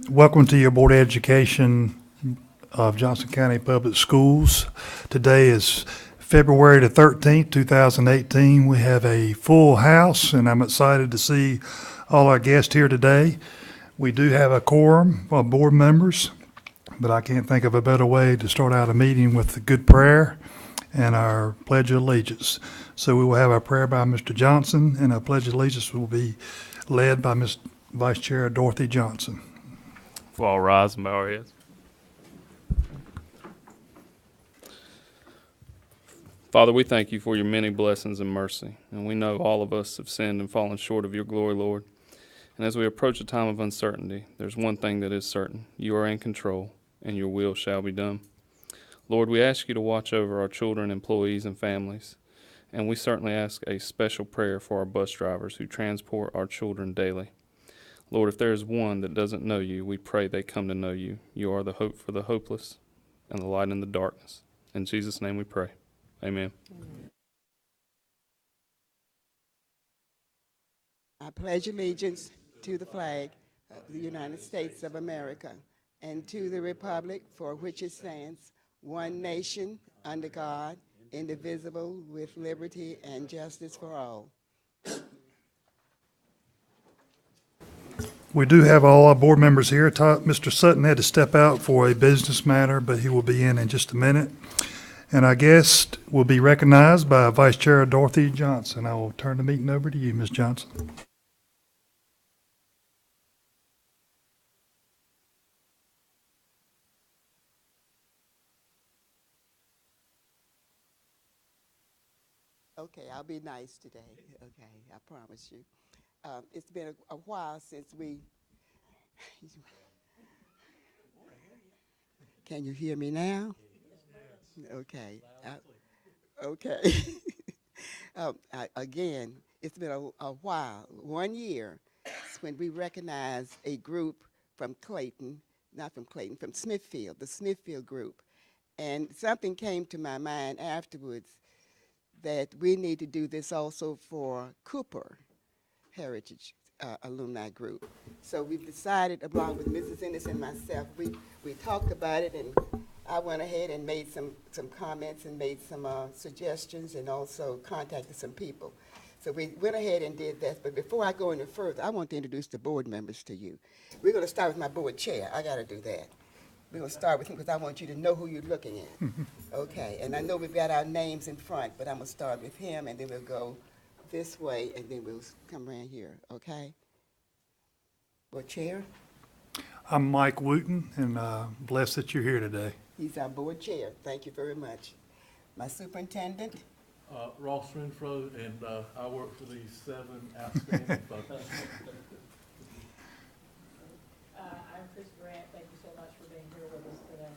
Welcome to your Board of Education of Johnston County Public Schools. Today is February the 13th, 2018. We have a full house, and I'm excited to see all our guests here today. We do have a quorum of board members, but I can't think of a better way to start out a meeting with a good prayer and our Pledge of Allegiance. So we will have our prayer by Mr. Johnston, and our Pledge of Allegiance will be led by Ms. Vice Chair Dorothy Johnston. We'll all rise and bow our heads. Father, we thank you for your many blessings and mercy, and we know all of us have sinned and fallen short of your glory, Lord. And as we approach a time of uncertainty, there's one thing that is certain. You are in control, and your will shall be done. Lord, we ask you to watch over our children, employees, and families, and we certainly ask a special prayer for our bus drivers who transport our children daily. Lord, if there is one that doesn't know you, we pray they come to know you. You are the hope for the hopeless and the light in the darkness. In Jesus' name we pray. Amen. I pledge allegiance to the flag of the United States of America and to the republic for which it stands, one nation, under God, indivisible, with liberty and justice for all. We do have all our board members here. Mr. Sutton had to step out for a business matter, but he will be in just a minute. And our guest will be recognized by Vice Chair Dorothy Johnston. I will turn the meeting over to you, Ms. Johnston. Okay, I'll be nice today. Okay, I promise you. It's been a while since we... Can you hear me now? Okay. Okay. Again, it's been a while, 1 year, when we recognized a group from Clayton, not from Clayton, from Smithfield, the Smithfield group. And something came to my mind afterwards that we need to do this also for Cooper Heritage Alumni Group. So we've decided, along with Mrs. Ennis and myself, we talked about it, and I went ahead and made some comments and made some suggestions, and also contacted some people. So we went ahead and did that. But before I go any further, I want to introduce the board members to you. We're going to start with my board chair. I got to do that. We're going to start with him because I want you to know who you're looking at. Okay, and I know we've got our names in front, but I'm going to start with him, and then we'll go this way, and then we'll come around here, okay? Board chair? I'm Mike Wooten, and blessed that you're here today. He's our board chair. Thank you very much. My superintendent? Ross Renfro, and I work for these 7 outstanding folks. I'm Chris Grant. Thank you so much for being here with us today.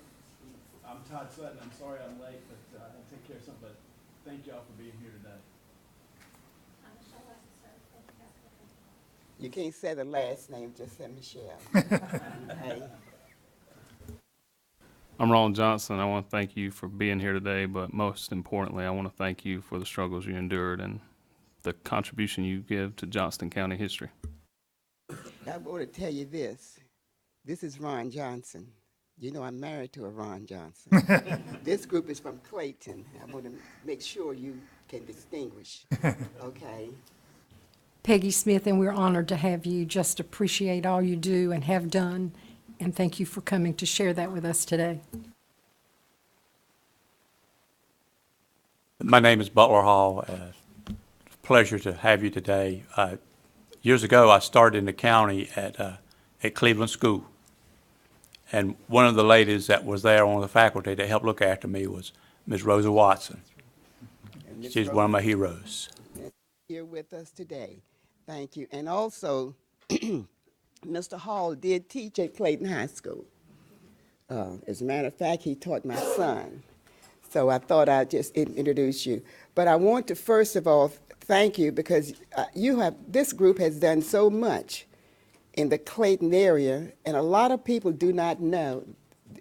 I'm Todd Sutton. I'm sorry I'm late, but I take care of something. But thank y'all for being here today. You can't say the last name, just say Michelle. Hey. I'm Ron Johnston. I want to thank you for being here today, but most importantly, I want to thank you for the struggles you endured and the contribution you give to Johnston County history. I want to tell you this. This is Ron Johnson. You know I'm married to a Ron Johnson. This group is from Clayton. I want to make sure you can distinguish, okay? Peggy Smith, and we're honored to have you. Just appreciate all you do and have done, and thank you for coming to share that with us today. My name is Butler Hall. Pleasure to have you today. Years ago, I started in the county at Cleveland School, and one of the ladies that was there on the faculty that helped look after me was Ms. Rosa Watson. She's one of my heroes. Here with us today. Thank you. And also, Mr. Hall did teach at Clayton High School. As a matter of fact, he taught my son. So I thought I'd just introduce you. But I want to first of all thank you because this group has done so much in the Clayton area, and a lot of people do not know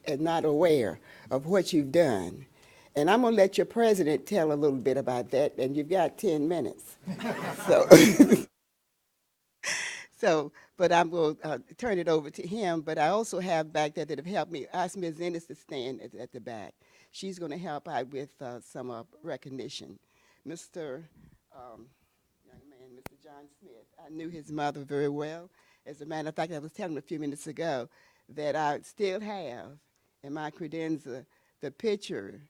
and not aware of what you've done. And I'm going to let your president tell a little bit about that, and you've got 10 minutes. So, but I'm going to turn it over to him. But I also have back there that have helped me. Ask Ms. Ennis to stand at the back. She's going to help out with some recognition. Mr. Young man, Mr. John Smith. I knew his mother very well. As a matter of fact, I was telling him a few minutes ago that I still have in my credenza the picture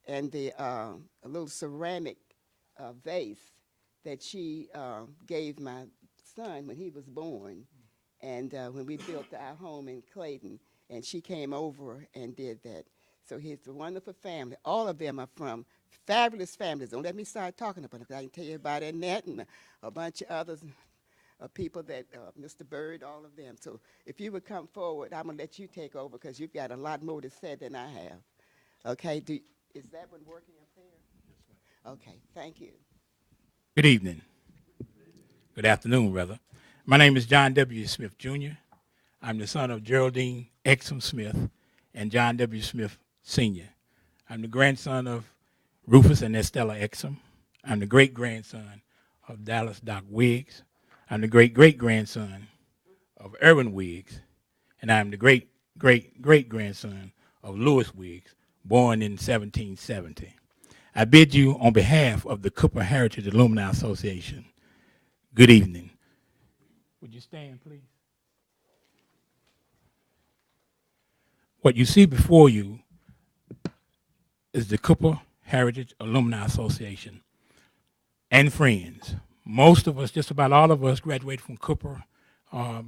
and the a little ceramic vase that she gave my son when he was born, and when we built our home in Clayton, and she came over and did that. So he's a wonderful family. All of them are from fabulous families. Don't let me start talking about it. I can tell you about Annette and a bunch of others, people that, Mr. Bird, all of them. So if you would come forward, I'm going to let you take over because you've got a lot more to say than I have. Okay, is that one working up there? Yes, ma'am. Okay, thank you. Good evening. Good afternoon, rather. My name is John W. Smith, Jr. I'm the son of Geraldine Exum Smith and John W. Smith, Sr. I'm the grandson of Rufus and Estella Exum. I'm the great-grandson of Dallas Doc Wiggs. I'm the great-great-grandson of Irwin Wiggs. And I'm the great-great-great-grandson of Lewis Wiggs, born in 1770. I bid you on behalf of the Cooper Heritage Alumni Association, good evening. Would you stand, please? What you see before you is the Cooper Heritage Alumni Association and friends. Most of us, just about all of us, graduated from Cooper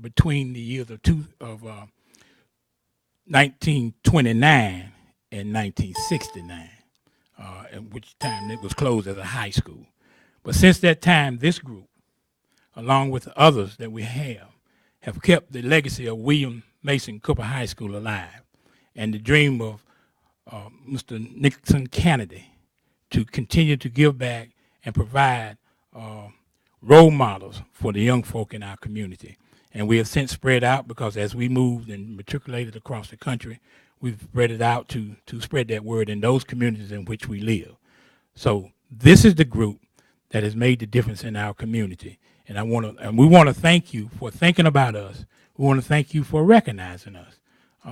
between the years of 1929 and 1969. At which time it was closed as a high school. But since that time, this group, along with others that we have kept the legacy of William Mason Cooper High School alive and the dream of Mr. Nixon Kennedy to continue to give back and provide role models for the young folk in our community. And we have since spread out because as we moved and matriculated across the country, we've spread it out to spread that word in those communities in which we live. So this is the group that has made the difference in our community. And we want to thank you for thinking about us. We want to thank you for recognizing us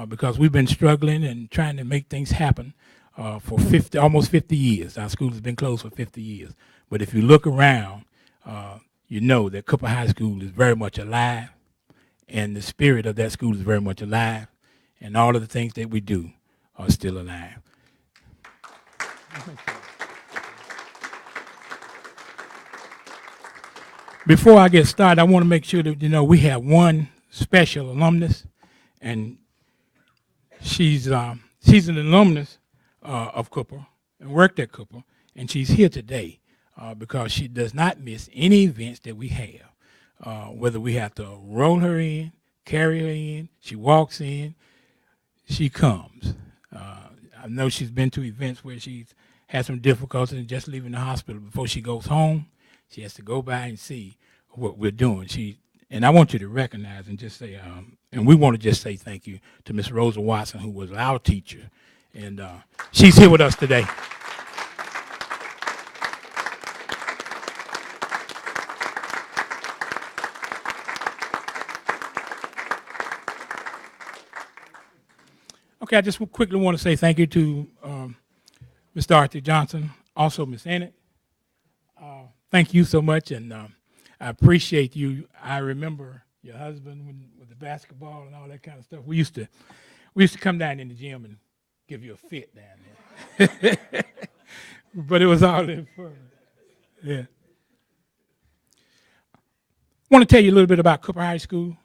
because we've been struggling and trying to make things happen for almost 50 years. Our school has been closed for 50 years. But if you look around, you know that Cooper High School is very much alive, and the spirit of that school is very much alive. And all of the things that we do are still alive. Before I get started, I want to make sure that we have one special alumnus, and she's an alumnus of Cooper and worked at Cooper, and she's here today because she does not miss any events that we have, whether we have to roll her in, carry her in, she walks in. She comes. I know she's been to events where she's had some difficulties in just leaving the hospital. Before she goes home, she has to go by and see what we're doing. And I want you to recognize and just say, and we want to just say thank you to Miss Rosa Watson, who was our teacher. And she's here with us today. Okay, I just quickly want to say thank you to Ms. Dorothy Johnston, also Ms. Annette. Thank you so much, and I appreciate you. I remember your husband with the basketball and all that kind of stuff. We used to come down in the gym and give you a fit down there. But it was all in fun. Yeah. I want to tell you a little bit about Cooper High School.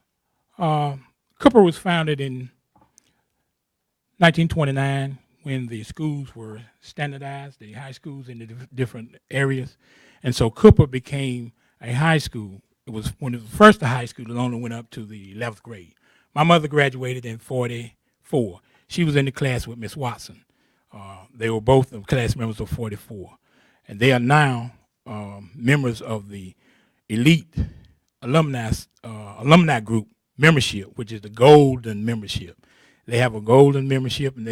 Cooper was founded in 1929, when the schools were standardized, the high schools in the different areas. And so Cooper became a high school. It was when it was first a high school, it only went up to the 11th grade. My mother graduated in 44. She was in the class with Miss Watson. They were both class members of 44. And they are now members of the elite alumni group membership, which is the golden membership. They have a golden membership, and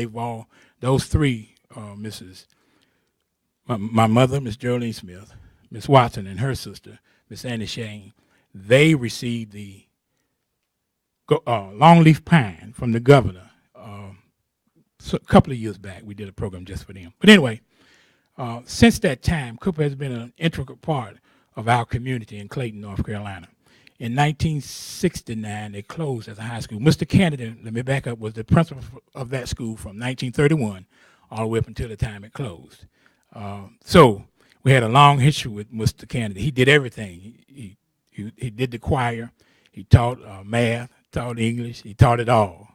those three, my mother, Miss Geraldine Smith, Miss Watson, and her sister, Miss Annie Shane, they received the longleaf pine from the governor. So a couple of years back, we did a program just for them. But anyway, since that time, Cooper has been an integral part of our community in Clayton, North Carolina. In 1969, they closed as a high school. Mr. Kennedy, let me back up, was the principal of that school from 1931 all the way up until the time it closed. So we had a long history with Mr. Kennedy. He did everything. He did the choir. He taught math, taught English. He taught it all.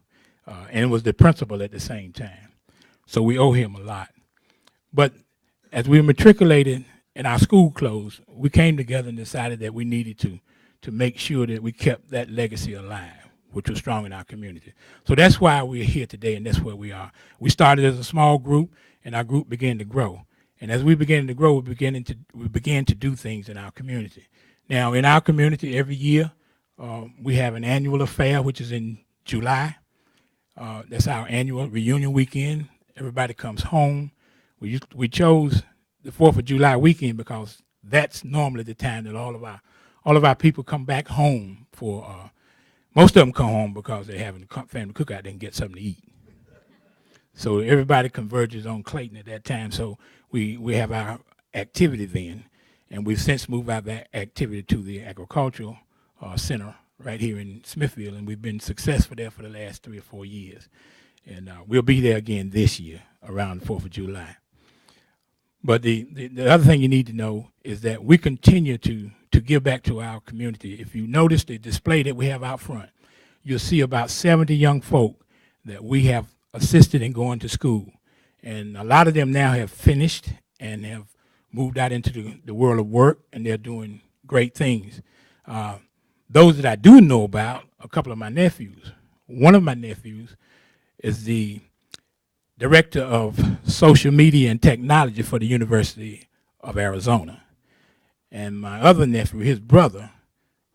And was the principal at the same time. So we owe him a lot. But as we matriculated and our school closed, we came together and decided that we needed to make sure that we kept that legacy alive, which was strong in our community. So that's why we're here today, and that's where we are. We started as a small group, and our group began to grow. And as we began to grow, we began to do things in our community. Now, in our community, every year, we have an annual affair, which is in July. That's our annual reunion weekend. Everybody comes home. We chose the 4th of July weekend because that's normally the time that all of our people come back home for. Most of them come home because they're having a family cookout and get something to eat. So everybody converges on Clayton at that time. So we have our activity then, and we've since moved our activity to the agricultural center right here in Smithfield, and we've been successful there for the last 3 or 4 years. And we'll be there again this year around the 4th of July. But the other thing you need to know is that we continue to give back to our community. If you notice the display that we have out front, you'll see about 70 young folk that we have assisted in going to school. And a lot of them now have finished and have moved out into the world of work, and they're doing great things. Those that I do know about, a couple of my nephews. One of my nephews is the director of social media and technology for the University of Arizona. And my other nephew, his brother,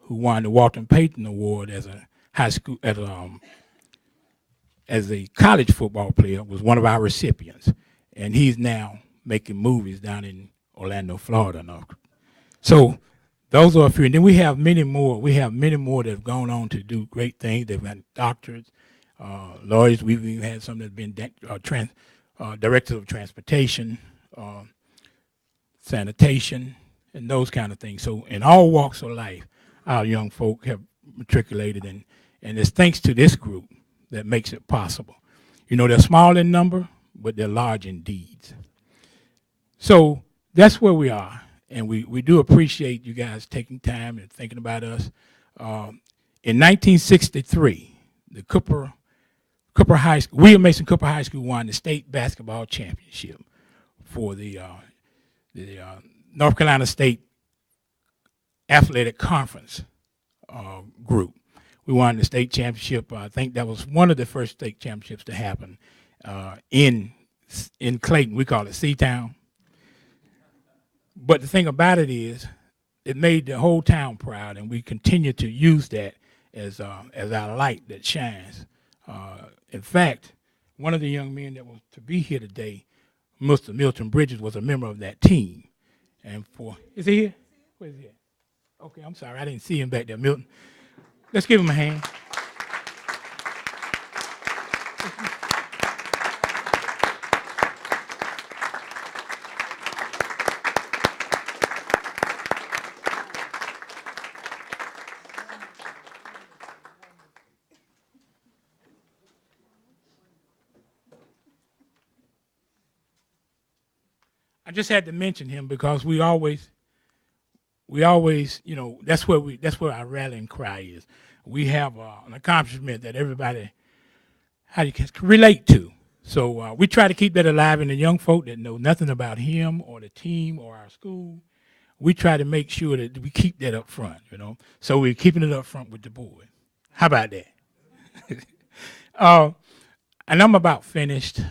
who won the Walter Payton Award as a high school, as a college football player, was one of our recipients. And he's now making movies down in Orlando, Florida. So those are a few. And then we have many more. We have many more that have gone on to do great things. They've got doctorates, lawyers. We've even had some that have been directors of transportation, sanitation, and those kind of things. So in all walks of life, our young folk have matriculated, and it's thanks to this group that makes it possible. You know, they're small in number, but they're large in deeds. So that's where we are, and we do appreciate you guys taking time and thinking about us. In 1963, the Cooper High School, William Mason Cooper High School won the state basketball championship for the North Carolina State Athletic Conference group. We won the state championship. I think that was one of the first state championships to happen in Clayton. We call it C-Town. But the thing about it is, it made the whole town proud, and we continue to use that as our light that shines. In fact, one of the young men that was to be here today, Mr. Milton Bridges, was a member of that team. And is he here? Where is he at? Okay, I'm sorry, I didn't see him back there, Milton. Let's give him a hand. I just had to mention him because we always, you know, that's where our rallying cry is. We have an accomplishment that everybody can relate to. So we try to keep that alive in the young folk that know nothing about him or the team or our school. We try to make sure that we keep that up front, you know. So we're keeping it up front with the board. How about that? And I'm about finished.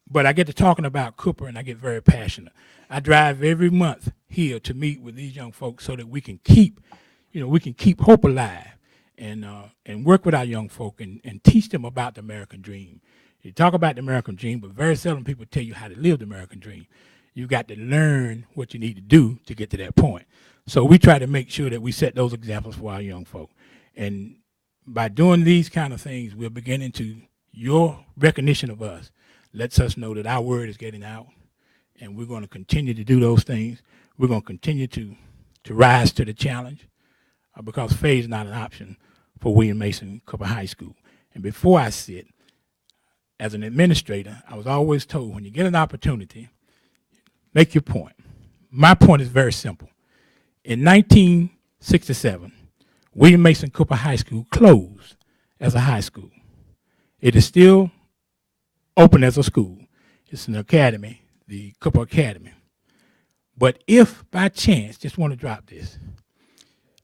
But I get to talking about Cooper, and I get very passionate. I drive every month here to meet with these young folks so that we can keep hope alive and work with our young folk and teach them about the American dream. You talk about the American dream, but very seldom people tell you how to live the American dream. You got to learn what you need to do to get to that point. So we try to make sure that we set those examples for our young folk. And by doing these kind of things, we're beginning to, your recognition of us lets us know that our word is getting out, and we're going to continue to do those things. We're going to continue to rise to the challenge because failure is not an option for William Mason Cooper High School. And before I sit, as an administrator, I was always told when you get an opportunity, make your point. My point is very simple. In 1967, William Mason Cooper High School closed as a high school. It is still open as a school. It's an academy, the Cooper Academy. But if by chance, just want to drop this,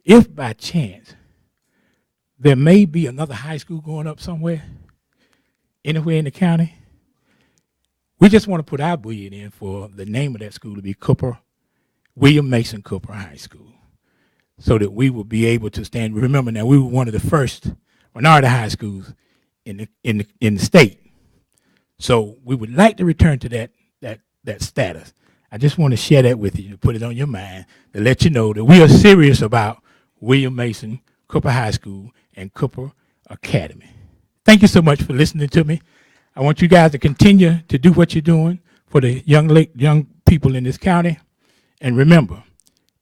if by chance there may be another high school going up somewhere, anywhere in the county, we just want to put our bid in for the name of that school to be William Mason Cooper High School, so that we will be able to stand. Remember now, we were one of the first minority high schools in the state. So we would like to return to that status. I just want to share that with you, to put it on your mind, to let you know that we are serious about William Mason Cooper High School and Cooper Academy. Thank you so much for listening to me. I want you guys to continue to do what you're doing for the young people in this county. And remember,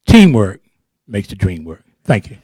teamwork makes the dream work. Thank you.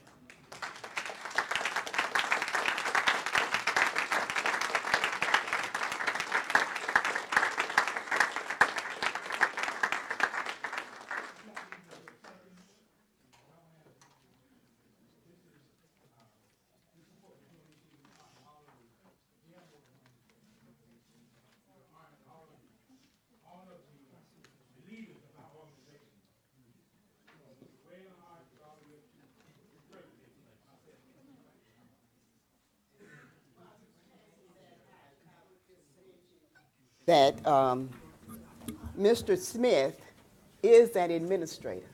That Mr. Smith is an administrator.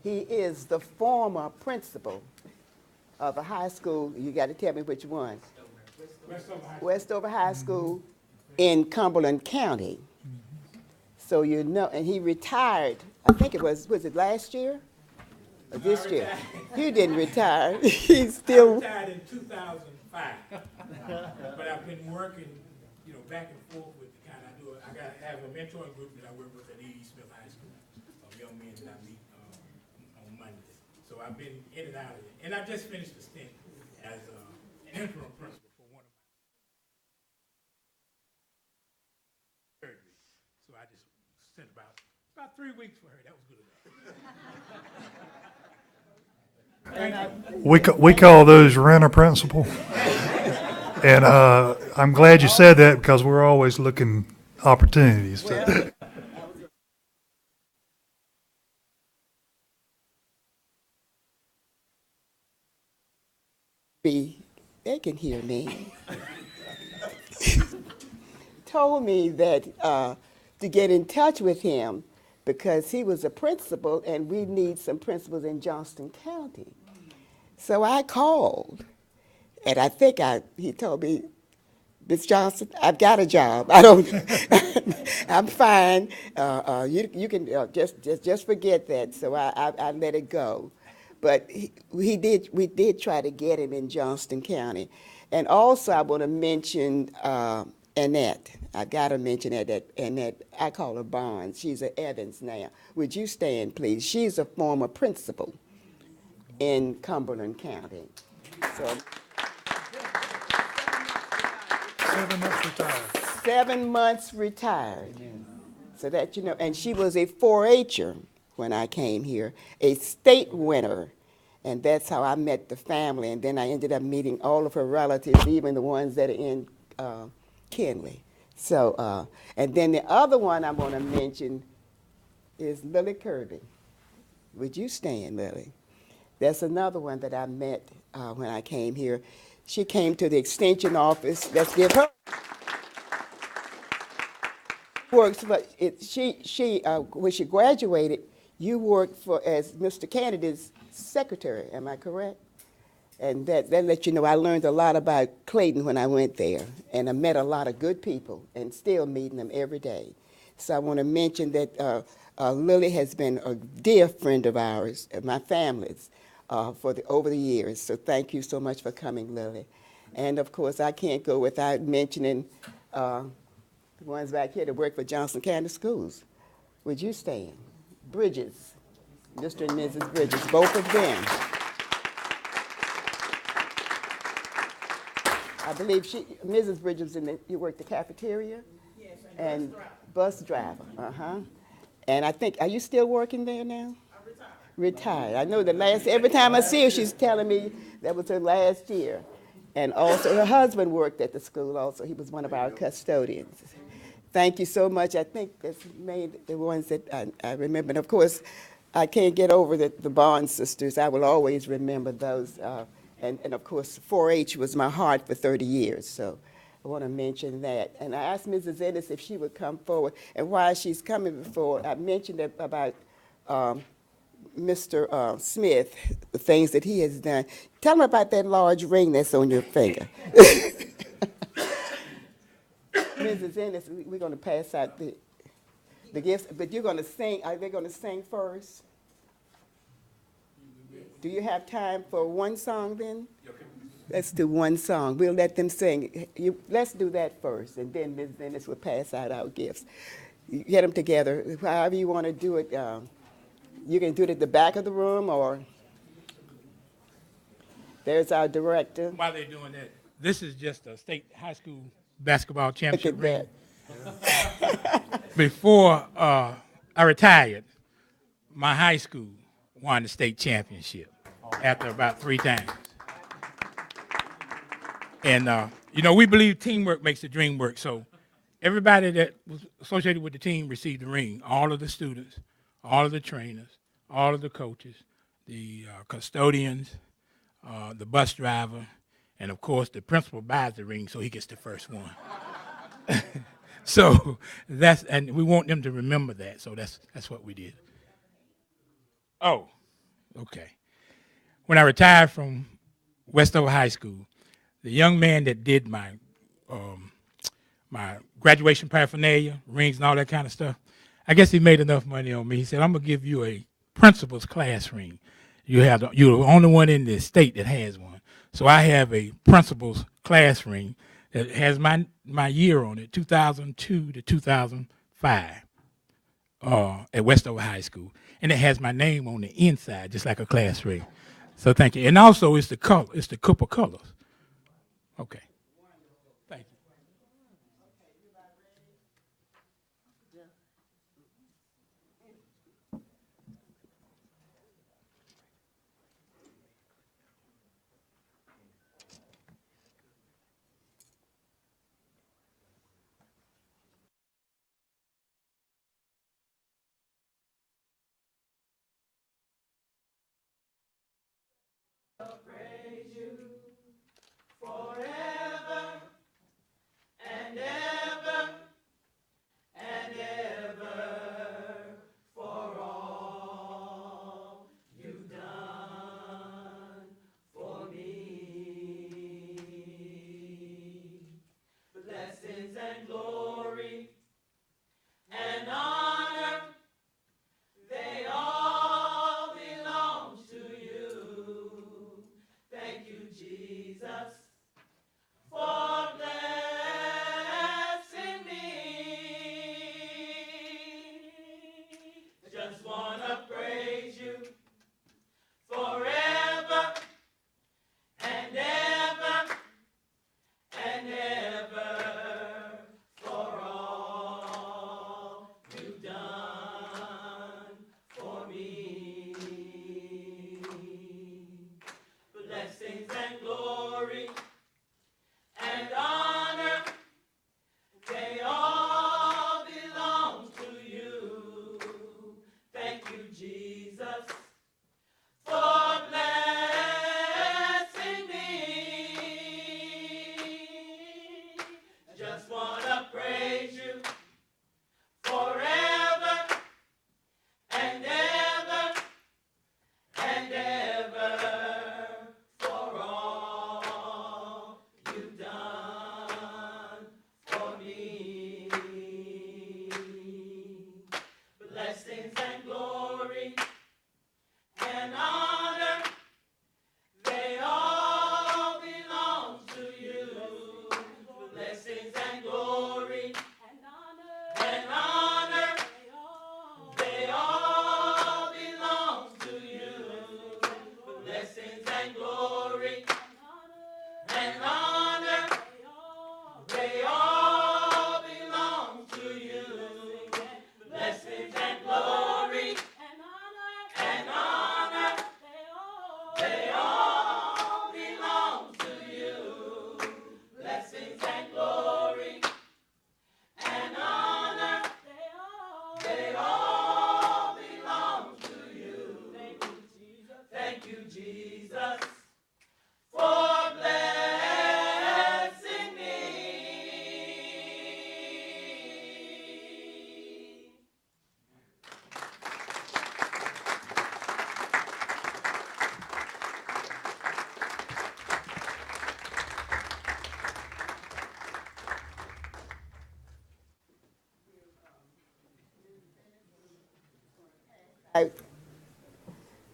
He is the former principal of a high school. You got to tell me which one. Westover High School in Cumberland County. So you know, and he retired, I think it was it last year? Or this year? He didn't retire. He's still. I retired in 2005, but I've been working, back and forth with the kind I have a mentoring group that I work with at E.E. Smith High School of young men that I meet on Monday. So I've been in and out of it, and I just finished a stint as an interim principal for one of my Kirby. So I just spent about 3 weeks for her. That was good enough. We call those rent-a-principal. And I'm glad you said that, because we're always looking opportunities. Well, they can hear me. Told me that to get in touch with him because he was a principal and we need some principals in Johnston County. So I called. And I think he told me, Ms. Johnston, I've got a job. I don't, I'm fine. You can just forget that. So I let it go. But we did try to get him in Johnston County. And also I want to mention Annette. I've got to mention Annette. I call her Barnes. She's at Evans now. Would you stand, please? She's a former principal in Cumberland County. So. 7 months retired. 7 months retired. So that you know, and she was a 4-H'er when I came here, a state winner. And that's how I met the family. And then I ended up meeting all of her relatives, even the ones that are in Kenley. So, and then the other one I'm going to mention is Lily Kirby. Would you stand, Lily? That's another one that I met when I came here. She came to the extension office. Let's give her. Works for it. She when she graduated, you worked for as Mr. Kennedy's secretary. Am I correct? And that let you know I learned a lot about Clayton when I went there, and I met a lot of good people, and still meeting them every day. So I want to mention that Lily has been a dear friend of ours, my family's. over the years. So thank you so much for coming, Lily. And of course, I can't go without mentioning the ones back here that work for Johnston County Schools. Would you stand? Bridges, Mr. and Mrs. Bridges, both of them. I believe Mrs. Bridges, you work the cafeteria? Yes, And bus driver, And I think, are you still working there now? I'm retired. Retired. I know every time I see her, she's telling me that was her last year. And also, her husband worked at the school also. He was one of our custodians. Thank you so much. I think that's made the ones that I remember. And of course, I can't get over the Bond sisters. I will always remember those. And of course, 4-H was my heart for 30 years. So I want to mention that. And I asked Mrs. Ennis if she would come forward. And while she's coming before, I mentioned about Mr. Smith, the things that he has done. Tell him about that large ring that's on your finger. Mrs. Ennis, we're going to pass out the gifts, but you're going to sing. Are they going to sing first? Do you have time for one song then? Let's do one song. We'll let them sing. Let's do that first, and then Mrs. Ennis will pass out our gifts. You get them together, however you want to do it. You can do it at the back of the room, or there's our director. While they're doing that, this is just a state high school basketball Look championship at ring. that. Before I retired, my high school won the state championship after about 3 times. And, we believe teamwork makes the dream work. So everybody that was associated with the team received the ring. All of the students, all of the trainers, all of the coaches, the custodians, the bus driver, and of course the principal buys the ring so he gets the first one. So and we want them to remember that. So that's what we did. Oh, okay. When I retired from Westover High School, the young man that did my graduation paraphernalia, rings and all that kind of stuff, I guess he made enough money on me. He said, "I'm gonna give you a principal's class ring. You're the only one in the state that has one." So I have a principal's class ring that has my year on it, 2002 to 2005, at Westover High School, and it has my name on the inside, just like a class ring. So thank you. And also, it's the color. It's the couple colors. Okay. Thank you. Forever.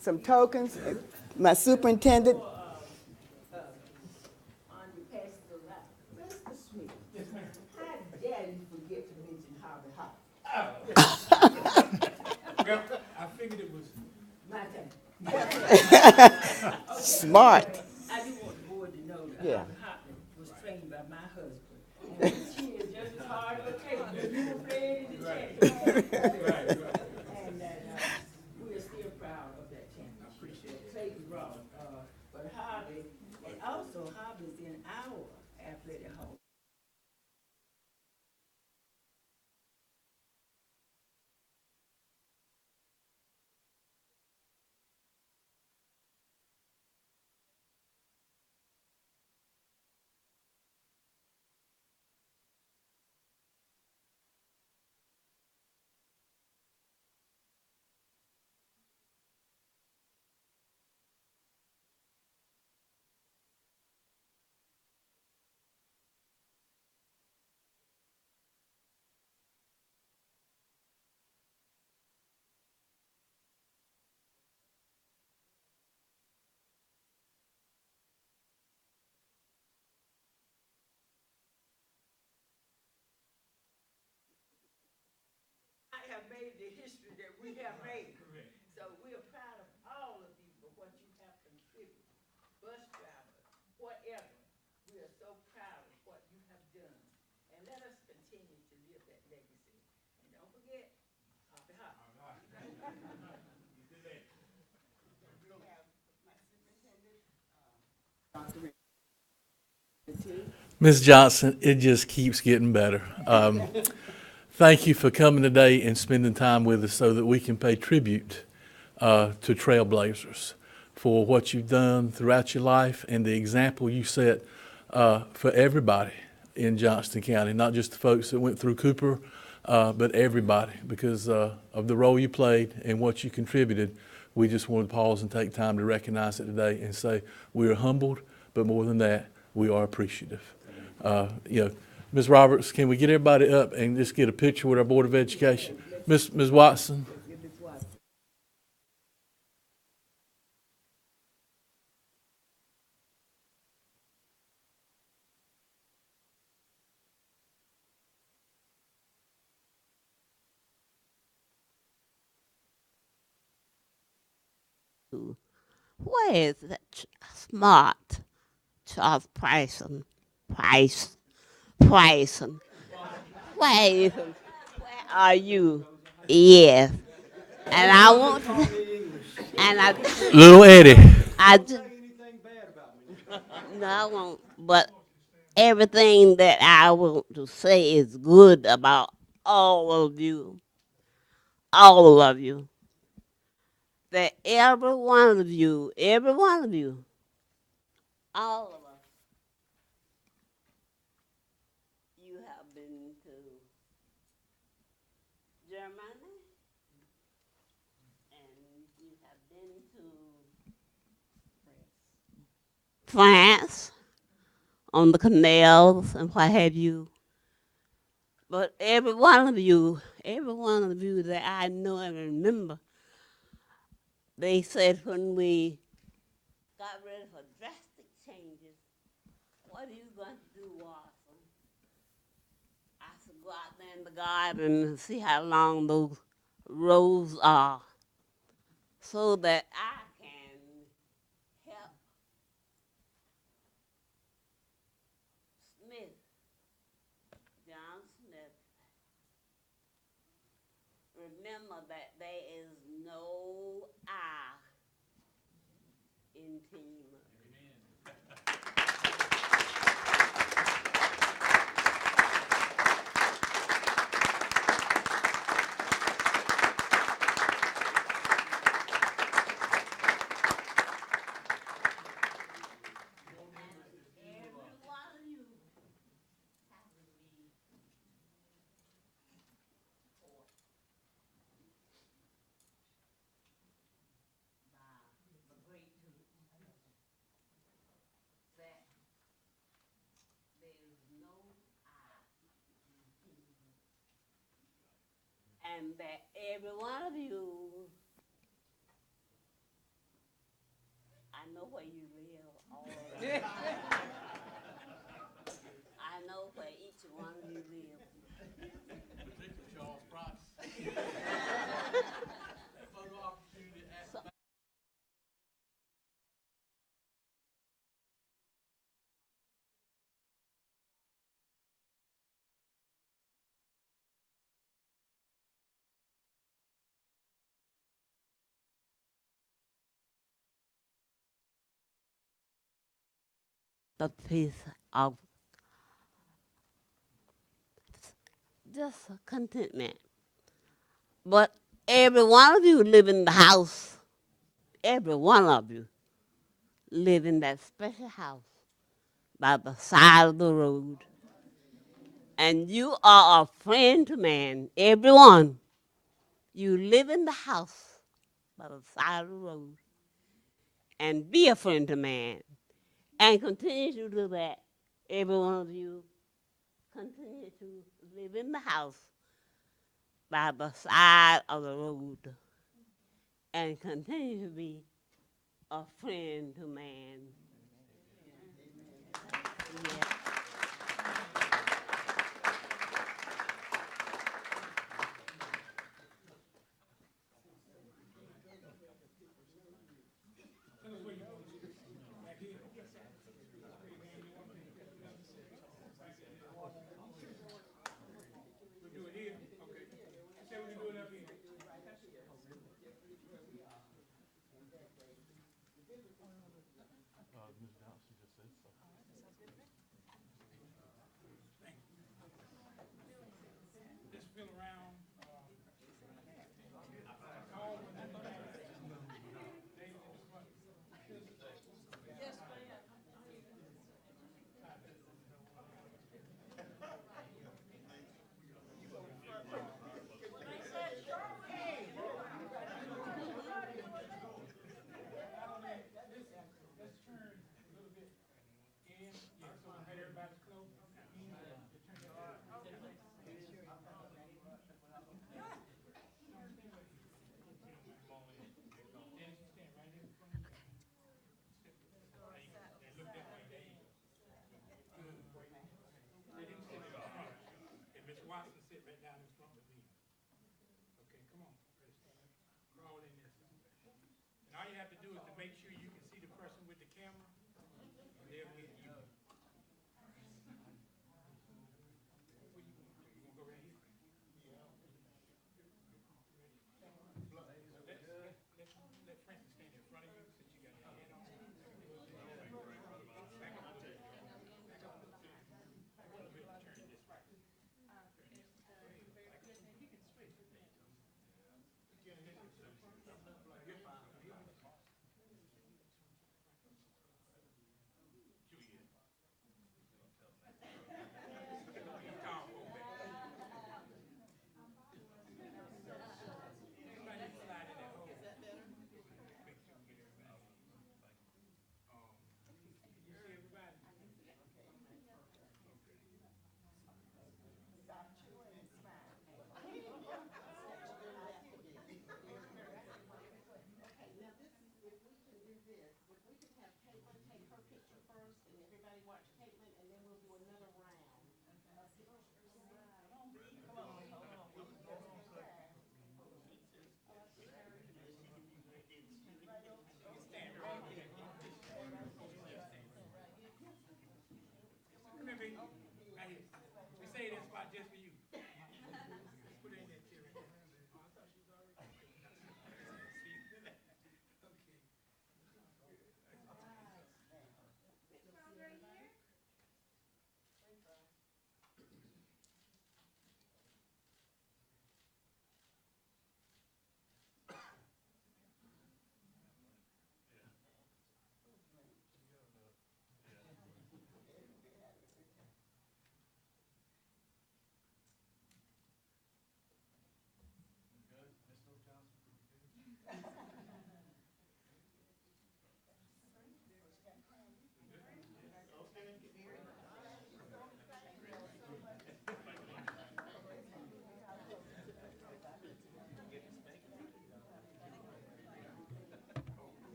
Some tokens. My superintendent. On your pass the lap. Mr. Smith. Yes, ma'am. How dare you forget to mention Harvey Hop? Well, I figured it was. My turn. Smart. I do want the board to know that Yeah. Harvey Hopkins was trained by my husband. And she is just as hard of a case as you were playing in the championship. And we are still proud of that championship. Appreciate it. Clayton brought, but Harvey, and also Harvey's in our athletic hall. Have made the history that we have made. So we are proud of all of you for what you have contributed. Bus drivers, whatever. We are so proud of what you have done. And let us continue to live that legacy. And don't forget, Harvey Hop. Ms. Johnston, it just keeps getting better. Thank you for coming today and spending time with us so that we can pay tribute to Trailblazers for what you've done throughout your life and the example you set for everybody in Johnston County, not just the folks that went through Cooper, but everybody, because of the role you played and what you contributed. We just wanted to pause and take time to recognize it today and say we are humbled, but more than that, we are appreciative. Ms. Roberts, can we get everybody up and just get a picture with our Board of Education? Ms. Watson. Where is that smart Charles Bryson? Bryson. Where is him? Where are you? Yes. And I want to, and I Little Eddie. I just, no, I won't. But everything that I want to say is good about all of you. All of you. That every one of you, all of us, you have been to Germany, and you have been to France on the canals and what have you. But every one of you that I know and remember, they said when we got ready for drastic changes, what are you going to do, Watson? I said, go out there in the garden and see how long those rows are so that I can help John Smith, remember that there is no I in team. Amen. and that every one of you, I know where you live. All of you. I know where each one of you live. Charles Price. Photo opportunity at So, the piece of just contentment. But every one of you live in the house. Every one of you live in that special house by the side of the road. And you are a friend to man. Everyone. You live in the house by the side of the road. And be a friend to man. And continue to do that. Every one of you continue to live in the house by the side of the road. And continue to be a friend to man. Yeah. Just feel around. Let's turn a little bit in. Yeah, so that everybody's close. Miss Watson sit right down in front with me. Okay, come on. Ready, stand up. Crawl in there. And all you have to do is to make sure you can see the person with the camera, and they'll get you. Where you going? You want to go right here? Let Francis stand in front of you since you got your head on. Back up a little bit. Back up a little bit. Back up a little bit. Turn it this way.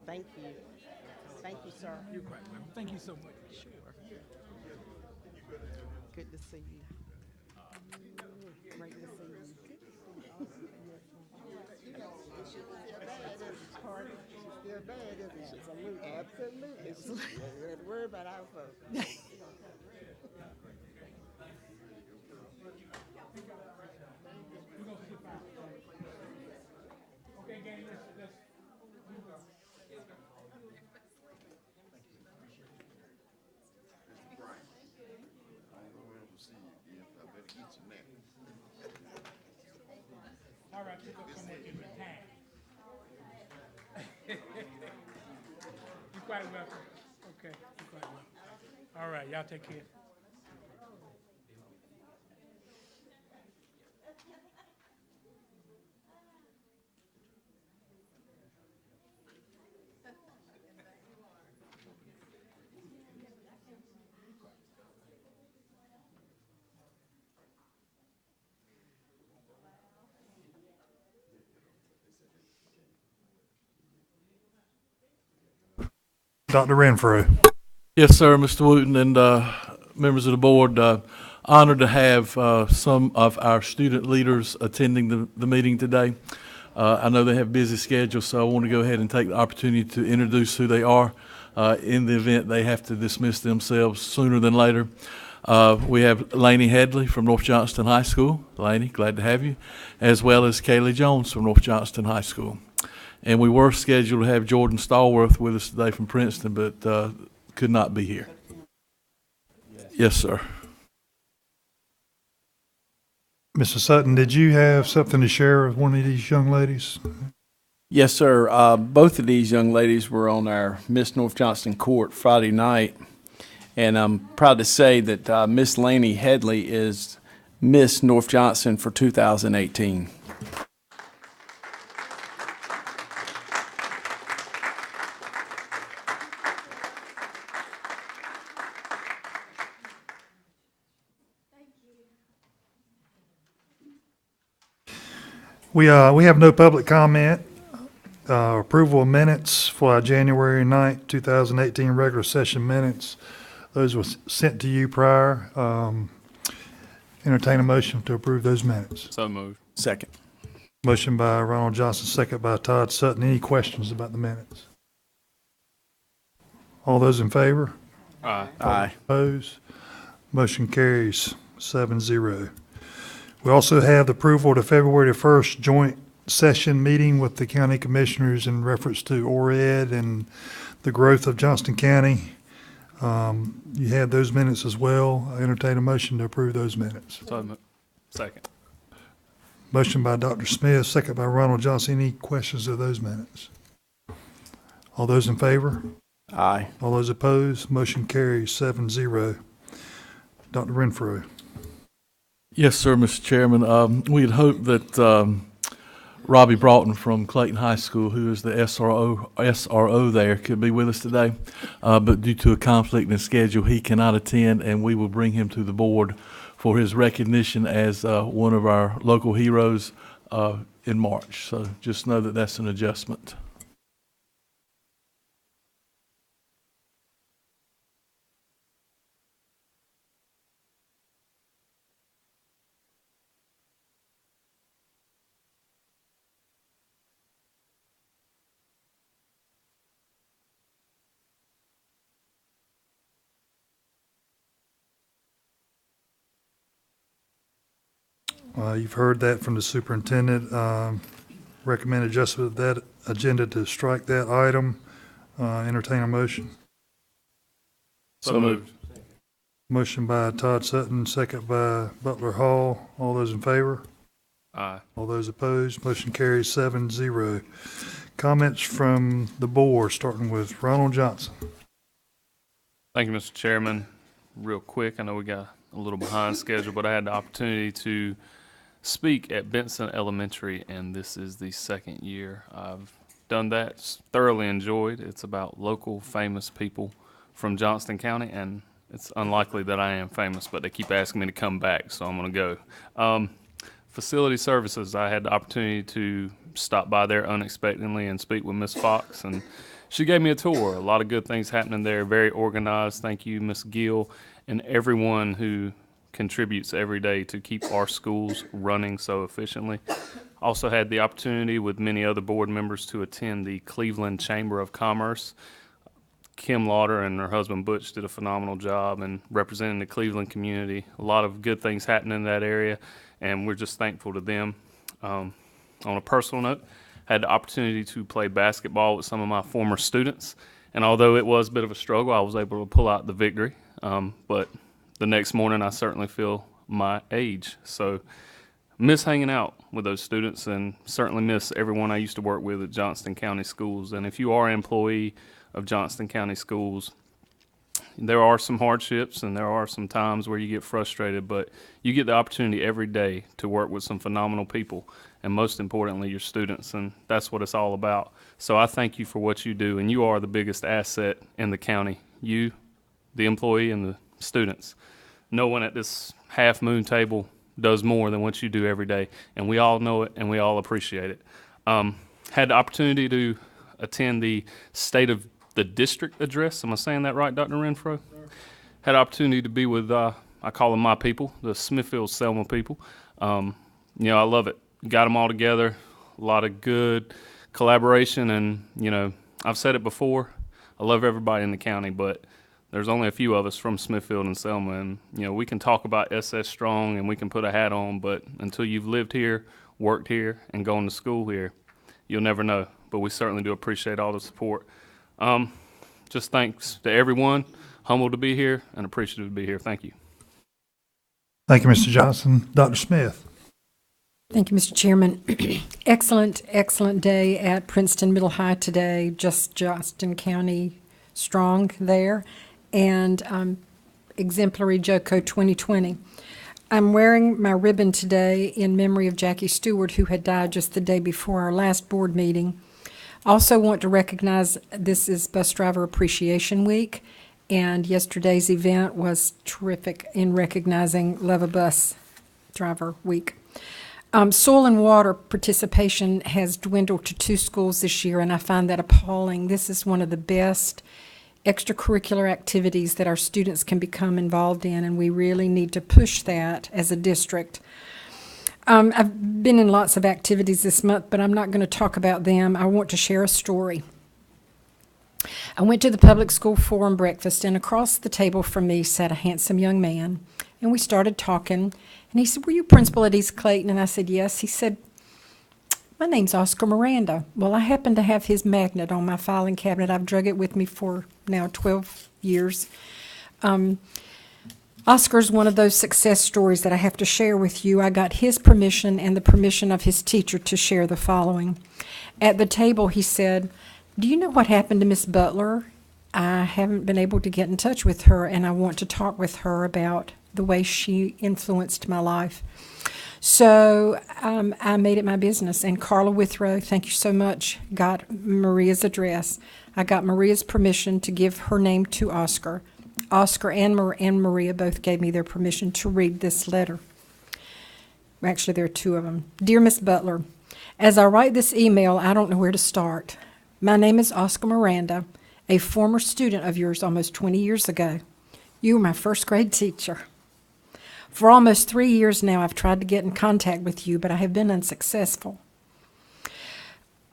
Thank you. Thank you, sir. You're quite welcome. Thank you so much. Sure. Good to see you. Great to see you. Pardon? She's still bad, isn't she? Absolutely. Absolutely. We have to worry about our folks. Okay, gang, let's all right, pick up so much in your time. You're quite welcome. Okay, you're quite welcome. All right, y'all take care. Dr. Renfro. Yes, sir, Mr. Wooten and members of the board. Honored to have some of our student leaders attending the meeting today. I know they have busy schedules, so I want to go ahead and take the opportunity to introduce who they are in the event they have to dismiss themselves sooner than later. We have Lainey Headley from North Johnston High School. Lainey, glad to have you, as well as Kaylee Jones from North Johnston High School. And we were scheduled to have Jordan Stallworth with us today from Princeton, but could not be here. Yes, sir. Mr. Sutton, did you have something to share with one of these young ladies? Yes, sir. Both of these young ladies were on our Miss North Johnston court Friday night, and I'm proud to say that Miss Lainey Headley is Miss North Johnston for 2018. We have no public comment. Approval of minutes for our January 9th, 2018 regular session minutes. Those were sent to you prior. Entertain a motion to approve those minutes. So moved. Second. Motion by Ronald Johnson, second by Todd Sutton. Any questions about the minutes? All those in favor? Aye. Aye. Opposed? Motion carries 7-0. We also have the approval of the February 1st joint session meeting with the county commissioners in reference to ORED and the growth of Johnston County. You have those minutes as well. I entertain a motion to approve those minutes. So moved. Second. Motion by Dr. Smith, second by Ronald Johnson. Any questions of those minutes? All those in favor? Aye. All those opposed? Motion carries 7-0. Dr. Renfro. Yes, sir, Mr. Chairman. We had hoped that Robbie Broughton from Clayton High School, who is the SRO there, could be with us today. But due to a conflict in schedule, he cannot attend, and we will bring him to the board for his recognition as one of our local heroes in March. So just know that that's an adjustment. You've heard that from the superintendent. Recommend adjustment of that agenda to strike that item. Entertain a motion. So moved. Motion by Todd Sutton, second by Butler Hall. All those in favor? Aye. All those opposed? Motion carries 7-0. Comments from the board, starting with Ronald Johnson. Thank you, Mr. Chairman. Real quick, I know we got a little behind schedule, but I had the opportunity to speak at Benson Elementary, and this is the second year I've done that. It's thoroughly enjoyed. It's about local famous people from Johnston County, and it's unlikely that I am famous, but they keep asking me to come back, so I'm going to go. Facility Services, I had the opportunity to stop by there unexpectedly and speak with Miss Fox, and she gave me a tour. A lot of good things happening there, very organized. Thank you, Miss Gill, and everyone who contributes every day to keep our schools running so efficiently. Also had the opportunity with many other board members to attend the Cleveland Chamber of Commerce. Kim Lauder and her husband Butch did a phenomenal job in representing the Cleveland community. A lot of good things happening in that area, and we're just thankful to them. On a personal note, I had the opportunity to play basketball with some of my former students, and although it was a bit of a struggle, I was able to pull out the victory. But the next morning, I certainly feel my age. So miss hanging out with those students, and certainly miss everyone I used to work with at Johnston County Schools. And if you are an employee of Johnston County Schools, there are some hardships and there are some times where you get frustrated, but you get the opportunity every day to work with some phenomenal people, and most importantly, your students, and that's what it's all about. So I thank you for what you do, and you are the biggest asset in the county. You, the employee, and the students. No one at this half moon table does more than what you do every day, and we all know it and we all appreciate it. Had the opportunity to attend the State of the District address. Am I saying that right, Dr. Renfro? Had the opportunity to be with, I call them my people, the Smithfield-Selma people. I love it. Got them all together, a lot of good collaboration, and, I've said it before, I love everybody in the county, but there's only a few of us from Smithfield and Selma, and, we can talk about SS Strong and we can put a hat on, but until you've lived here, worked here, and gone to school here, you'll never know. But we certainly do appreciate all the support. Just thanks to everyone. Humbled to be here and appreciative to be here. Thank you. Thank you, Mr. Johnson. Dr. Smith. Thank you, Mr. Chairman. Excellent day at Princeton Middle High today, just Johnston County strong there, and exemplary JOCO 2020. I'm wearing my ribbon today in memory of Jackie Stewart, who had died just the day before our last board meeting. Also want to recognize this is Bus Driver Appreciation Week, and yesterday's event was terrific in recognizing Love a Bus Driver Week. Soil and water participation has dwindled to 2 schools this year, and I find that appalling. This is one of the best extracurricular activities that our students can become involved in, and we really need to push that as a district. I've been in lots of activities this month, but I'm not going to talk about them. I want to share a story. I went to the public school forum breakfast, and across the table from me sat a handsome young man, and we started talking, and he said, "Were you principal at East Clayton?" And I said, "Yes." He said, "My name's Oscar Miranda." Well, I happen to have his magnet on my filing cabinet. I've drug it with me for now 12 years. Oscar's one of those success stories that I have to share with you. I got his permission and the permission of his teacher to share the following. At the table, he said, "Do you know what happened to Miss Butler? I haven't been able to get in touch with her, and I want to talk with her about the way she influenced my life." So I made it my business, and Carla Withrow, thank you so much, got Maria's address. I got Maria's permission to give her name to Oscar. Oscar and Maria both gave me their permission to read this letter. Actually, there are 2 of them. Dear Miss Butler, as I write this email, I don't know where to start. My name is Oscar Miranda, a former student of yours almost 20 years ago. You were my first grade teacher. For almost 3 years now, I've tried to get in contact with you, but I have been unsuccessful.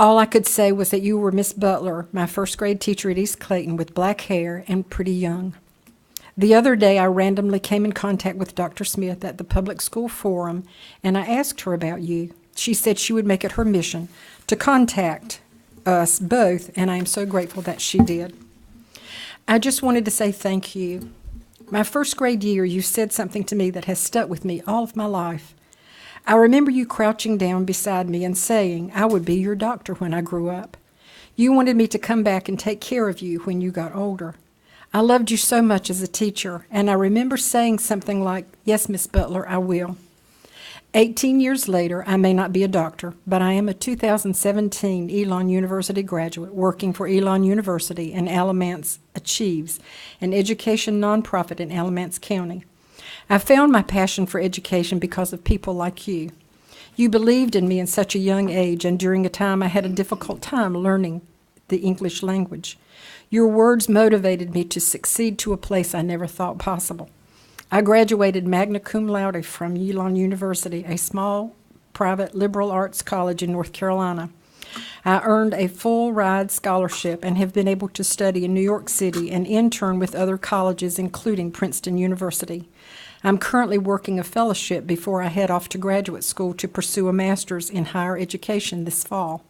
All I could say was that you were Miss Butler, my first grade teacher at East Clayton, with black hair and pretty young. The other day, I randomly came in contact with Dr. Smith at the public school forum, and I asked her about you. She said she would make it her mission to contact us both, and I am so grateful that she did. I just wanted to say thank you. My first grade year, you said something to me that has stuck with me all of my life. I remember you crouching down beside me and saying I would be your doctor when I grew up. You wanted me to come back and take care of you when you got older. I loved you so much as a teacher, and I remember saying something like, "Yes, Miss Butler, I will." 18 years later, I may not be a doctor, but I am a 2017 Elon University graduate working for Elon University, and Alamance Achieves, an education nonprofit in Alamance County. I found my passion for education because of people like you. You believed in me in such a young age and during a time I had a difficult time learning the English language. Your words motivated me to succeed to a place I never thought possible. I graduated magna cum laude from Elon University, a small private liberal arts college in North Carolina. I earned a full ride scholarship and have been able to study in New York City and intern with other colleges, including Princeton University. I'm currently working a fellowship before I head off to graduate school to pursue a master's in higher education this fall.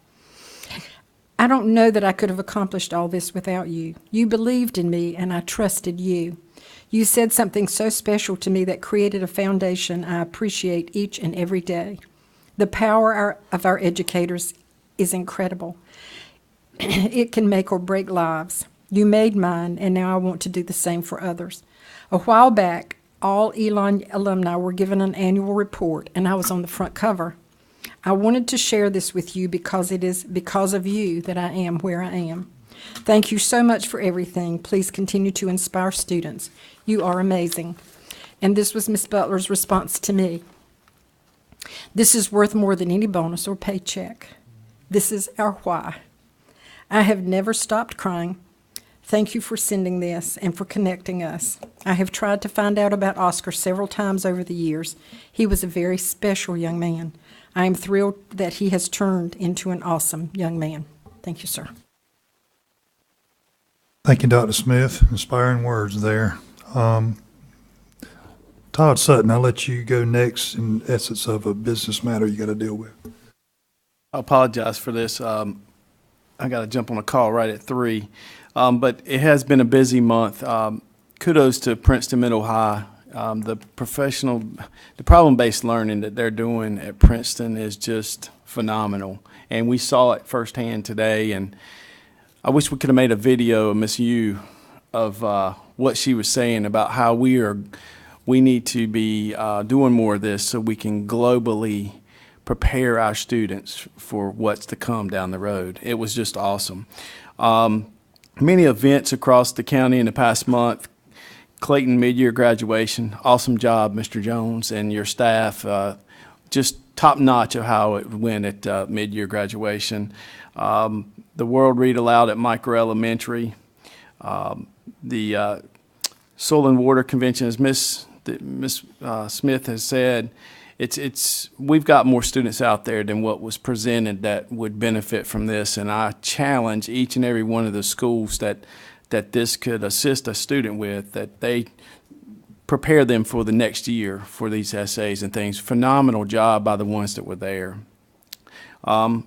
I don't know that I could have accomplished all this without you. You believed in me, and I trusted you. You said something so special to me that created a foundation I appreciate each and every day. The power of our educators is incredible. It can make or break lives. You made mine, and now I want to do the same for others. A while back, all Elon alumni were given an annual report, and I was on the front cover. I wanted to share this with you because it is because of you that I am where I am. Thank you so much for everything. Please continue to inspire students. You are amazing. And this was Miss Butler's response to me. This is worth more than any bonus or paycheck. This is our why. I have never stopped crying. Thank you for sending this and for connecting us. I have tried to find out about Oscar several times over the years. He was a very special young man. I am thrilled that he has turned into an awesome young man. Thank you, sir. Thank you, Dr. Smith. Inspiring words there. Todd Sutton, I'll let you go next in essence of a business matter you got to deal with. I apologize for this. I got to jump on a call right at 3. But it has been a busy month. Kudos to Princeton Middle High. The problem-based learning that they're doing at Princeton is just phenomenal. And we saw it firsthand today. And I wish we could have made a video of Miss Yu of what she was saying about how we need to be doing more of this so we can globally prepare our students for what's to come down the road. It was just awesome. Many events across the county in the past month. Clayton mid-year graduation. Awesome job, Mr. Jones, and your staff. Just top-notch of how it went at mid-year graduation. The World Read Aloud at Micro Elementary. The Soil and Water Convention, as Miss Smith has said, we've got more students out there than what was presented that would benefit from this, and I challenge each and every one of the schools that this could assist a student with, that they prepare them for the next year for these essays and things. Phenomenal job by the ones that were there.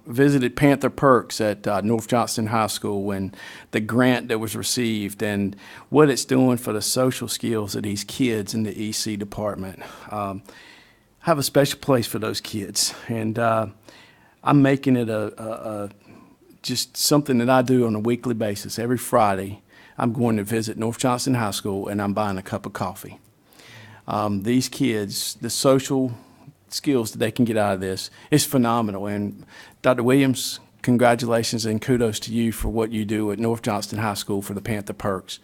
Visited Panther Perks at North Johnston High School and the grant that was received and what it's doing for the social skills of these kids in the EC department. Have a special place for those kids, and I'm making it just something that I do on a weekly basis. Every Friday, I'm going to visit North Johnston High School, and I'm buying a cup of coffee. These kids, the social skills that they can get out of this is phenomenal. And Dr. Williams, congratulations and kudos to you for what you do at North Johnston High School for the Panther Perks.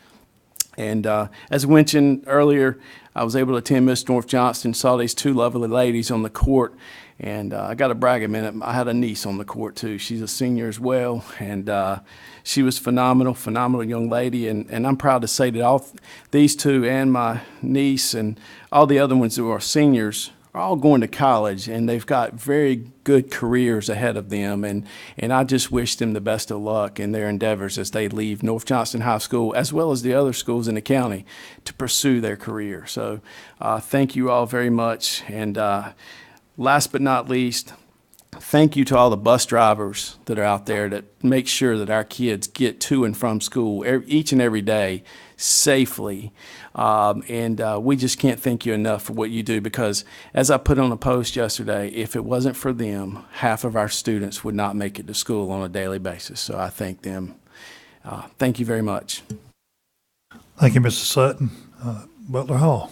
And as I mentioned earlier, I was able to attend Miss North Johnston, saw these two lovely ladies on the court, and I got to brag a minute. I had a niece on the court too. She's a senior as well, and she was phenomenal young lady. And I'm proud to say that these two and my niece and all the other ones who are seniors are all going to college, and they've got very good careers ahead of them, and I just wish them the best of luck in their endeavors as they leave North Johnston High School, as well as the other schools in the county, to pursue their career. So thank you all very much, and last but not least, thank you to all the bus drivers that are out there that make sure that our kids get to and from school each and every day safely. We just can't thank you enough for what you do, because as I put on a post yesterday, if it wasn't for them, half of our students would not make it to school on a daily basis. So I thank them. Thank you very much. Thank you, Mr. Sutton. Butler Hall.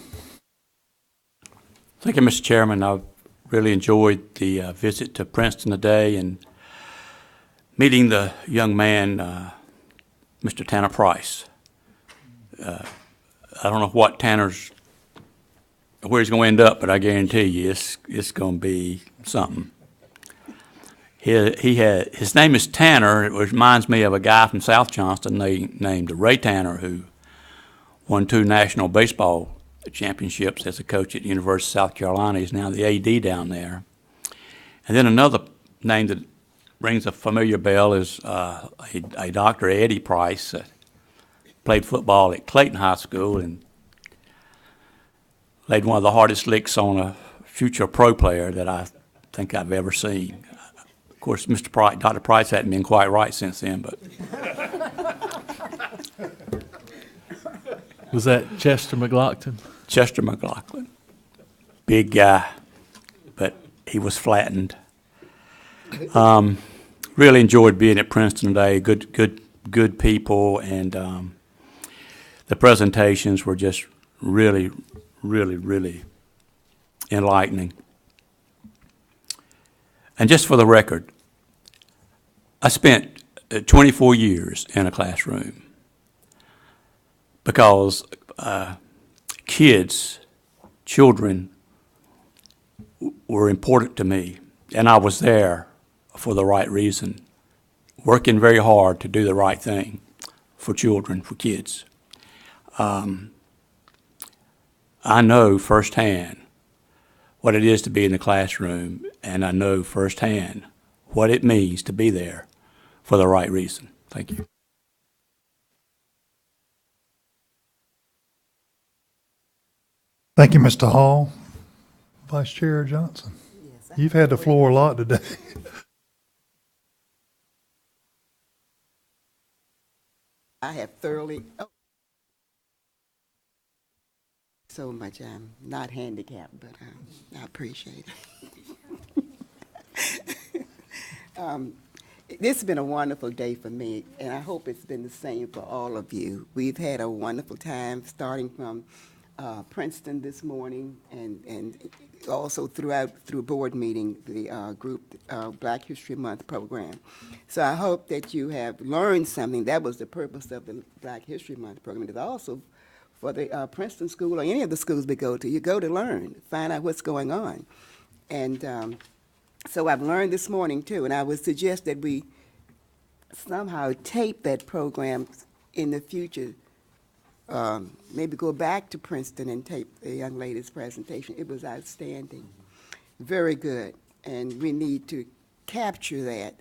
Thank you, Mr. Chairman. I really enjoyed the visit to Princeton today and meeting the young man, Mr. Tanner Price. I don't know what Tanner's where he's going to end up, but I guarantee you it's going to be something. His name is Tanner. It reminds me of a guy from South Johnston named Ray Tanner, who won 2 national baseball championships as a coach at the University of South Carolina. He's now the AD down there. And then another name that rings a familiar bell is a Dr. Eddie Price. Played football at Clayton High School and laid one of the hardest licks on a future pro player that I think I've ever seen. Of course, Mr. Price, Dr. Price hadn't been quite right since then, but. Was that Chester McLaughlin? Chester McLaughlin. Big guy, but he was flattened. Really enjoyed being at Princeton today. Good people, and the presentations were just really enlightening. And just for the record, I spent 24 years in a classroom because children were important to me, and I was there for the right reason, working very hard to do the right thing for children, for kids. I know firsthand what it is to be in the classroom, and I know firsthand what it means to be there for the right reason. Thank you. Thank you, Mr. Hall. Vice Chair Johnson, you've had the floor a lot today. I have thoroughly, so much. I'm not handicapped, but I appreciate it. This has been a wonderful day for me, and I hope it's been the same for all of you. We've had a wonderful time starting from Princeton this morning and also through board meeting, the group Black History Month program. So I hope that you have learned something. That was the purpose of the Black History Month program. It's also for the Princeton school or any of the schools we go to. You go to learn, find out what's going on. And so I've learned this morning too, and I would suggest that we somehow tape that program in the future. Maybe go back to Princeton and tape the young lady's presentation. It was outstanding, very good, and we need to capture that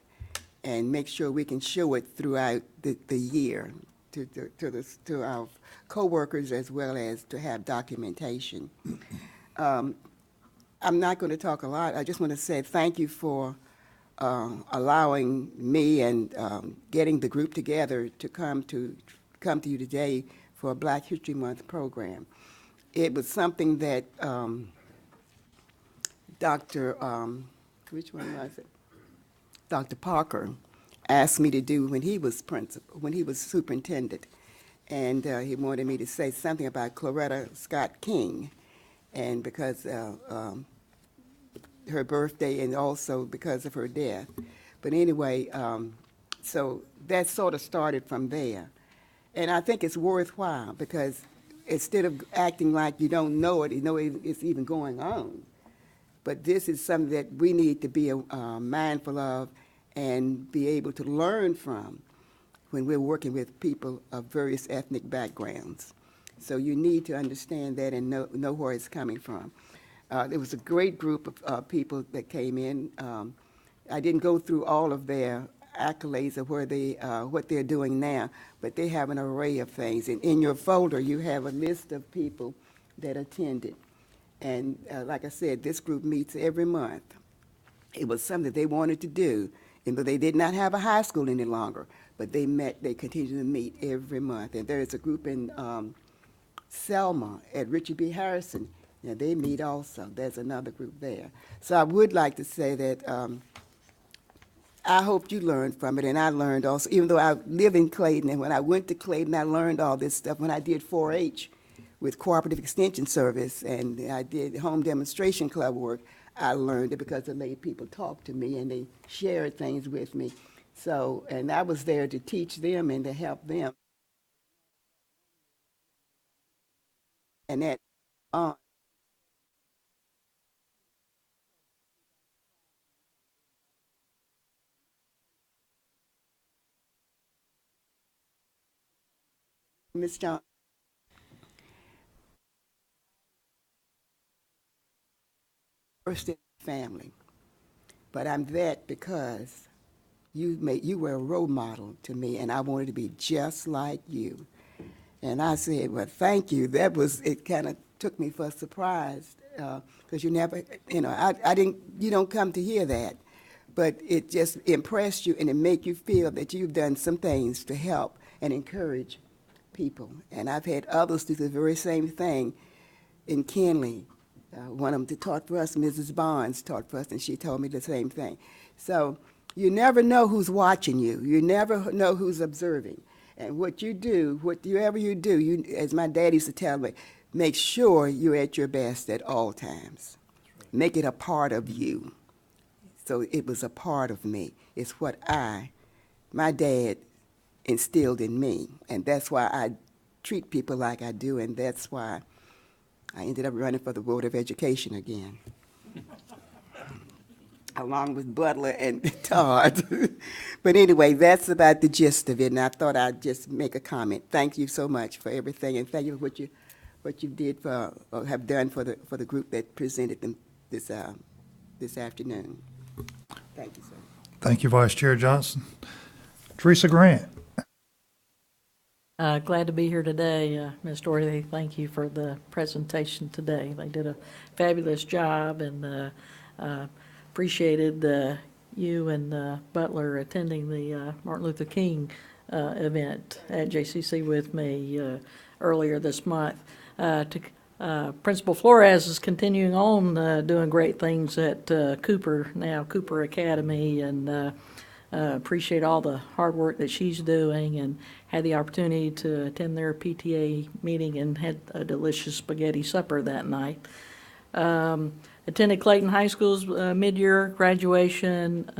and make sure we can show it throughout the year to our coworkers as well as to have documentation. I'm not going to talk a lot. I just want to say thank you for allowing me and getting the group together to come to you today for a Black History Month program. It was something that which one was it? Dr. Parker asked me to do when he was superintendent, and he wanted me to say something about Coretta Scott King, and because her birthday and also because of her death. But anyway, so that sort of started from there. And I think it's worthwhile because instead of acting like you don't know it, you know it's even going on. But this is something that we need to be mindful of and be able to learn from when we're working with people of various ethnic backgrounds. So you need to understand that and know where it's coming from. There was a great group of people that came in. I didn't go through all of their accolades of where what they're doing now, but they have an array of things. And in your folder, you have a list of people that attended. And like I said, this group meets every month. It was something they wanted to do, and but they did not have a high school any longer, but they continue to meet every month. And there is a group in Selma at Richard B. Harrison. Now, they meet also. There's another group there. So I would like to say that I hope you learned from it, and I learned also, even though I live in Clayton, and when I went to Clayton, I learned all this stuff. When I did 4-H with Cooperative Extension Service, and I did home demonstration club work, I learned it because the lay people talked to me, and they shared things with me. So, and I was there to teach them and to help them. And that Miss John. First in the family, but I'm that because you were a role model to me, and I wanted to be just like you. And I said, well, thank you. It kind of took me for a surprise, because you never, I didn't, you don't come to hear that. But it just impressed you, and it made you feel that you've done some things to help and encourage people. And I've had others do the very same thing in Kenley. One of them taught for us, Mrs. Barnes taught for us, and she told me the same thing. So you never know who's watching you. You never know who's observing. And what you do, whatever you do, as my dad used to tell me, make sure you're at your best at all times. Make it a part of you. So it was a part of me. It's what my dad instilled in me. And that's why I treat people like I do, and that's why I ended up running for the Board of Education again, along with Butler and Todd. But anyway, that's about the gist of it, and I thought I'd just make a comment. Thank you so much for everything, and thank you for what you did or have done for the group that presented them this afternoon. Thank you, sir. Thank you, Vice Chair Johnston. Teresa Grant. Glad to be here today. Ms. Dorothy, thank you for the presentation today. They did a fabulous job, and appreciated you and Butler attending the Martin Luther King event at JCC with me earlier this month. Principal Flores is continuing on doing great things at Cooper Academy, and appreciate all the hard work that she's doing, and had the opportunity to attend their PTA meeting and had a delicious spaghetti supper that night. Attended Clayton High School's mid-year graduation.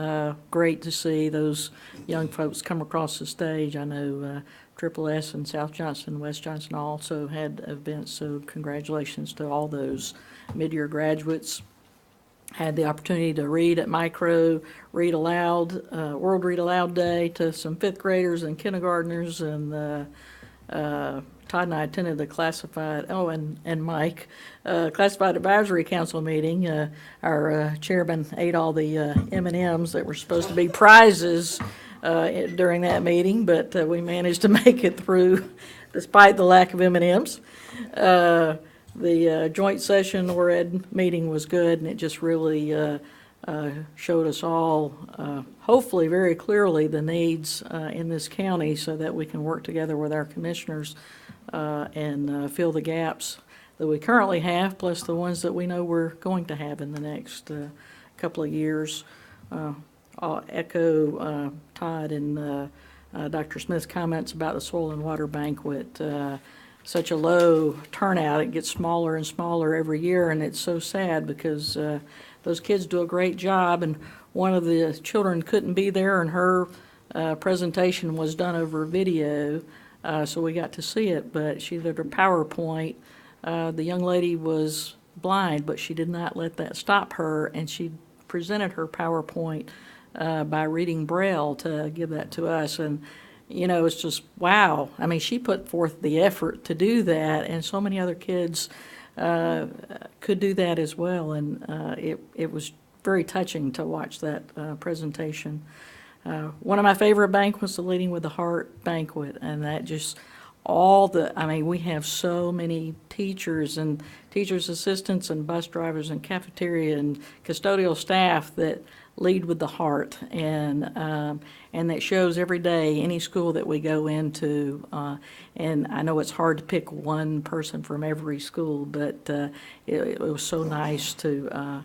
Great to see those young folks come across the stage. I know Triple S and South Johnston, West Johnston also had events, so congratulations to all those mid-year graduates. Had the opportunity to read at Micro, read aloud, World Read Aloud Day to some fifth graders and kindergartners, and Todd and I attended the classified, and Mike, classified advisory council meeting. Our chairman ate all the M&Ms that were supposed to be prizes during that meeting, but we managed to make it through despite the lack of M&Ms. The joint session ORED meeting was good, and it just really showed us all, hopefully very clearly, the needs in this county so that we can work together with our commissioners and fill the gaps that we currently have, plus the ones that we know we're going to have in the next couple of years. I'll echo Todd and Dr. Smith's comments about the Soil and Water Banquet. Such a low turnout. It gets smaller and smaller every year, and it's so sad because those kids do a great job, and one of the children couldn't be there, and her presentation was done over video, so we got to see it, but she did her PowerPoint. The young lady was blind, but she did not let that stop her, and she presented her PowerPoint by reading Braille to give that to us, and it's just, wow. I mean, she put forth the effort to do that, and so many other kids could do that as well, and it was very touching to watch that presentation. One of my favorite banquets, the Leading with the Heart banquet, and that just we have so many teachers and teachers' assistants and bus drivers and cafeteria and custodial staff that lead with the heart, and that shows every day, any school that we go into. And I know it's hard to pick one person from every school, but it was so nice to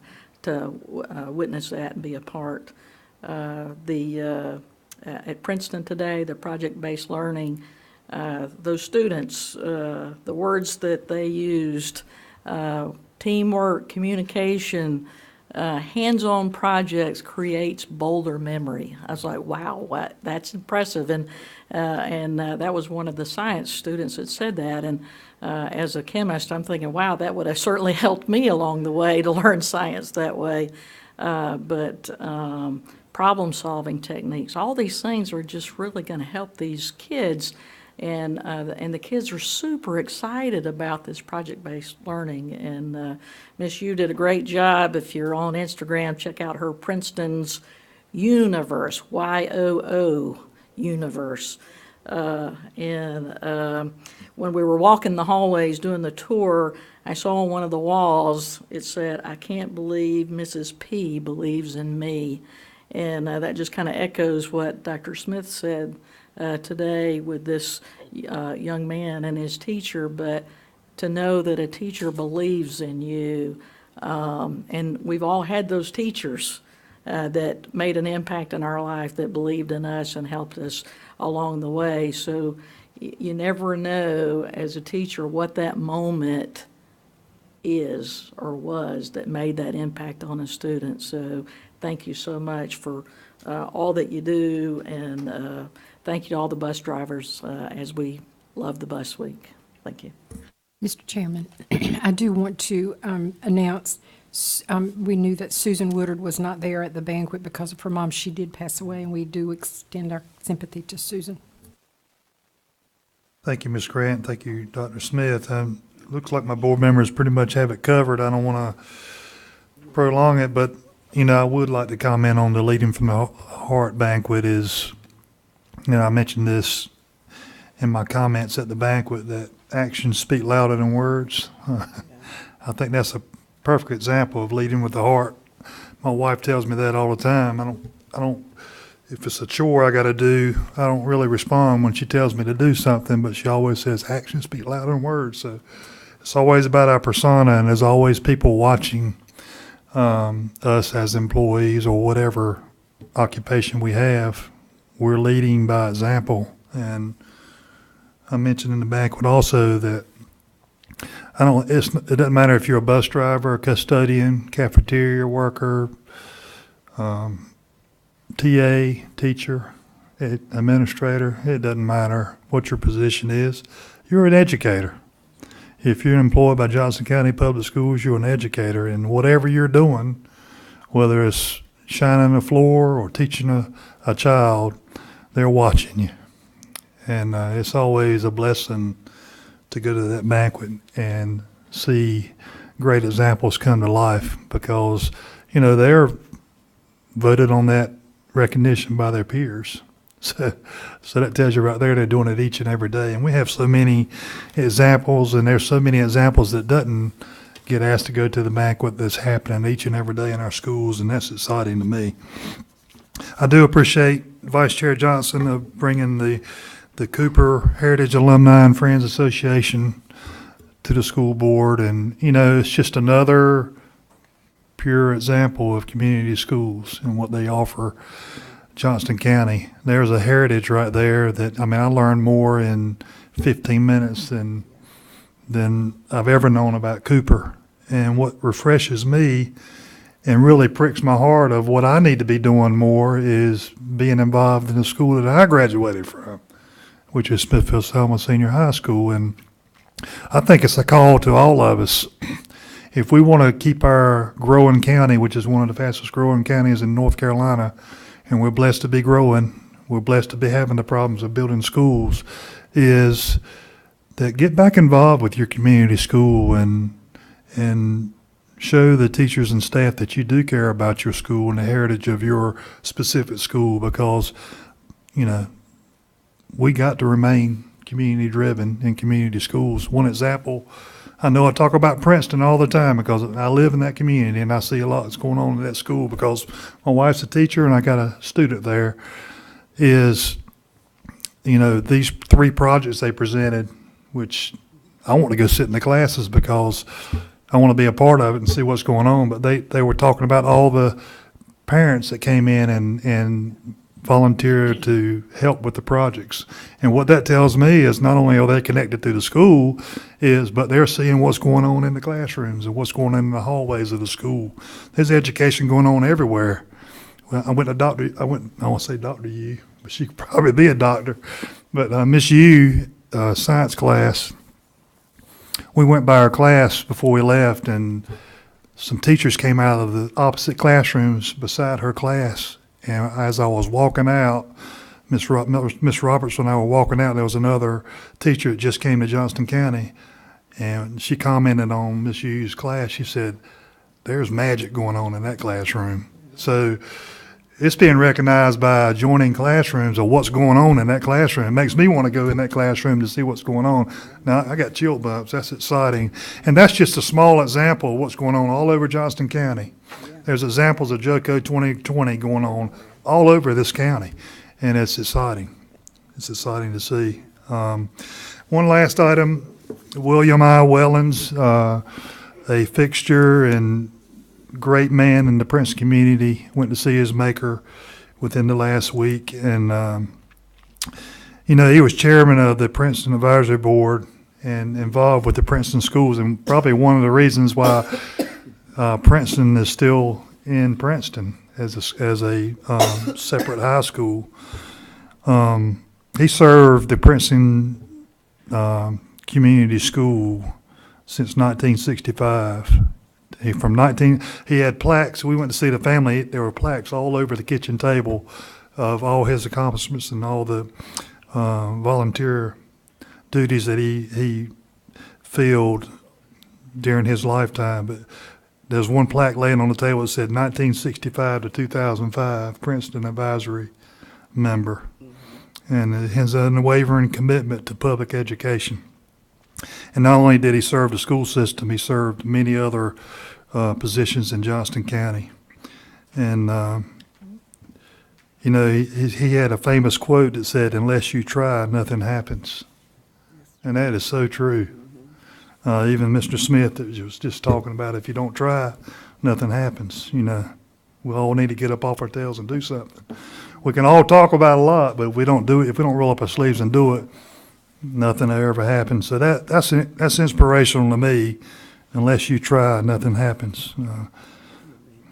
witness that and be a part. At Princeton today, the project-based learning, those students, the words that they used, teamwork, communication, hands-on projects creates bolder memory. I was like, wow, that's impressive. And that was one of the science students that said that. And as a chemist, I'm thinking, wow, that would have certainly helped me along the way to learn science that way. But problem-solving techniques, all these things are just really going to help these kids And the kids are super excited about this project-based learning. And Miss Yu did a great job. If you're on Instagram, check out her Princeton's Universe, YOO Universe. When we were walking the hallways doing the tour, I saw on one of the walls, it said, "I can't believe Mrs. P believes in me." And that just kind of echoes what Dr. Smith said today with this young man and his teacher, but to know that a teacher believes in you. And we've all had those teachers that made an impact in our life, that believed in us and helped us along the way. So you never know as a teacher what that moment is or was that made that impact on a student. So thank you so much for all that you do, and thank you to all the bus drivers as we love the bus week. Thank you. Mr. Chairman, I do want to announce, we knew that Susan Woodard was not there at the banquet because of her mom. She did pass away, and we do extend our sympathy to Susan. Thank you, Ms. Grant. Thank you, Dr. Smith. Looks like my board members pretty much have it covered. I don't want to prolong it, but, I would like to comment on the Leading from the Heart banquet is, I mentioned this in my comments at the banquet, that actions speak louder than words. I think that's a perfect example of leading with the heart. My wife tells me that all the time. I don't, if it's a chore I got to do, I don't really respond when she tells me to do something, but she always says actions speak louder than words. So it's always about our persona, and there's always people watching us as employees or whatever occupation we have. We're leading by example. And I mentioned in the banquet also that it doesn't matter if you're a bus driver, a custodian, cafeteria worker, TA, teacher, administrator. It doesn't matter what your position is. You're an educator. If you're employed by Johnston County Public Schools, you're an educator. And whatever you're doing, whether it's shining the floor or teaching a child, they're watching you. And it's always a blessing to go to that banquet and see great examples come to life, because, they're voted on that recognition by their peers. So that tells you right there they're doing it each and every day. And we have so many examples, and there's so many examples that doesn't get asked to go to the banquet that's happening each and every day in our schools, and that's exciting to me. I do appreciate Vice Chair Johnston of bringing the Cooper Heritage Alumni and Friends Association to the school board. And, it's just another pure example of community schools and what they offer Johnston County. There's a heritage right there that, I learned more in 15 minutes than I've ever known about Cooper. And what refreshes me and really pricks my heart of what I need to be doing more is being involved in the school that I graduated from, which is Smithfield-Selma Senior High School. And I think it's a call to all of us. If we want to keep our growing county, which is one of the fastest growing counties in North Carolina, and we're blessed to be growing, we're blessed to be having the problems of building schools, is that get back involved with your community school and show the teachers and staff that you do care about your school and the heritage of your specific school, because, we got to remain community driven in community schools. One example, I know I talk about Princeton all the time because I live in that community and I see a lot that's going on in that school because my wife's a teacher and I got a student there, is, these 3 projects they presented, which I want to go sit in the classes because I want to be a part of it and see what's going on. But they were talking about all the parents that came in and volunteered to help with the projects. And what that tells me is not only are they connected to the school, but they're seeing what's going on in the classrooms and what's going on in the hallways of the school. There's education going on everywhere. Well, I want to say Dr. Yu, but she could probably be a doctor. But Miss Yu, science class, we went by our class before we left, and some teachers came out of the opposite classrooms beside her class. And as I was walking out, Miss Roberts and I were walking out, there was another teacher that just came to Johnston County, and she commented on Miss Yu's class. She said, "There's magic going on in that classroom." So it's being recognized by adjoining classrooms of what's going on in that classroom. It makes me want to go in that classroom to see what's going on. Now, I got chill bumps. That's exciting. And that's just a small example of what's going on all over Johnston County. There's examples of JOCO 2020 going on all over this county, and it's exciting. It's exciting to see. One last item, William I. Wellens, a fixture and great man in the Princeton community, went to see his maker within the last week. And, he was chairman of the Princeton Advisory Board and involved with the Princeton schools, and probably one of the reasons why Princeton is still in Princeton as a separate high school. He served the Princeton Community School since 1965. He had plaques. We went to see the family. There were plaques all over the kitchen table of all his accomplishments and all the volunteer duties that he filled during his lifetime. But there's one plaque laying on the table that said 1965 to 2005, Princeton Advisory Member, and his unwavering commitment to public education. And not only did he serve the school system, he served many other positions in Johnston County. And, he had a famous quote that said, "Unless you try, nothing happens." And that is so true. Even Mr. Smith that was just talking about, if you don't try, nothing happens. We all need to get up off our tails and do something. We can all talk about a lot, but if we don't do it, if we don't roll up our sleeves and do it, nothing will ever happen. So that's inspirational to me. Unless you try, nothing happens.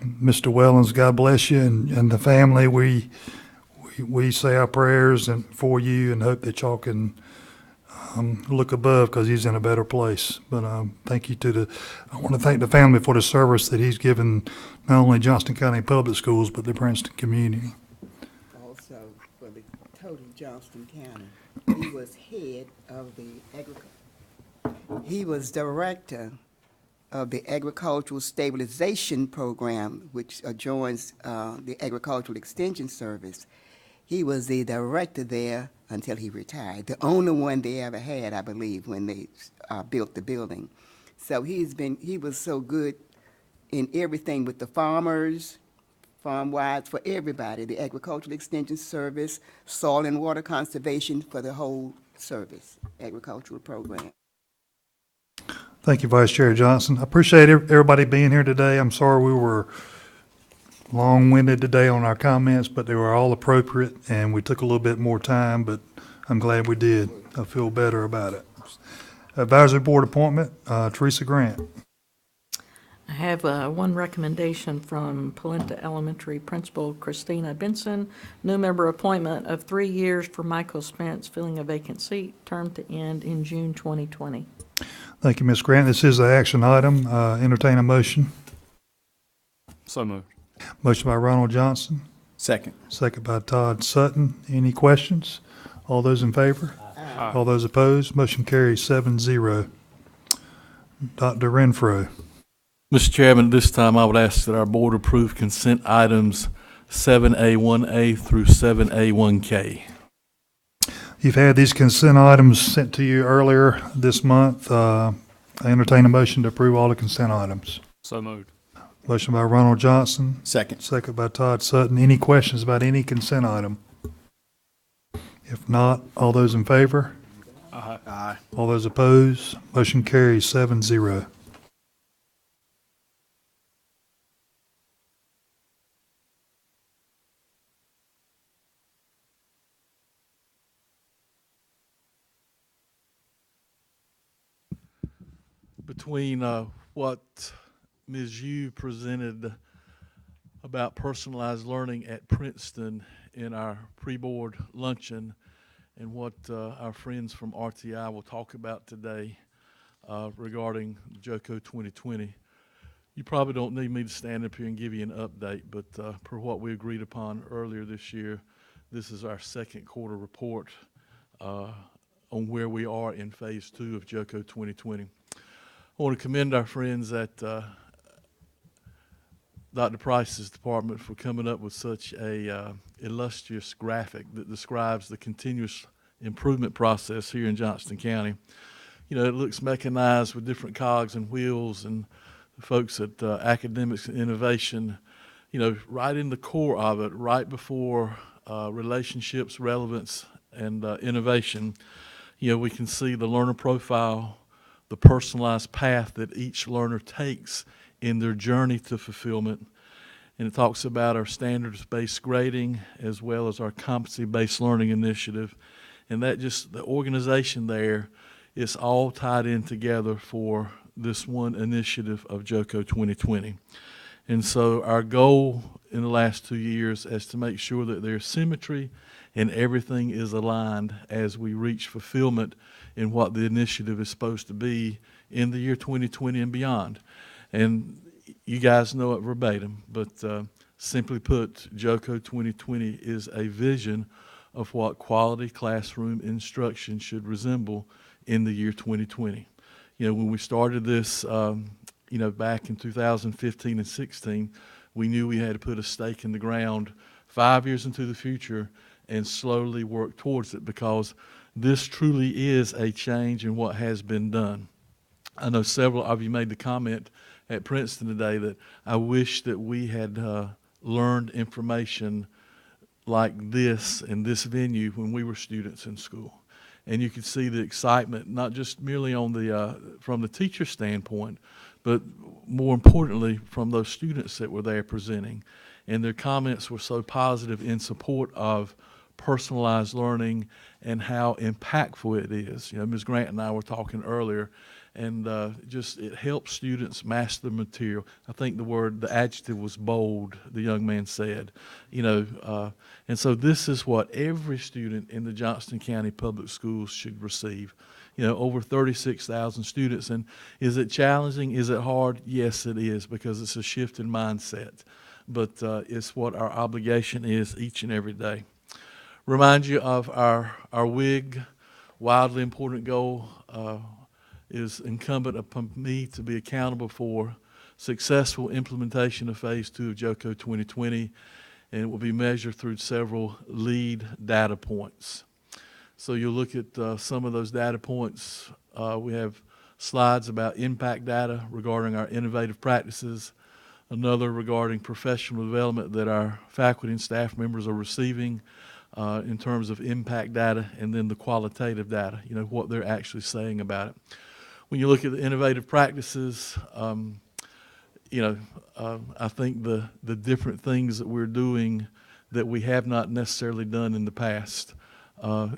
Mr. Wellens, God bless you and the family. We say our prayers for you and hope that y'all can look above, because he's in a better place. But thank you I want to thank the family for the service that he's given not only Johnston County Public Schools, but the Princeton community. Also, for the total Johnston County, he was head of the he was director of the Agricultural Stabilization Program, which adjoins the Agricultural Extension Service. He was the director there until he retired, the only one they ever had, I believe, when they built the building. So he was so good in everything with the farmers, farm-wise, for everybody, the Agricultural Extension Service, soil and water conservation for the whole service, agricultural program. Thank you, Vice Chair Johnson. I appreciate everybody being here today. I'm sorry we were long-winded today on our comments, but they were all appropriate, and we took a little bit more time, but I'm glad we did. I feel better about it. Advisory Board appointment, Teresa Grant. I have one recommendation from Polenta Elementary Principal Christina Benson, new member appointment of 3 years for Michael Spence, filling a vacant seat, term to end in June 2020. Thank you, Ms. Grant. This is an action item. Entertain a motion. So moved. Motion by Ronald Johnston. Second. Second by Todd Sutton. Any questions? All those in favor? Aye. All those opposed? Motion carries 7-0. Dr. Renfro. Mr. Chairman, at this time I would ask that our board approve consent items 7A1A through 7A1K. You've had these consent items sent to you earlier this month. I entertain a motion to approve all the consent items. So moved. Motion by Ronald Johnston. Second. Second by Todd Sutton. Any questions about any consent item? If not, all those in favor? Aye. Aye. All those opposed? Motion carries 7-0. Between what Ms. Yu presented about personalized learning at Princeton in our pre-board luncheon and what our friends from RTI will talk about today regarding JOCO 2020, you probably don't need me to stand up here and give you an update, but per what we agreed upon earlier this year, This is our second quarter report on where we are in phase 2 of JOCO 2020. I want to commend our friends at Dr. Price's department for coming up with such a illustrious graphic that describes the continuous improvement process here in Johnston County. You know, it looks mechanized with different cogs and wheels, and the folks at Academics and Innovation, you know, right in the core of it, right before relationships, relevance, and innovation, you know, we can see the learner profile, the personalized path that each learner takes in their journey to fulfillment. And it talks about our standards-based grading as well as our competency-based learning initiative. And that just, the organization there is all tied in together for this one initiative of JOCO 2020. And so our goal in the last 2 years is to make sure that there's symmetry and everything is aligned as we reach fulfillment in what the initiative is supposed to be in the year 2020 and beyond. And you guys know it verbatim, but simply put, JOCO 2020 is a vision of what quality classroom instruction should resemble in the year 2020. You know, when we started this, you know, back in 2015 and 16, we knew we had to put a stake in the ground 5 years into the future and slowly work towards it, because this truly is a change in what has been done. I know several of you made the comment at Princeton today that I wish that we had learned information like this in this venue when we were students in school. And you could see the excitement, not just merely on the from the teacher standpoint, but more importantly from those students that were there presenting. And their comments were so positive in support of personalized learning and how impactful it is. You know, Ms. Grant and I were talking earlier, and just it helps students master the material. I think the adjective was bold, the young man said. You know, and so this is what every student in the Johnston County Public Schools should receive. You know, over 36,000 students. And is it challenging? Is it hard? Yes, it is, because it's a shift in mindset. But it's what our obligation is each and every day. Remind you of our WIG, wildly important goal, is incumbent upon me to be accountable for successful implementation of Phase 2 of JOCO 2020, and it will be measured through several lead data points. So you'll look at some of those data points. We have slides about impact data regarding our innovative practices, another regarding professional development that our faculty and staff members are receiving in terms of impact data, and then the qualitative data, you know, what they're actually saying about it. When you look at the innovative practices, you know, I think the different things that we're doing that we have not necessarily done in the past,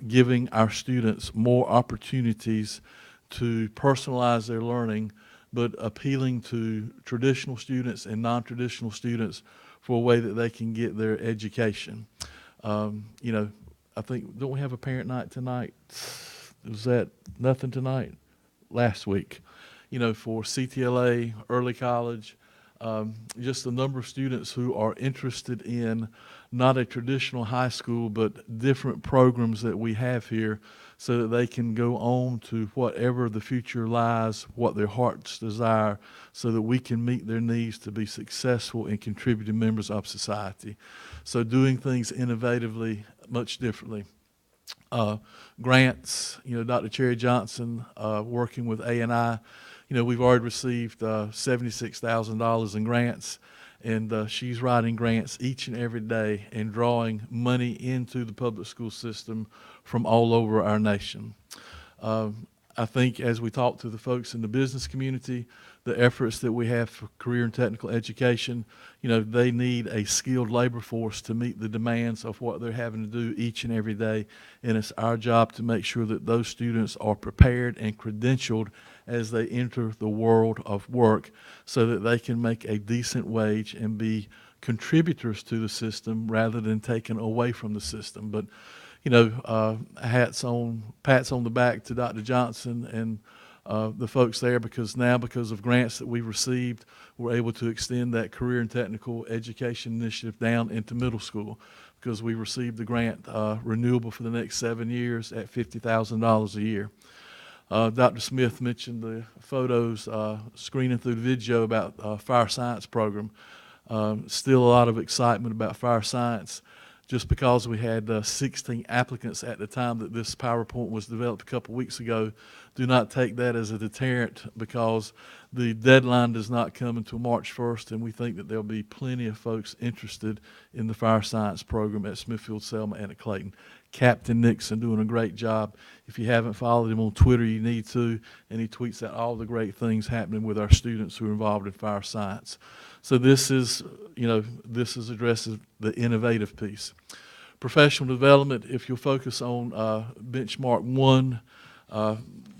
giving our students more opportunities to personalize their learning, but appealing to traditional students and non-traditional students for a way that they can get their education. You know, I think, don't we have a parent night tonight? Was that nothing tonight? Last week, you know, for CTLA, early college, just the number of students who are interested in not a traditional high school, but different programs that we have here, so that they can go on to whatever the future lies, what their hearts desire, so that we can meet their needs to be successful and contributing members of society. So doing things innovatively, much differently. Grants, you know, Dr. Cherry Johnston, working with A&I, you know, we've already received $76,000 in grants, and she's writing grants each and every day and drawing money into the public school system from all over our nation. I think as we talk to the folks in the business community, the efforts that we have for career and technical education, you know, they need a skilled labor force to meet the demands of what they're having to do each and every day. And it's our job to make sure that those students are prepared and credentialed as they enter the world of work, so that they can make a decent wage and be contributors to the system rather than taken away from the system. But, you know, pats on the back to Dr. Johnston and the folks there, because now, because of grants that we've received, we're able to extend that career and technical education initiative down into middle school, because we received the grant renewable for the next 7 years at $50,000 a year. Dr. Smith mentioned the photos screening through the video about fire science program. Still a lot of excitement about fire science. Just because we had 16 applicants at the time that this PowerPoint was developed a couple weeks ago, do not take that as a deterrent, because the deadline does not come until March 1st, and we think that there'll be plenty of folks interested in the fire science program at Smithfield, Selma, and at Clayton. Captain Nixon doing a great job. If you haven't followed him on Twitter, you need to, and he tweets out all the great things happening with our students who are involved in fire science. So this is, this addresses the innovative piece. Professional development, if you'll focus on benchmark 1,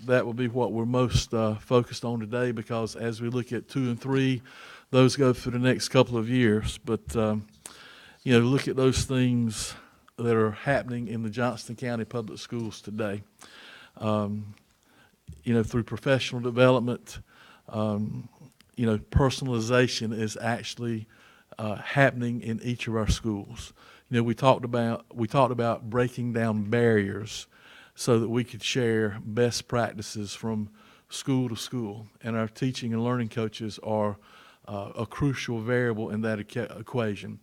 that will be what we're most focused on today, because as we look at 2 and 3, those go for the next couple of years. But, look at those things that are happening in the Johnston County Public Schools today. Through professional development, personalization is actually happening in each of our schools. We talked about breaking down barriers so that we could share best practices from school to school, and our teaching and learning coaches are a crucial variable in that equation.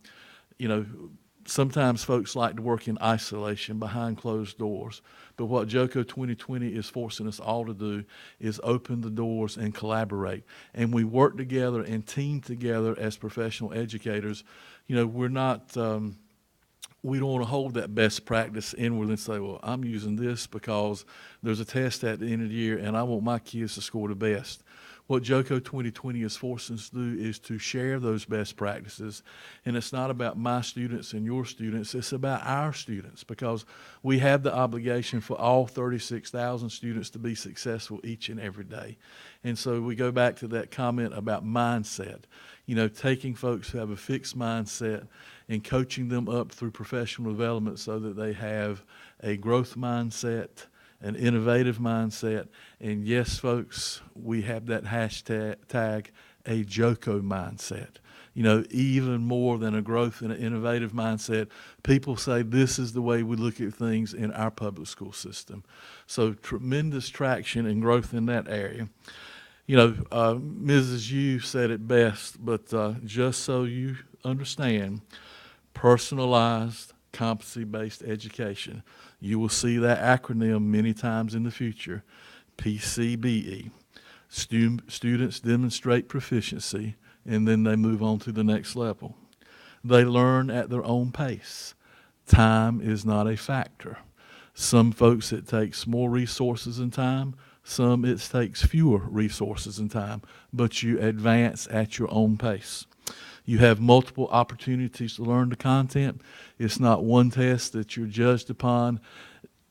Sometimes folks like to work in isolation behind closed doors, but what JOCO 2020 is forcing us all to do is open the doors and collaborate. And we work together and team together as professional educators. We're not, we don't want to hold that best practice inward and say, well, I'm using this because there's a test at the end of the year and I want my kids to score the best. What JOCO 2020 is forcing us to do is to share those best practices. And it's not about my students and your students, it's about our students, because we have the obligation for all 36,000 students to be successful each and every day. And so we go back to that comment about mindset, taking folks who have a fixed mindset and coaching them up through professional development so that they have a growth mindset, an innovative mindset, and yes, folks, we have that hashtag, a JOCO mindset. Even more than a growth and an innovative mindset, people say this is the way we look at things in our public school system. So tremendous traction and growth in that area. Mrs. Yu said it best, but just so you understand, personalized, competency-based education. You will see that acronym many times in the future, PCBE. Students demonstrate proficiency, and then they move on to the next level. They learn at their own pace. Time is not a factor. Some folks, it takes more resources and time. Some, it takes fewer resources and time, but you advance at your own pace. You have multiple opportunities to learn the content. It's not one test that you're judged upon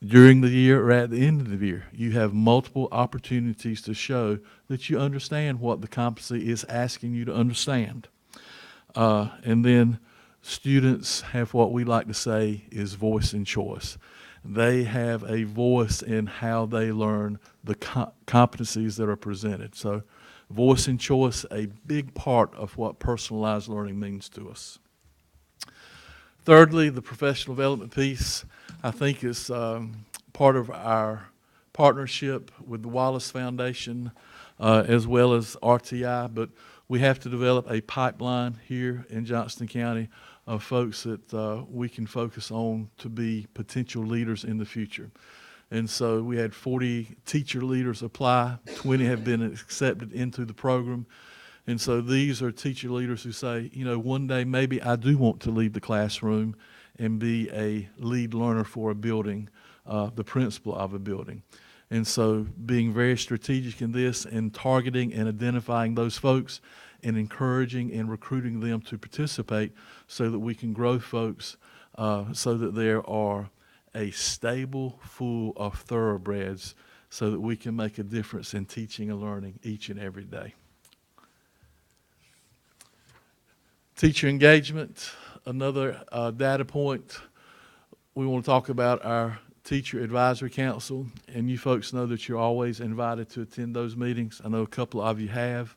during the year or at the end of the year. You have multiple opportunities to show that you understand what the competency is asking you to understand. And then students have what we like to say is voice and choice. They have a voice in how they learn the competencies that are presented. So voice and choice, a big part of what personalized learning means to us. Thirdly, the professional development piece, I think, is part of our partnership with the Wallace Foundation as well as RTI, but we have to develop a pipeline here in Johnston County of folks that we can focus on to be potential leaders in the future. And so we had 40 teacher leaders apply, 20 have been accepted into the program. And so these are teacher leaders who say, one day maybe I do want to leave the classroom and be a lead learner for a building, the principal of a building. And so being very strategic in this and targeting and identifying those folks and encouraging and recruiting them to participate so that we can grow folks so that there are a stable full of thoroughbreds so that we can make a difference in teaching and learning each and every day. Teacher engagement, another data point. We want to talk about our Teacher Advisory Council, and you folks know that you're always invited to attend those meetings. I know a couple of you have.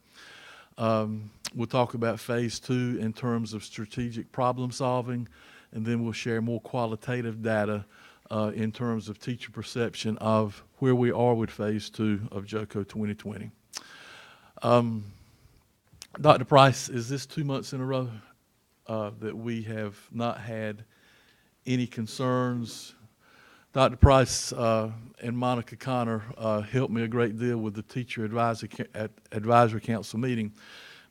We'll talk about phase 2 in terms of strategic problem solving, and then we'll share more qualitative data in terms of teacher perception of where we are with phase 2 of JOCO 2020. Dr. Price, is this 2 months in a row that we have not had any concerns? Dr. Price and Monica Connor helped me a great deal with the Teacher Advisory Council meeting,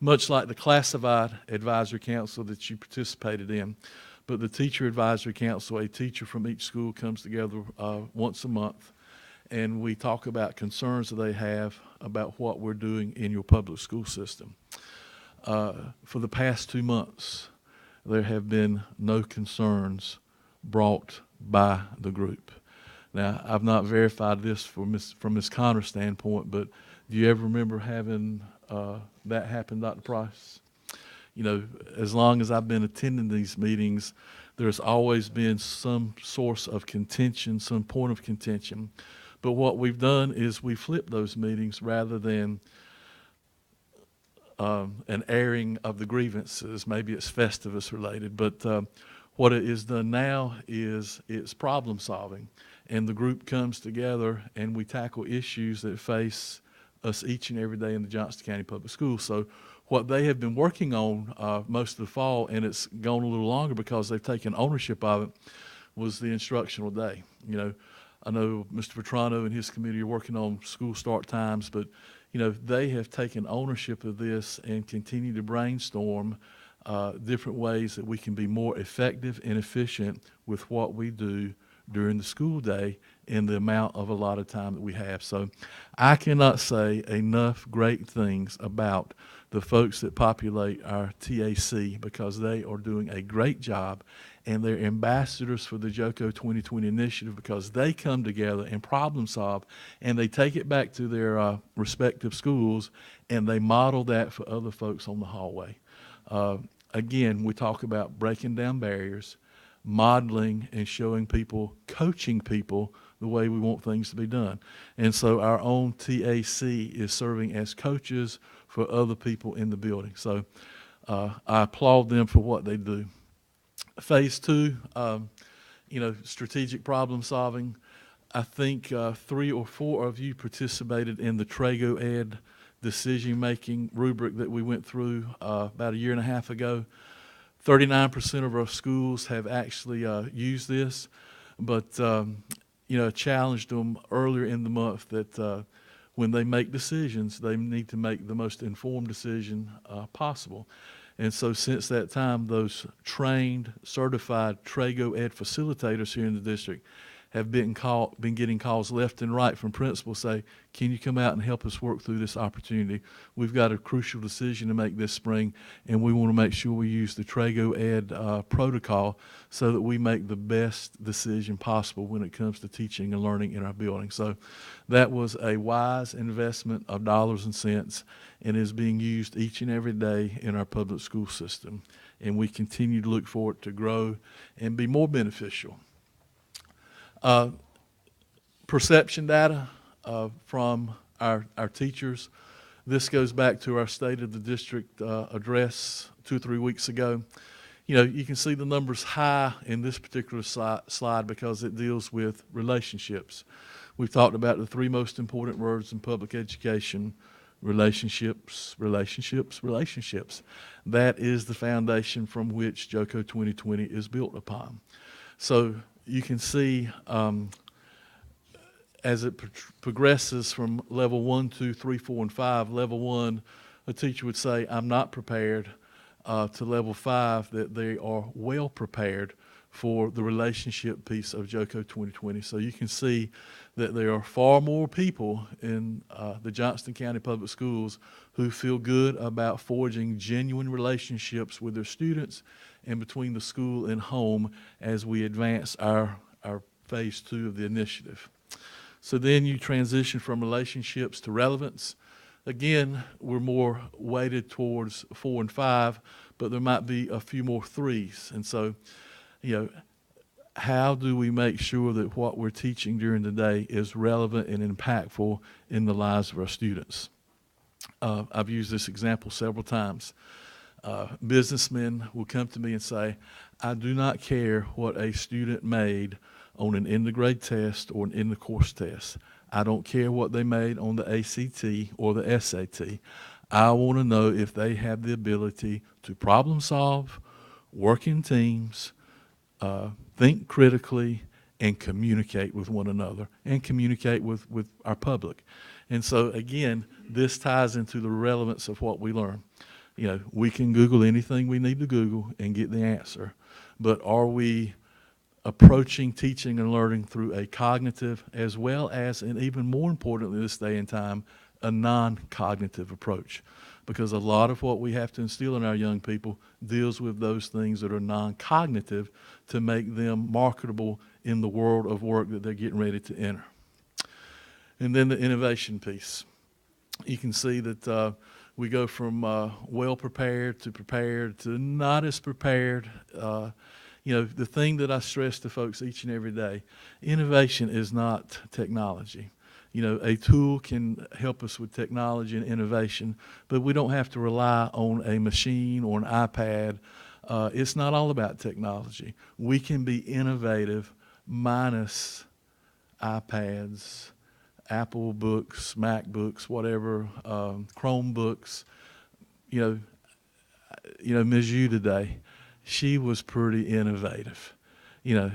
much like the Classified Advisory Council that you participated in. But the Teacher Advisory Council, a teacher from each school comes together once a month, and we talk about concerns that they have about what we're doing in your public school system. For the past 2 months, there have been no concerns brought by the group. Now, I've not verified this from Ms. Connor's standpoint, but do you ever remember having that happen, Dr. Price? You know, as long as I've been attending these meetings, there's always been some source of contention, some point of contention. But what we've done is we flipped those meetings rather than an airing of the grievances. Maybe it's Festivus related, but what it is done now is it's problem solving, and the group comes together and we tackle issues that face us each and every day in the Johnston County Public Schools. So what they have been working on most of the fall, and it's gone a little longer because they've taken ownership of it, was the instructional day. You know, I know Mr. Vetrano and his committee are working on school start times, but you know, they have taken ownership of this and continue to brainstorm different ways that we can be more effective and efficient with what we do during the school day in the amount of allotted time that we have. So I cannot say enough great things about the folks that populate our TAC because they are doing a great job, and they're ambassadors for the JOCO 2020 initiative because they come together and problem solve, and they take it back to their respective schools, and they model that for other folks on the hallway. Again, we talk about breaking down barriers, modeling and showing people, coaching people the way we want things to be done. And so our own TAC is serving as coaches for other people in the building. So I applaud them for what they do. Phase 2, you know, strategic problem solving. I think 3 or 4 of you participated in the Trago Ed decision-making rubric that we went through about a year and a half ago. 39% of our schools have actually used this, but you know, challenged them earlier in the month that when they make decisions, they need to make the most informed decision possible. And so since that time, those trained, certified Trago Ed facilitators here in the district have been getting calls left and right from principals say, can you come out and help us work through this opportunity? We've got a crucial decision to make this spring, and we want to make sure we use the Trago Ed protocol so that we make the best decision possible when it comes to teaching and learning in our building. So that was a wise investment of dollars and cents and is being used each and every day in our public school system. And we continue to look for it to grow and be more beneficial. Perception data from our teachers. This goes back to our State of the District address 2 or 3 weeks ago. You know, you can see the numbers high in this particular slide because it deals with relationships. We've talked about the 3 most important words in public education: relationships, relationships, relationships. That is the foundation from which JOCO 2020 is built upon. So you can see as it progresses from level 1, 2, 3, 4, and 5, level 1, a teacher would say, I'm not prepared, to level 5, that they are well prepared for the relationship piece of JOCO 2020. So you can see that there are far more people in the Johnston County Public Schools who feel good about forging genuine relationships with their students and between the school and home as we advance our phase 2 of the initiative. So then you transition from relationships to relevance. Again, we're more weighted towards 4 and 5, but there might be a few more 3s. And so, you know, how do we make sure that what we're teaching during the day is relevant and impactful in the lives of our students? I've used this example several times. Businessmen will come to me and say, I do not care what a student made on an end-of-grade test or an end-of-course test. I don't care what they made on the ACT or the SAT. I want to know if they have the ability to problem solve, work in teams, think critically, and communicate with one another, and communicate with our public. And so, again, this ties into the relevance of what we learn. You know, we can Google anything we need to Google and get the answer, but are we approaching teaching and learning through a cognitive as well as, and even more importantly this day and time, a non-cognitive approach? Because a lot of what we have to instill in our young people deals with those things that are non-cognitive to make them marketable in the world of work that they're getting ready to enter. And then the innovation piece. You can see that we go from well-prepared to not as prepared. You know, the thing that I stress to folks each and every day, innovation is not technology. You know, a tool can help us with technology and innovation, but we don't have to rely on a machine or an iPad. It's not all about technology. We can be innovative minus iPads, Apple books, MacBooks, whatever, Chromebooks. You know, Ms. Yu today, she was pretty innovative. You know,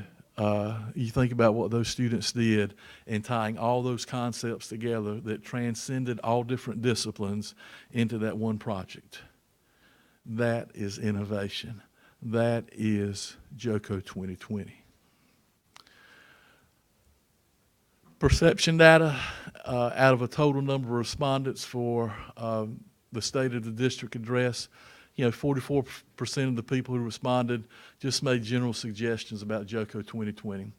you think about what those students did and tying all those concepts together that transcended all different disciplines into that one project. That is innovation. That is JOCO 2020. Perception data, out of a total number of respondents for the State of the District address, you know, 44% of the people who responded just made general suggestions about JOCO 2020.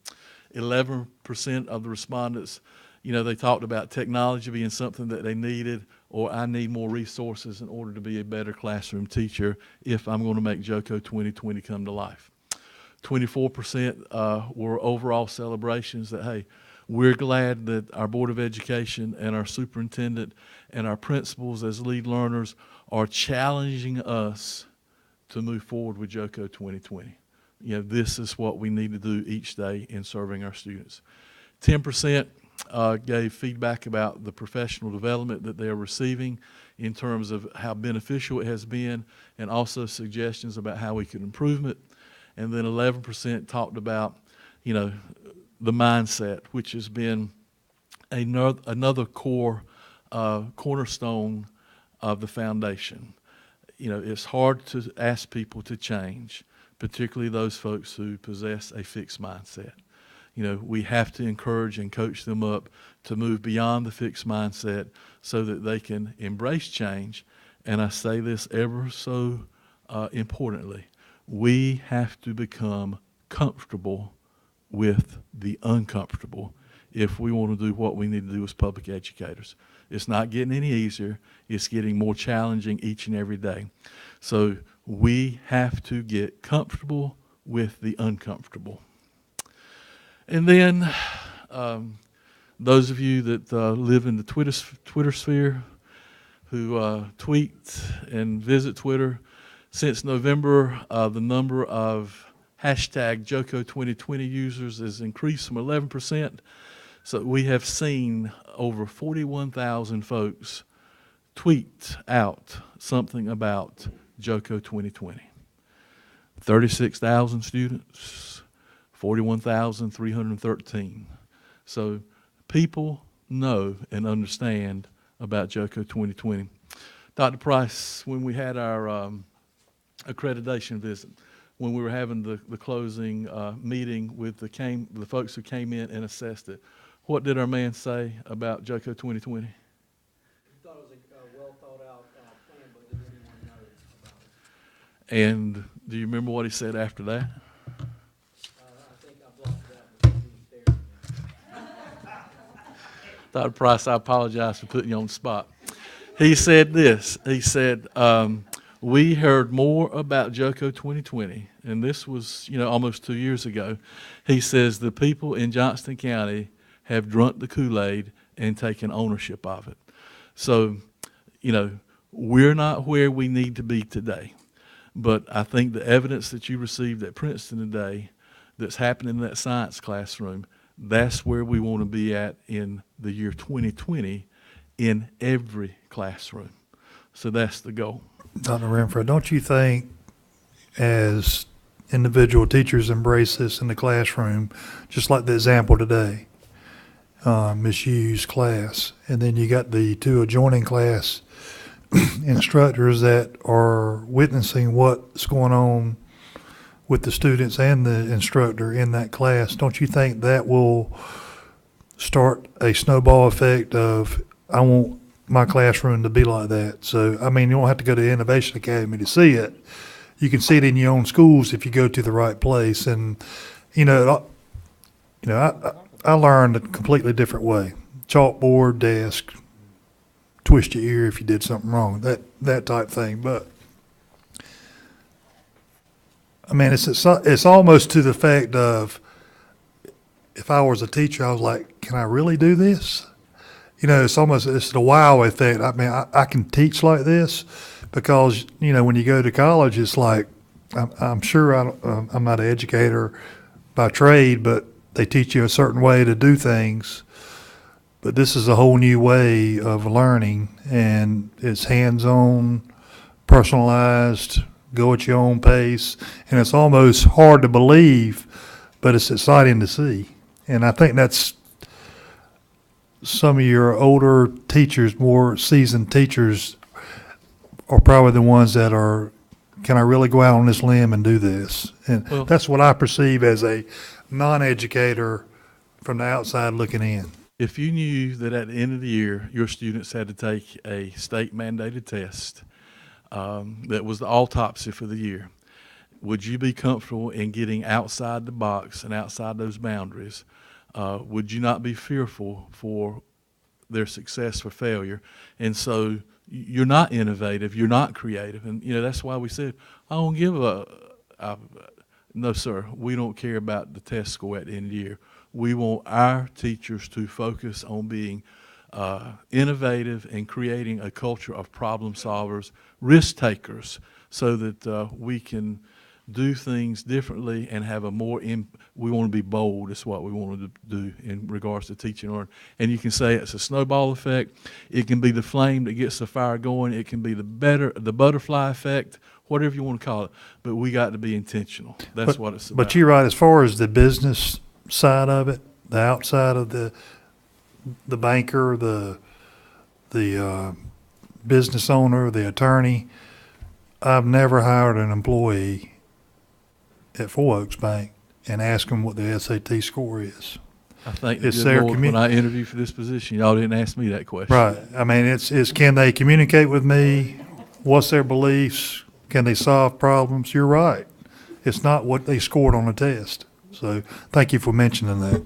11% of the respondents, you know, they talked about technology being something that they needed, or I need more resources in order to be a better classroom teacher if I'm going to make JOCO 2020 come to life. 24% were overall celebrations that, hey, we're glad that our Board of Education and our superintendent and our principals as lead learners are challenging us to move forward with JOCO 2020. You know, this is what we need to do each day in serving our students. 10% gave feedback about the professional development that they're receiving in terms of how beneficial it has been, and also suggestions about how we could improve it. And then 11% talked about, you know, the mindset, which has been another core cornerstone of the foundation. You know, it's hard to ask people to change, particularly those folks who possess a fixed mindset. You know, we have to encourage and coach them up to move beyond the fixed mindset so that they can embrace change. And I say this ever so importantly, we have to become comfortable with the uncomfortable if we want to do what we need to do as public educators. It's not getting any easier. It's getting more challenging each and every day. So we have to get comfortable with the uncomfortable. And then those of you that live in the Twitter sphere, who tweet and visit Twitter, since November, the number of hashtag JOCO 2020 users has increased from 11%. So we have seen over 41,000 folks tweet out something about JOCO 2020. 36,000 students, 41,313. So people know and understand about JOCO 2020. Dr. Price, when we had our accreditation visit, when we were having the closing meeting with the folks who came in and assessed it, what did our man say about JOCO 2020? He thought it was a well-thought-out plan, but didn't anyone know about it. And do you remember what he said after that? I think I blocked it out because he was there. Dr. Price, I apologize for putting you on the spot. He said this. He said, We heard more about JOCO 2020, and this was, almost 2 years ago. He says the people in Johnston County have drunk the Kool-Aid and taken ownership of it. So, we're not where we need to be today. But I think the evidence that you received at Princeton today that's happening in that science classroom, that's where we want to be at in the year 2020 in every classroom. So that's the goal. Dr. Renfro, don't you think as individual teachers embrace this in the classroom, just like the example today, misused class, and then you got the two adjoining class instructors that are witnessing what's going on with the students and the instructor in that class, don't you think that will start a snowball effect of, I want my classroom to be like that? So, I mean, you don't have to go to the Innovation Academy to see it. You can see it in your own schools if you go to the right place. And, I learned a completely different way. Chalkboard, desk, twist your ear if you did something wrong, that type thing. But I mean, it's almost to the fact of, if I was a teacher, I was like, can I really do this? It's the wow effect. I mean, I can teach like this because, when you go to college, it's like, I'm sure I'm not an educator by trade, but they teach you a certain way to do things. But this is a whole new way of learning, and it's hands-on, personalized, go at your own pace, and it's almost hard to believe, but it's exciting to see. And I think that's some of your older teachers, more seasoned teachers, are probably the ones that are, can I really go out on this limb and do this? And that's what I perceive as a non-educator from the outside looking in. If you knew that at the end of the year, your students had to take a state mandated test that was the autopsy for the year, would you be comfortable in getting outside the box and outside those boundaries? Would you not be fearful for their success or failure? And so you're not innovative, you're not creative. And, that's why we said, I don't give no, sir, we don't care about the test score at the end of the year. We want our teachers to focus on being innovative and creating a culture of problem solvers, risk takers, so that we can do things differently and have a more, we want to be bold, is what we want to do in regards to teaching and learning. And you can say it's a snowball effect. It can be the flame that gets the fire going. It can be the butterfly effect, whatever you want to call it. But we got to be intentional. That's what it's about. But you're right, as far as the business side of it, the outside of the banker, the business owner, the attorney, I've never hired an employee at Four Oaks Bank and asked them what their SAT score is. I think It's their when I interviewed for this position, y'all didn't ask me that question. Right. I mean, it's can they communicate with me? What's their beliefs? Can they solve problems? You're right. It's not what they scored on the test. So thank you for mentioning that.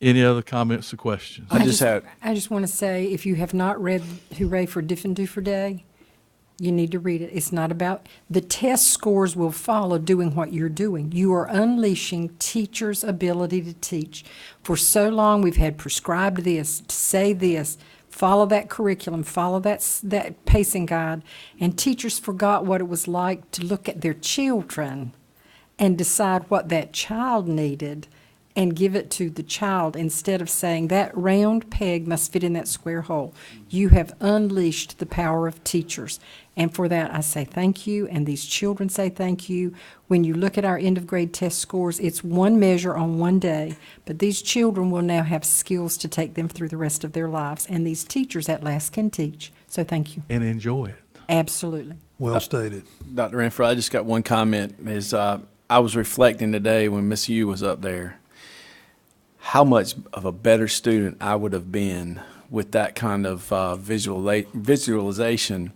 Any other comments or questions? I just want to say, if you have not read Hooray for Diffendufer Day, you need to read it. It's not about, the test scores will follow doing what you're doing. You are unleashing teachers' ability to teach. For so long, we've had prescribed this, to say this, follow that curriculum, follow that pacing guide, and teachers forgot what it was like to look at their children and decide what that child needed and give it to the child instead of saying that round peg must fit in that square hole. You have unleashed the power of teachers. And for that, I say thank you, and these children say thank you. When you look at our end-of-grade test scores, it's one measure on one day, but these children will now have skills to take them through the rest of their lives, and these teachers at last can teach. So thank you. And enjoy it. Absolutely. Well stated. Dr. Renfro, I just got one comment. I was reflecting today when Miss Yu was up there, how much of a better student I would have been with that kind of visualization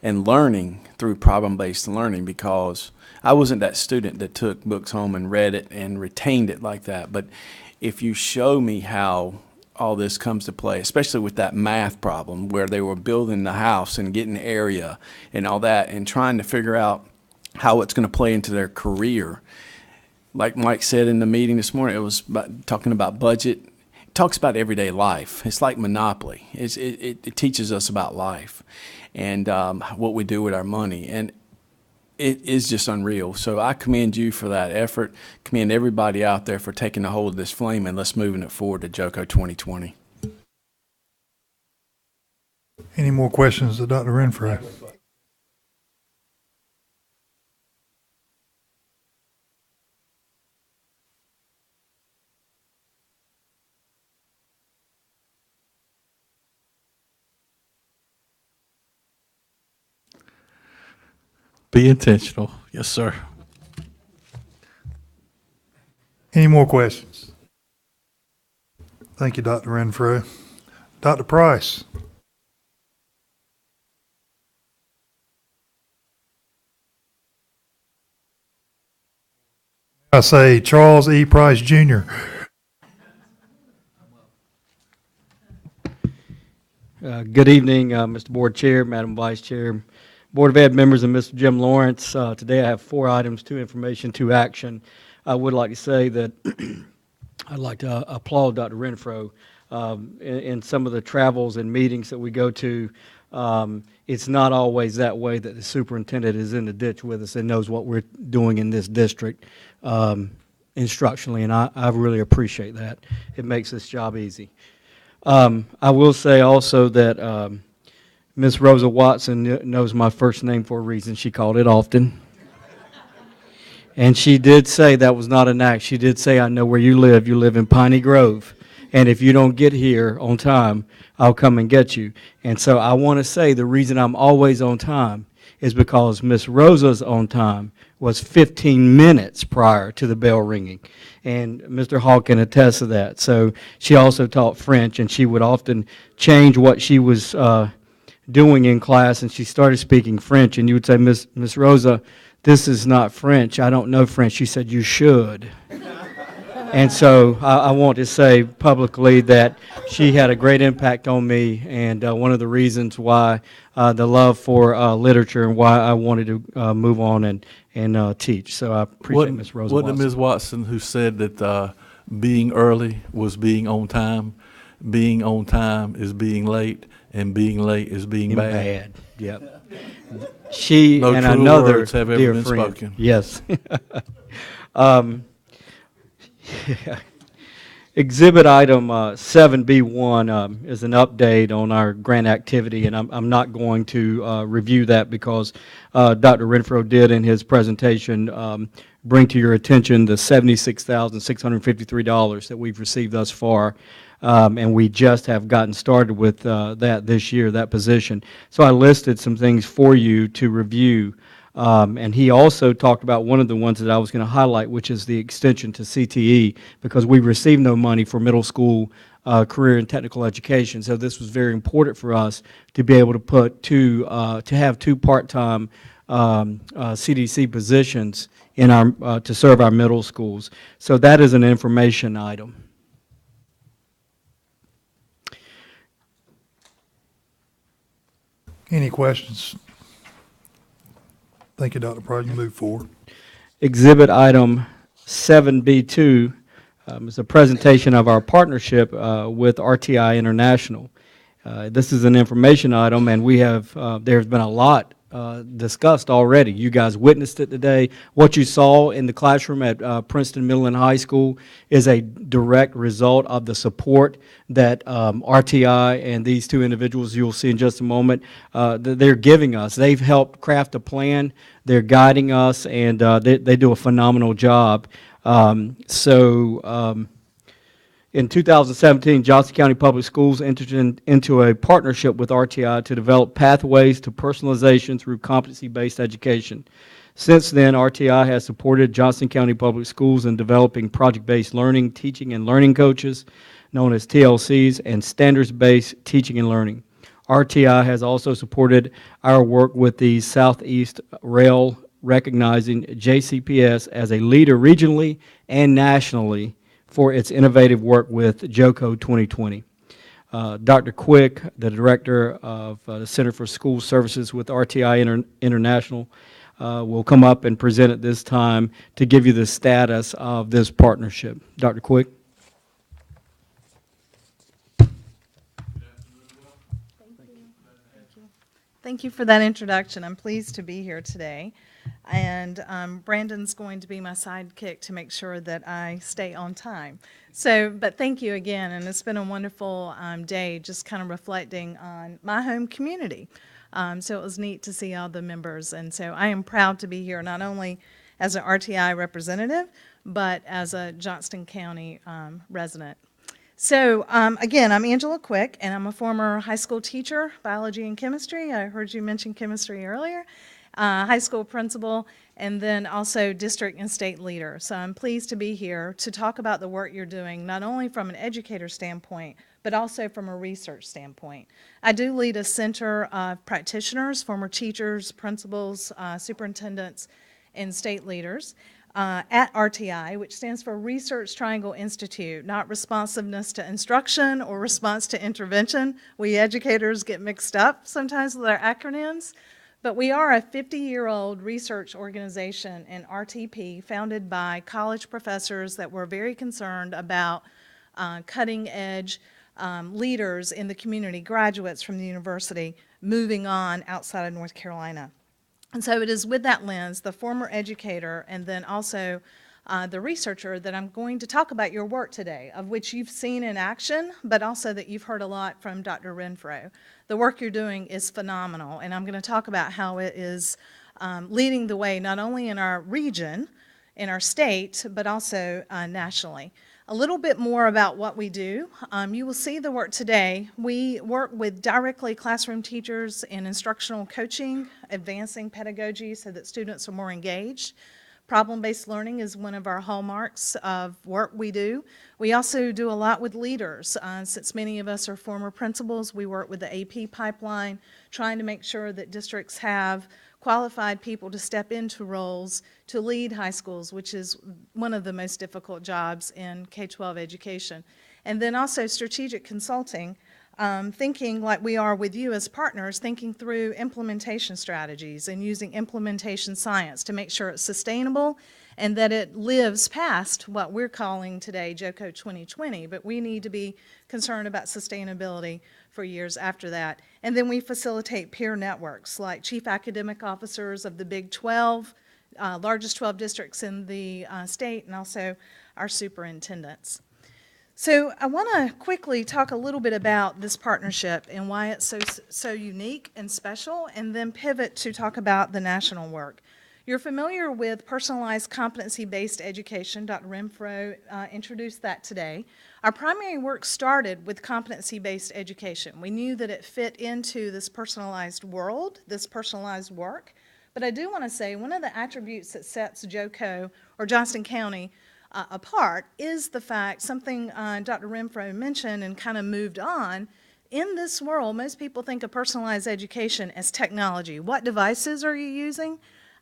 and learning through problem-based learning, because I wasn't that student that took books home and read it and retained it like that. But if you show me how all this comes to play, especially with that math problem where they were building the house and getting area and all that and trying to figure out how it's going to play into their career. Like Mike said in the meeting this morning, it was talking about budget. It talks about everyday life. It's like Monopoly. It teaches us about life and what we do with our money. And it is just unreal. So I commend you for that effort. Commend everybody out there for taking a hold of this flame and let's moving it forward to JOCO 2020. Any more questions to Dr. Renfro? Be intentional. Yes, sir. Any more questions? Thank you, Dr. Renfro. Dr. Price. I say Charles E. Price, Jr. Good evening, Mr. Board Chair, Madam Vice Chair, Board of Ed members, and Mr. Jim Lawrence. Today I have 4 items, 2 information, 2 action. I would like to say that I'd like to applaud Dr. Renfro in some of the travels and meetings that we go to. It's not always that way that the superintendent is in the ditch with us and knows what we're doing in this district instructionally, and I really appreciate that. It makes this job easy. I will say also that Miss Rosa Watson knows my first name for a reason. She called it often. And she did say that was not an act. She did say, I know where you live. You live in Piney Grove. And if you don't get here on time, I'll come and get you. And so I want to say the reason I'm always on time is because Miss Rosa's on time was 15 minutes prior to the bell ringing. And Mr. Hall can attest to that. So she also taught French, and she would often change what she was doing in class, and she started speaking French. And you would say, Miss Rosa, this is not French. I don't know French. She said, you should. And so I want to say publicly that she had a great impact on me, and one of the reasons why the love for literature and why I wanted to move on and teach. So I appreciate Ms. Rosa Wasn't Watson. it Ms. Watson who said that being early was being on time? Being on time is being late, and being late is being bad. Yep. She No and truer another words have ever dear been friend. spoken. Yes. Exhibit item 7B1 is an update on our grant activity, and I'm not going to review that because Dr. Renfro did in his presentation bring to your attention the $76,653 that we've received thus far. And we just have gotten started with that this year, that position. So I listed some things for you to review. And he also talked about one of the ones that I was going to highlight, which is the extension to CTE, because we received no money for middle school career and technical education. So this was very important for us to be able to put to have 2 part-time CDC positions in our to serve our middle schools. So that is an information item. Any questions? Thank you, Dr. Price. You move forward. Exhibit item 7B2 is a presentation of our partnership with RTI International. This is an information item, and we have there's been a lot discussed already. You guys witnessed it today. What you saw in the classroom at Princeton Middle and High School is a direct result of the support that RTI and these 2 individuals you'll see in just a moment, they're giving us. They've helped craft a plan. They're guiding us, and they do a phenomenal job. In 2017, Johnston County Public Schools entered into a partnership with RTI to develop pathways to personalization through competency-based education. Since then, RTI has supported Johnston County Public Schools in developing project-based learning, teaching, and learning coaches, known as TLCs, and standards-based teaching and learning. RTI has also supported our work with the Southeast Rail, recognizing JCPS as a leader regionally and nationally for its innovative work with JOCO 2020. Dr. Quick, the director of the Center for School Services with RTI International, will come up and present at this time to give you the status of this partnership. Dr. Quick. Thank you for that introduction. I'm pleased to be here today. And Brandon's going to be my sidekick to make sure that I stay on time. But thank you again, and it's been a wonderful day just kind of reflecting on my home community. So it was neat to see all the members, and so I am proud to be here not only as an RTI representative, but as a Johnston County resident. So again, I'm Angela Quick, and I'm a former high school teacher, biology and chemistry. I heard you mention chemistry earlier. High school principal, and then also district and state leader. So I'm pleased to be here to talk about the work you're doing, not only from an educator standpoint, but also from a research standpoint. I do lead a center of practitioners, former teachers, principals, superintendents, and state leaders at RTI, which stands for Research Triangle Institute, not responsiveness to instruction or response to intervention. We educators get mixed up sometimes with our acronyms. But we are a 50-year-old research organization in RTP founded by college professors that were very concerned about cutting-edge leaders in the community, graduates from the university, moving on outside of North Carolina. And so it is with that lens, the former educator and then also the researcher, that I'm going to talk about your work today, of which you've seen in action, but also that you've heard a lot from Dr. Renfro. The work you're doing is phenomenal, and I'm going to talk about how it is leading the way not only in our region, in our state, but also nationally. A little bit more about what we do. You will see the work today. We work with directly classroom teachers in instructional coaching, advancing pedagogy so that students are more engaged. Problem-based learning is one of our hallmarks of work we do. We also do a lot with leaders. Since many of us are former principals, we work with the AP pipeline, trying to make sure that districts have qualified people to step into roles to lead high schools, which is one of the most difficult jobs in K-12 education. And then also strategic consulting, thinking like we are with you as partners, thinking through implementation strategies and using implementation science to make sure it's sustainable and that it lives past what we're calling today JOCO 2020, but we need to be concerned about sustainability for years after that. And then we facilitate peer networks like chief academic officers of the Big 12, largest 12 districts in the state, and also our superintendents. So I want to quickly talk a little bit about this partnership and why it's so unique and special, and then pivot to talk about the national work. You're familiar with personalized competency-based education. Dr. Renfro introduced that today. Our primary work started with competency-based education. We knew that it fit into this personalized world, this personalized work. But I do want to say one of the attributes that sets JOCO or Johnston County apart is the fact, something Dr. Renfro mentioned and kind of moved on. In this world, most people think of personalized education as technology. What devices are you using?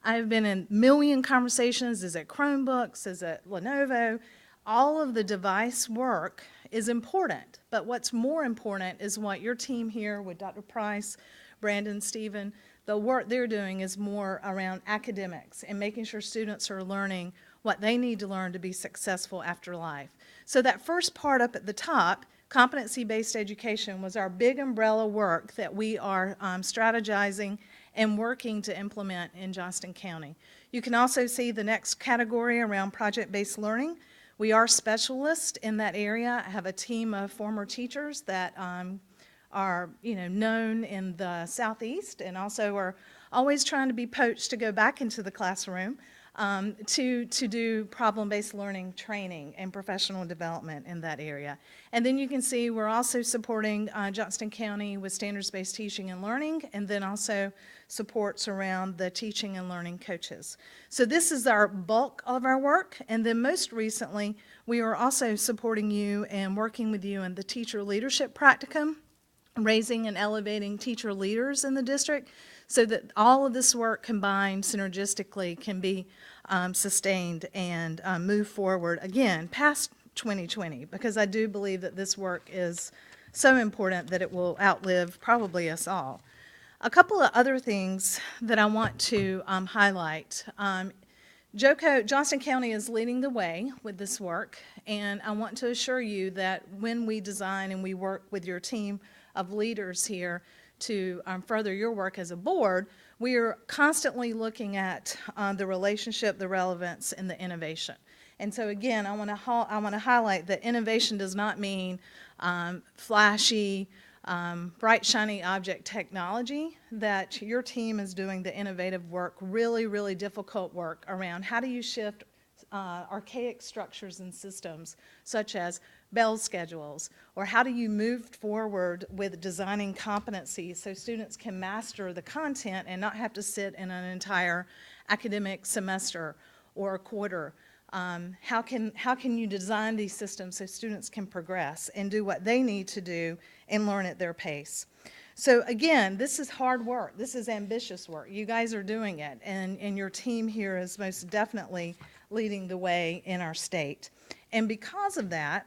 I've been in a million conversations. Is it Chromebooks? Is it Lenovo? All of the device work is important, but what's more important is what your team here with Dr. Price, Brandon, Stephen, the work they're doing is more around academics and making sure students are learning what they need to learn to be successful after life. So that first part up at the top, competency-based education, was our big umbrella work that we are strategizing and working to implement in Johnston County. You can also see the next category around project-based learning. We are specialists in that area. I have a team of former teachers that are known in the Southeast and also are always trying to be poached to go back into the classroom to do problem-based learning training and professional development in that area. And then you can see we're also supporting Johnston County with standards-based teaching and learning, and then also supports around the teaching and learning coaches. So this is our bulk of our work, and then most recently we are also supporting you and working with you in the teacher leadership practicum, raising and elevating teacher leaders in the district so that all of this work combined synergistically can be sustained and move forward, again, past 2020, because I do believe that this work is so important that it will outlive probably us all. A couple of other things that I want to highlight. Johnston County is leading the way with this work, and I want to assure you that when we design and we work with your team of leaders here to further your work as a board, we are constantly looking at the relationship, the relevance, and the innovation. And so again, I want to highlight that innovation does not mean flashy, bright, shiny object technology, that your team is doing the innovative work, really, really difficult work around how do you shift archaic structures and systems such as bell schedules, or how do you move forward with designing competencies so students can master the content and not have to sit in an entire academic semester or a quarter. How can you design these systems so students can progress and do what they need to do and learn at their pace? So again, this is hard work. This is ambitious work. You guys are doing it, and your team here is most definitely leading the way in our state. And because of that,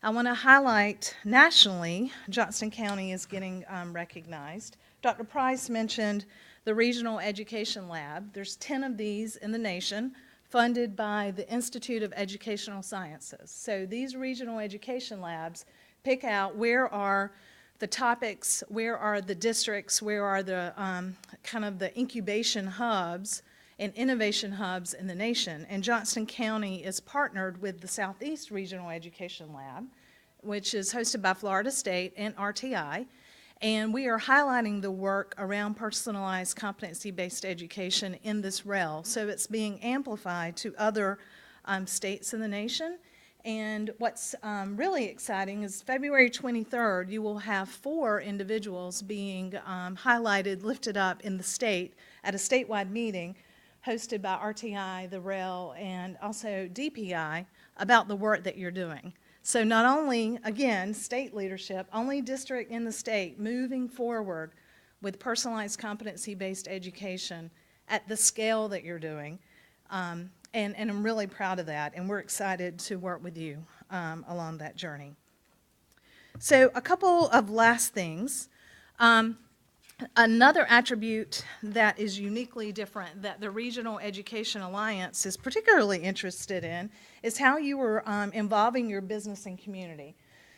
I want to highlight nationally, Johnston County is getting recognized. Dr. Price mentioned the Regional Education Lab. There's 10 of these in the nation, funded by the Institute of Educational Sciences. So these regional education labs pick out where are the topics, where are the districts, where are the kind of the incubation hubs and innovation hubs in the nation. And Johnston County is partnered with the Southeast Regional Education Lab, which is hosted by Florida State and RTI. And we are highlighting the work around personalized competency-based education in this REL. So it's being amplified to other states in the nation. And what's really exciting is February 23rd, you will have 4 individuals being highlighted, lifted up in the state at a statewide meeting hosted by RTI, the REL, and also DPI about the work that you're doing. So not only, again, state leadership, only district in the state moving forward with personalized competency-based education at the scale that you're doing. And I'm really proud of that, and we're excited to work with you along that journey. So a couple of last things. Another attribute that is uniquely different that the Regional Education Alliance is particularly interested in is how you are involving your business and community.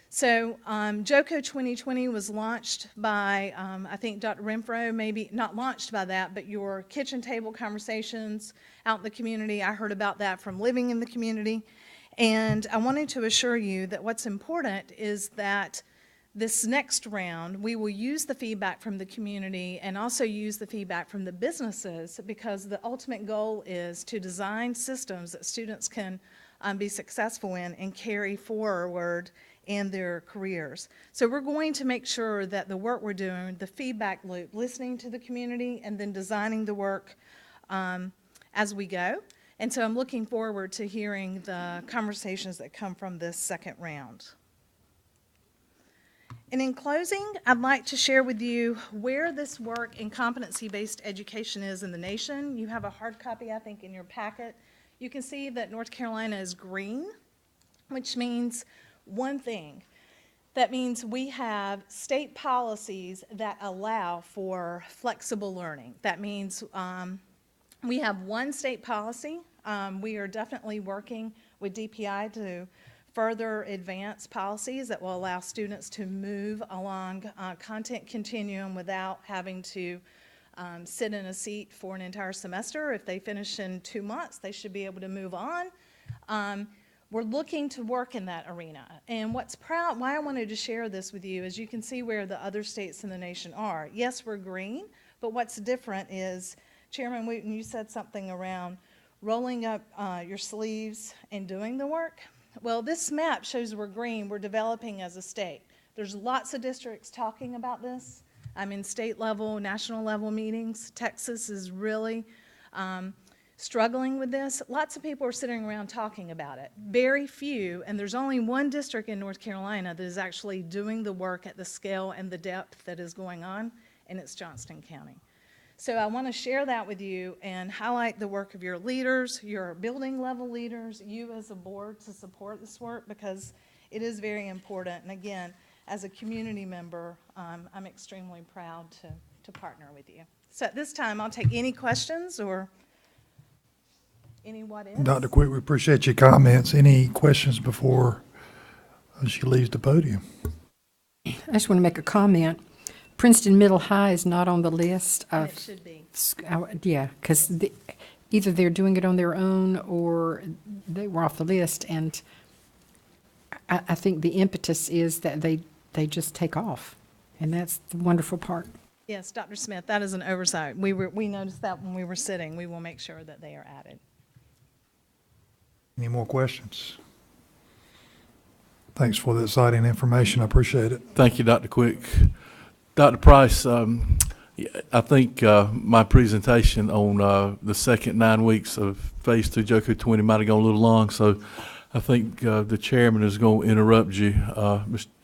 So JOCO 2020 was launched by, I think Dr. Renfro, maybe not launched by that, but your kitchen table conversations out in the community. I heard about that from living in the community. And I wanted to assure you that what's important is that this next round, we will use the feedback from the community and also use the feedback from the businesses, because the ultimate goal is to design systems that students can be successful in and carry forward in their careers. So we're going to make sure that the work we're doing, the feedback loop, listening to the community and then designing the work as we go. And so I'm looking forward to hearing the conversations that come from this second round. And in closing, I'd like to share with you where this work in competency-based education is in the nation. You have a hard copy, I think, in your packet. You can see that North Carolina is green, which means one thing. That means we have state policies that allow for flexible learning. That means we have one state policy. We are definitely working with DPI to further advance policies that will allow students to move along content continuum without having to sit in a seat for an entire semester. If they finish in 2 months, they should be able to move on. We're looking to work in that arena. And why I wanted to share this with you is you can see where the other states in the nation are. Yes, we're green, but what's different is, Chairman Wooten, you said something around rolling up your sleeves and doing the work. Well, this map shows we're green, we're developing as a state. There's lots of districts talking about this. I'm in state level, national level meetings. Texas is really struggling with this. Lots of people are sitting around talking about it. Very few, and there's only one district in North Carolina that is actually doing the work at the scale and the depth that is going on, and it's Johnston County. So I want to share that with you and highlight the work of your leaders, your building level leaders, you as a board to support this work because it is very important. And again, as a community member, I'm extremely proud to partner with you. So at this time, I'll take any questions or any what ifs. Dr. Quick, we appreciate your comments. Any questions before she leaves the podium? I just want to make a comment. Princeton Middle High is not on the list And of. it should be. Yeah, because either they're doing it on their own or they were off the list. And I think the impetus is that they just take off. And that's the wonderful part. Yes, Dr. Smith, that is an oversight. We noticed that when we were sitting. We will make sure that they are added. Any more questions? Thanks for the exciting information. I appreciate it. Thank you, Dr. Quick. Dr. Price, I think my presentation on the second 9 weeks of Phase 2 JOCO 20 might have gone a little long, so I think the chairman is going to interrupt you.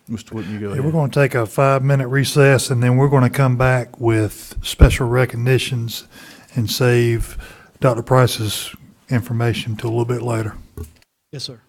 Mr. Wood, you go Yeah, ahead. we're going to take a 5-minute recess, and then we're going to come back with special recognitions and save Dr. Price's information till a little bit later. Yes, sir.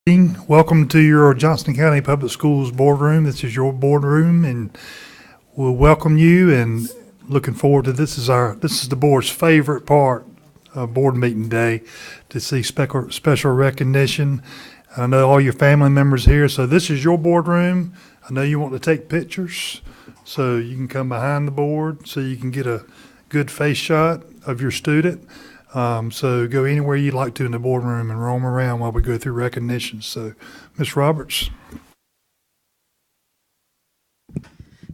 Welcome to your Johnston County Public Schools boardroom. This is your boardroom, and we'll welcome you. And looking forward to this. This is the board's favorite part of board meeting day, to see special recognition. I know all your family members here, so this is your boardroom. I know you want to take pictures, so you can come behind the board so you can get a good face shot of your student. So go anywhere you'd like to in the boardroom and roam around while we go through recognition. So, Ms. Roberts.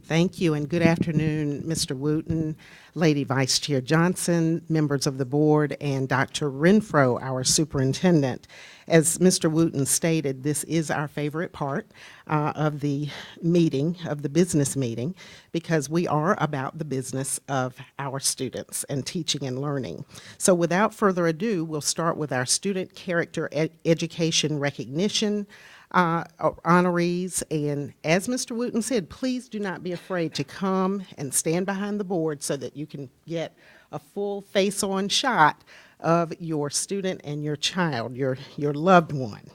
Thank you, and good afternoon, Mr. Wooten, Lady Vice Chair Johnson, members of the board, and Dr. Renfro, our superintendent. As Mr. Wooten stated, this is our favorite part of the meeting, of the business meeting, because we are about the business of our students and teaching and learning. So without further ado, we'll start with our student character education recognition honorees. And as Mr. Wooten said, please do not be afraid to come and stand behind the board so that you can get a full face-on shot of your student and your child, your loved one.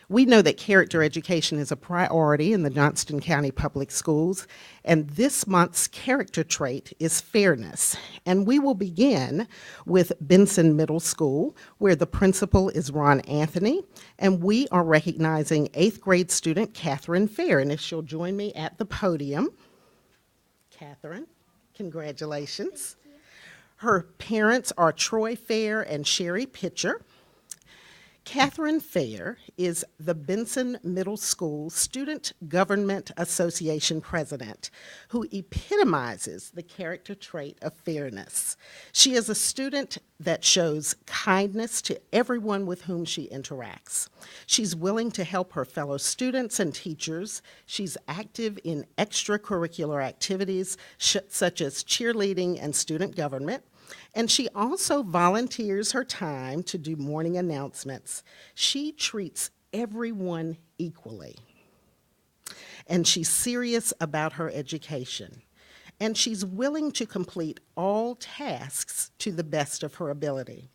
We know that character education is a priority in the Johnston County Public Schools, and this month's character trait is fairness. And we will begin with Benson Middle School, where the principal is Ron Anthony, and we are recognizing 8th grade student Catherine Fair. And if she'll join me at the podium. Catherine, congratulations. Her parents are Troy Fair and Sherry Pitcher. Catherine Fair is the Benson Middle School Student Government Association president, who epitomizes the character trait of fairness. She is a student that shows kindness to everyone with whom she interacts. She's willing to help her fellow students and teachers. She's active in extracurricular activities such as cheerleading and student government. And she also volunteers her time to do morning announcements. She treats everyone equally. And she's serious about her education. And she's willing to complete all tasks to the best of her ability.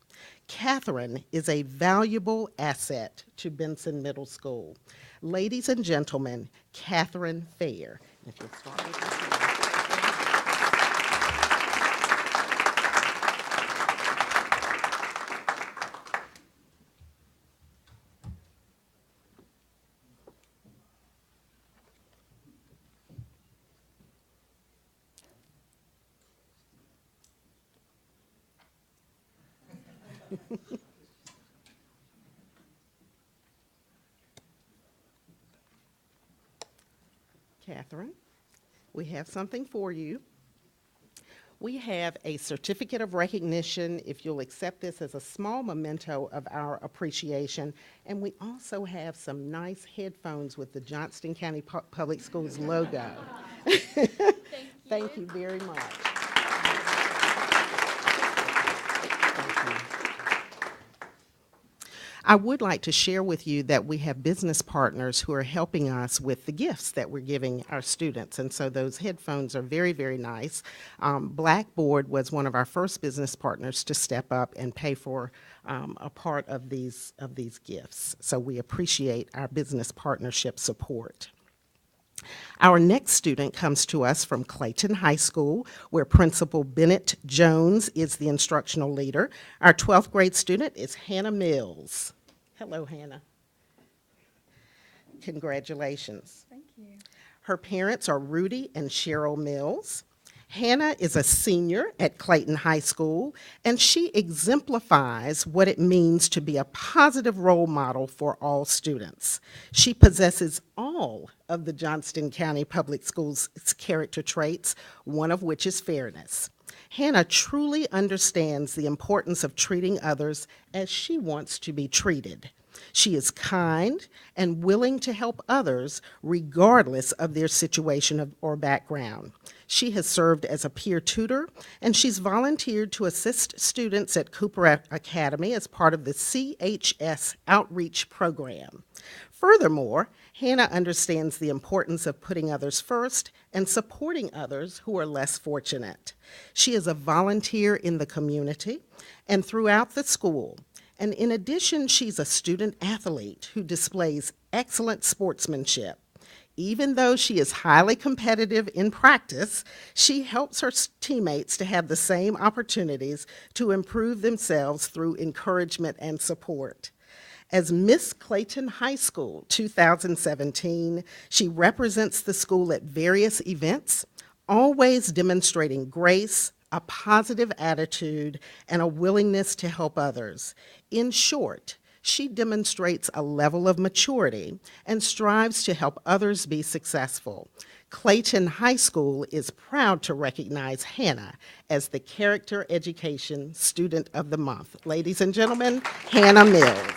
Catherine is a valuable asset to Benson Middle School. Ladies and gentlemen, Catherine Fair. If you'll start with this. Catherine, we have something for you. We have a certificate of recognition, if you'll accept this as a small memento of our appreciation. And we also have some nice headphones with the Johnston County Public Schools logo. Thank you very much. I would like to share with you that we have business partners who are helping us with the gifts that we're giving our students, and so those headphones are very, very nice. Blackboard was one of our first business partners to step up and pay for a part of these gifts, so we appreciate our business partnership support. Our next student comes to us from Clayton High School, where Principal Bennett Jones is the instructional leader. Our 12th grade student is Hannah Mills. Hello, Hannah. Congratulations. Thank you. Her parents are Rudy and Cheryl Mills. Hannah is a senior at Clayton High School, and she exemplifies what it means to be a positive role model for all students. She possesses all of the Johnston County Public Schools' character traits, one of which is fairness. Hannah truly understands the importance of treating others as she wants to be treated. She is kind and willing to help others regardless of their situation or background. She has served as a peer tutor, and she's volunteered to assist students at Cooper Academy as part of the CHS Outreach Program. Furthermore, Hannah understands the importance of putting others first and supporting others who are less fortunate. She is a volunteer in the community and throughout the school, And in addition, she's a student athlete who displays excellent sportsmanship. Even though she is highly competitive in practice, she helps her teammates to have the same opportunities to improve themselves through encouragement and support. As Miss Clayton High School 2017, she represents the school at various events, always demonstrating grace, a positive attitude, and a willingness to help others. In short, she demonstrates a level of maturity and strives to help others be successful. Clayton High School is proud to recognize Hannah as the Character Education Student of the Month. Ladies and gentlemen, Hannah Mills.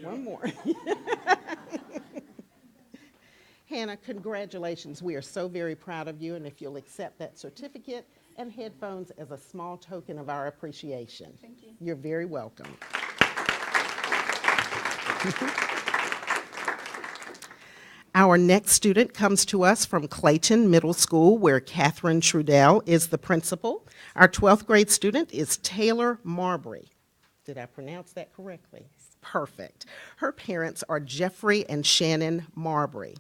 One more. Hannah, congratulations. We are so very proud of you, and if you'll accept that certificate and headphones as a small token of our appreciation. Thank you. You're very welcome. Our next student comes to us from Clayton Middle School, where Catherine Trudell is the principal. Our 12th grade student is Taylor Marbury. Did I pronounce that correctly? Perfect. Her parents are Jeffrey and Shannon Marbury.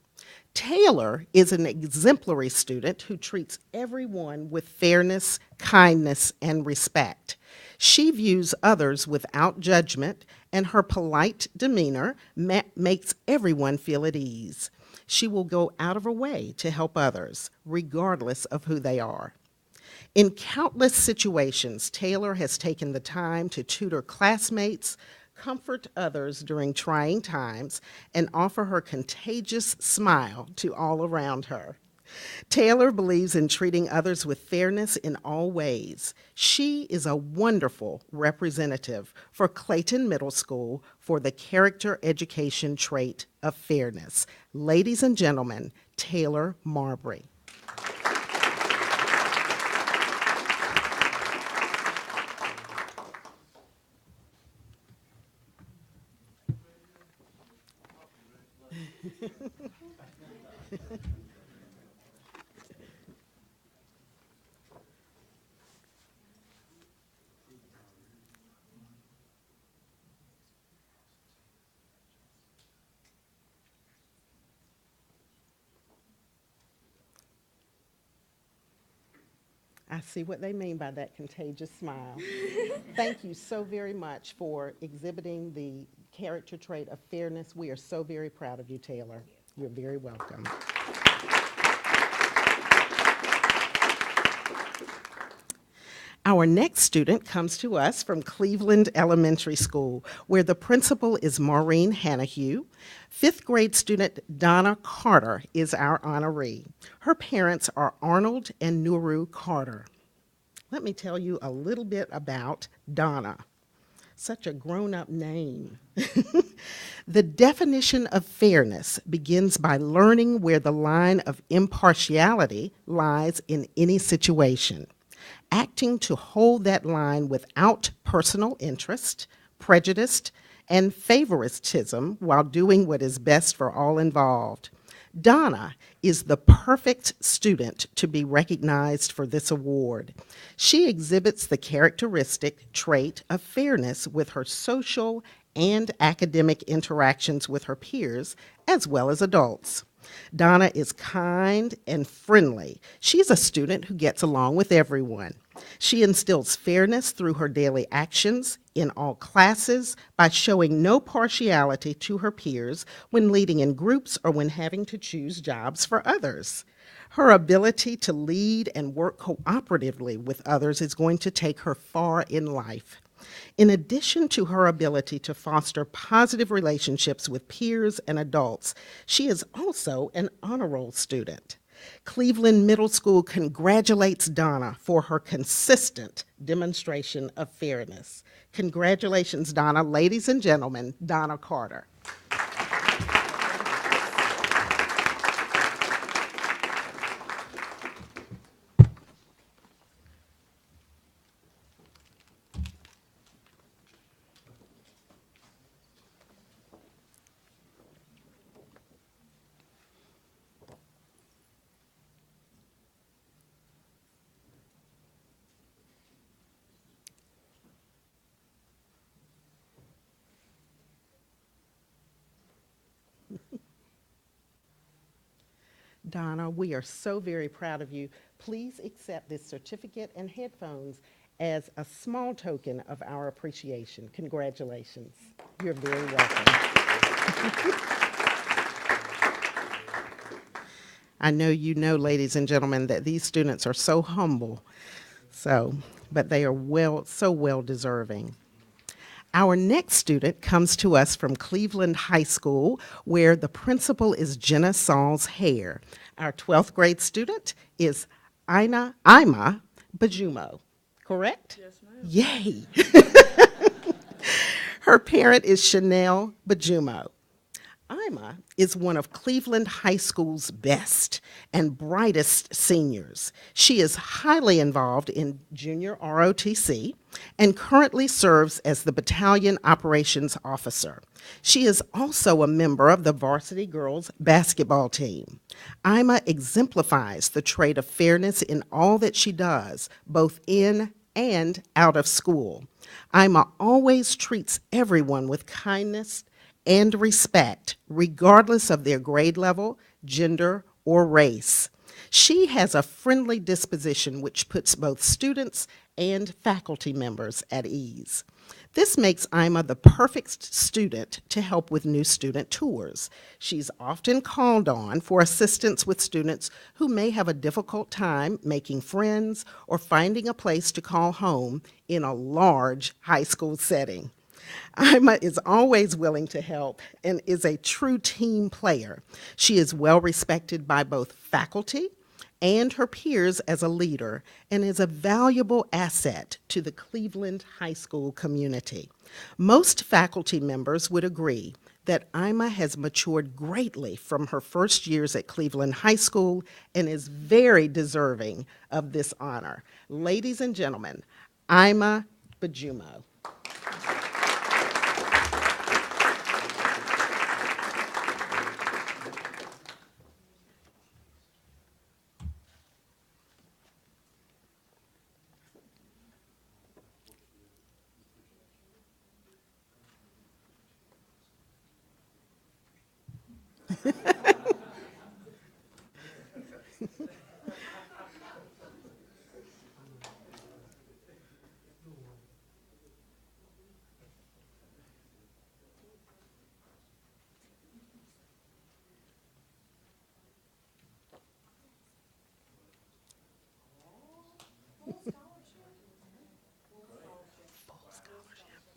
Taylor is an exemplary student who treats everyone with fairness, kindness, and respect. She views others without judgment, and her polite demeanor makes everyone feel at ease. She will go out of her way to help others, regardless of who they are. In countless situations, Taylor has taken the time to tutor classmates, comfort others during trying times, and offer her contagious smile to all around her. Taylor believes in treating others with fairness in all ways. She is a wonderful representative for Clayton Middle School for the character education trait of fairness. Ladies and gentlemen, Taylor Marbury. I see what they mean by that contagious smile. Thank you so very much for exhibiting the character trait of fairness. We are so very proud of you, Taylor. You're very welcome. Our next student comes to us from Cleveland Elementary School, where the principal is Maureen Hanahue. Fifth grade student Donna Carter is our honoree. Her parents are Arnold and Nuru Carter. Let me tell you a little bit about Donna. Such a grown-up name. The definition of fairness begins by learning where the line of impartiality lies in any situation, acting to hold that line without personal interest, prejudice, and favoritism while doing what is best for all involved. Donna is the perfect student to be recognized for this award. She exhibits the characteristic trait of fairness with her social and academic interactions with her peers, as well as adults. Donna is kind and friendly. She's a student who gets along with everyone. She instills fairness through her daily actions in all classes by showing no partiality to her peers when leading in groups or when having to choose jobs for others. Her ability to lead and work cooperatively with others is going to take her far in life. In addition to her ability to foster positive relationships with peers and adults, she is also an honor roll student. Cleveland Middle School congratulates Donna for her consistent demonstration of fairness. Congratulations, Donna. Ladies and gentlemen, Donna Carter. Donna, we are so very proud of you. Please accept this certificate and headphones as a small token of our appreciation. Congratulations. You're very welcome. I know you know, ladies and gentlemen, that these students are so humble, but they are so well deserving. Our next student comes to us from Cleveland High School, where the principal is Jenna Sauls Hare. Our 12th grade student is Ima Bajumo, correct? Yes, ma'am. Yay! Her parent is Chanel Bajumo. Ima is one of Cleveland High School's best and brightest seniors. She is highly involved in junior ROTC and currently serves as the battalion operations officer. She is also a member of the varsity girls basketball team. Ima exemplifies the trait of fairness in all that she does, both in and out of school. Ima always treats everyone with kindness and respect, regardless of their grade level, gender, or race. She has a friendly disposition which puts both students and faculty members at ease. This makes Ima the perfect student to help with new student tours. She's often called on for assistance with students who may have a difficult time making friends or finding a place to call home in a large high school setting. Ima is always willing to help and is a true team player. She is well respected by both faculty and her peers as a leader and is a valuable asset to the Cleveland High School community. Most faculty members would agree that Ima has matured greatly from her first years at Cleveland High School and is very deserving of this honor. Ladies and gentlemen, Ima Bajumo.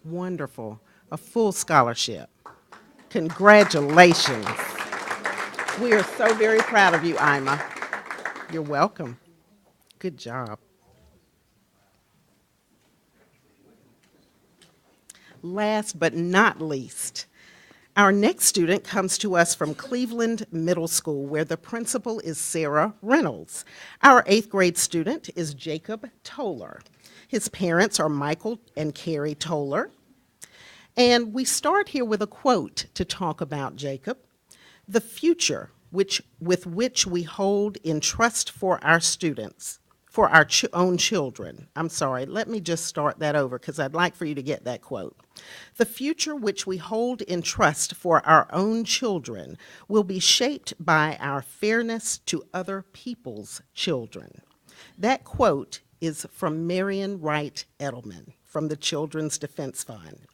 Wonderful. A full scholarship. Congratulations. We are so very proud of you, Ima. You're welcome. Good job. Last but not least, our next student comes to us from Cleveland Middle School, where the principal is Sarah Reynolds. Our 8th grade student is Jacob Toller. His parents are Michael and Carrie Toller. And we start here with a quote to talk about Jacob. The future with which we hold in trust for our students, for our own children. I'm sorry, let me just start that over because I'd like for you to get that quote. The future which we hold in trust for our own children will be shaped by our fairness to other people's children. That quote is from Marion Wright Edelman from the Children's Defense Fund.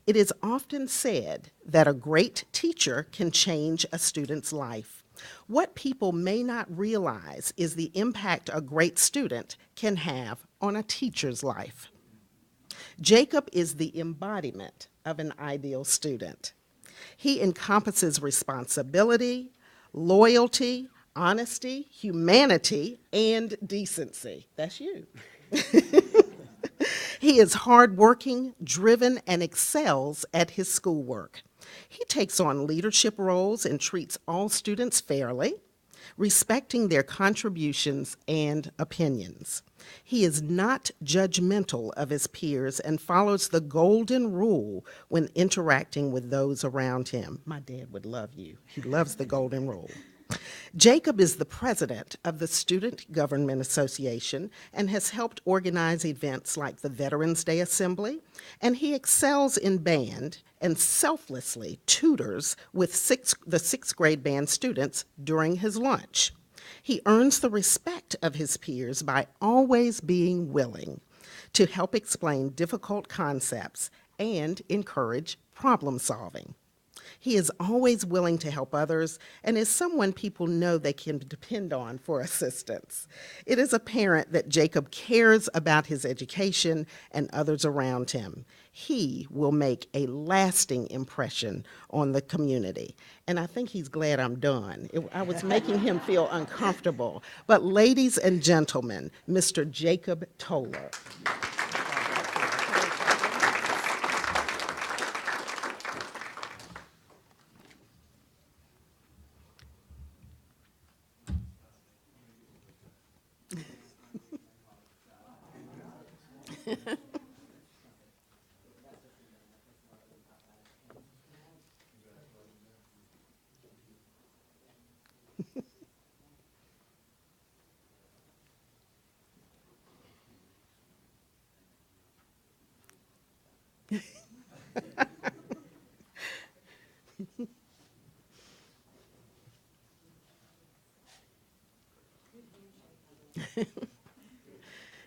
It is often said that a great teacher can change a student's life. What people may not realize is the impact a great student can have on a teacher's life. Jacob is the embodiment of an ideal student. He encompasses responsibility, loyalty, honesty, humanity, and decency. That's you. He is hardworking, driven, and excels at his schoolwork. He takes on leadership roles and treats all students fairly, respecting their contributions and opinions. He is not judgmental of his peers and follows the golden rule when interacting with those around him. My dad would love you. He loves the golden rule. Jacob is the president of the Student Government Association and has helped organize events like the Veterans Day Assembly, and he excels in band and selflessly tutors with the sixth grade band students during his lunch. He earns the respect of his peers by always being willing to help explain difficult concepts and encourage problem solving. He is always willing to help others and is someone people know they can depend on for assistance. It is apparent that Jacob cares about his education and others around him. He will make a lasting impression on the community. And I think he's glad I'm done. I was making him feel uncomfortable. But ladies and gentlemen, Mr. Jacob Toller.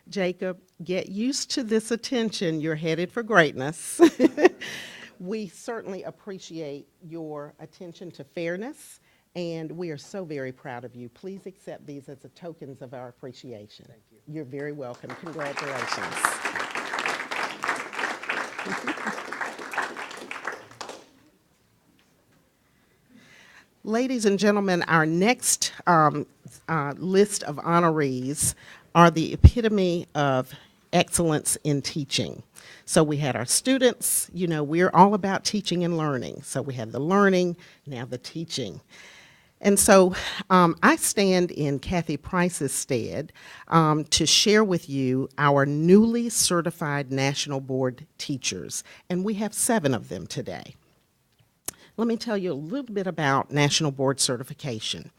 Jacob, get used to this attention. You're headed for greatness. We certainly appreciate your attention to fairness, and we are so very proud of you. Please accept these as tokens of our appreciation. Thank you. You're very welcome. Congratulations. Ladies and gentlemen, our next list of honorees are the epitome of excellence in teaching. So we had our students, you know, we're all about teaching and learning. So we had the learning, now the teaching. And so I stand in Kathy Price's stead to share with you our newly certified National Board teachers. And we have 7 of them today. Let me tell you a little bit about National Board certification.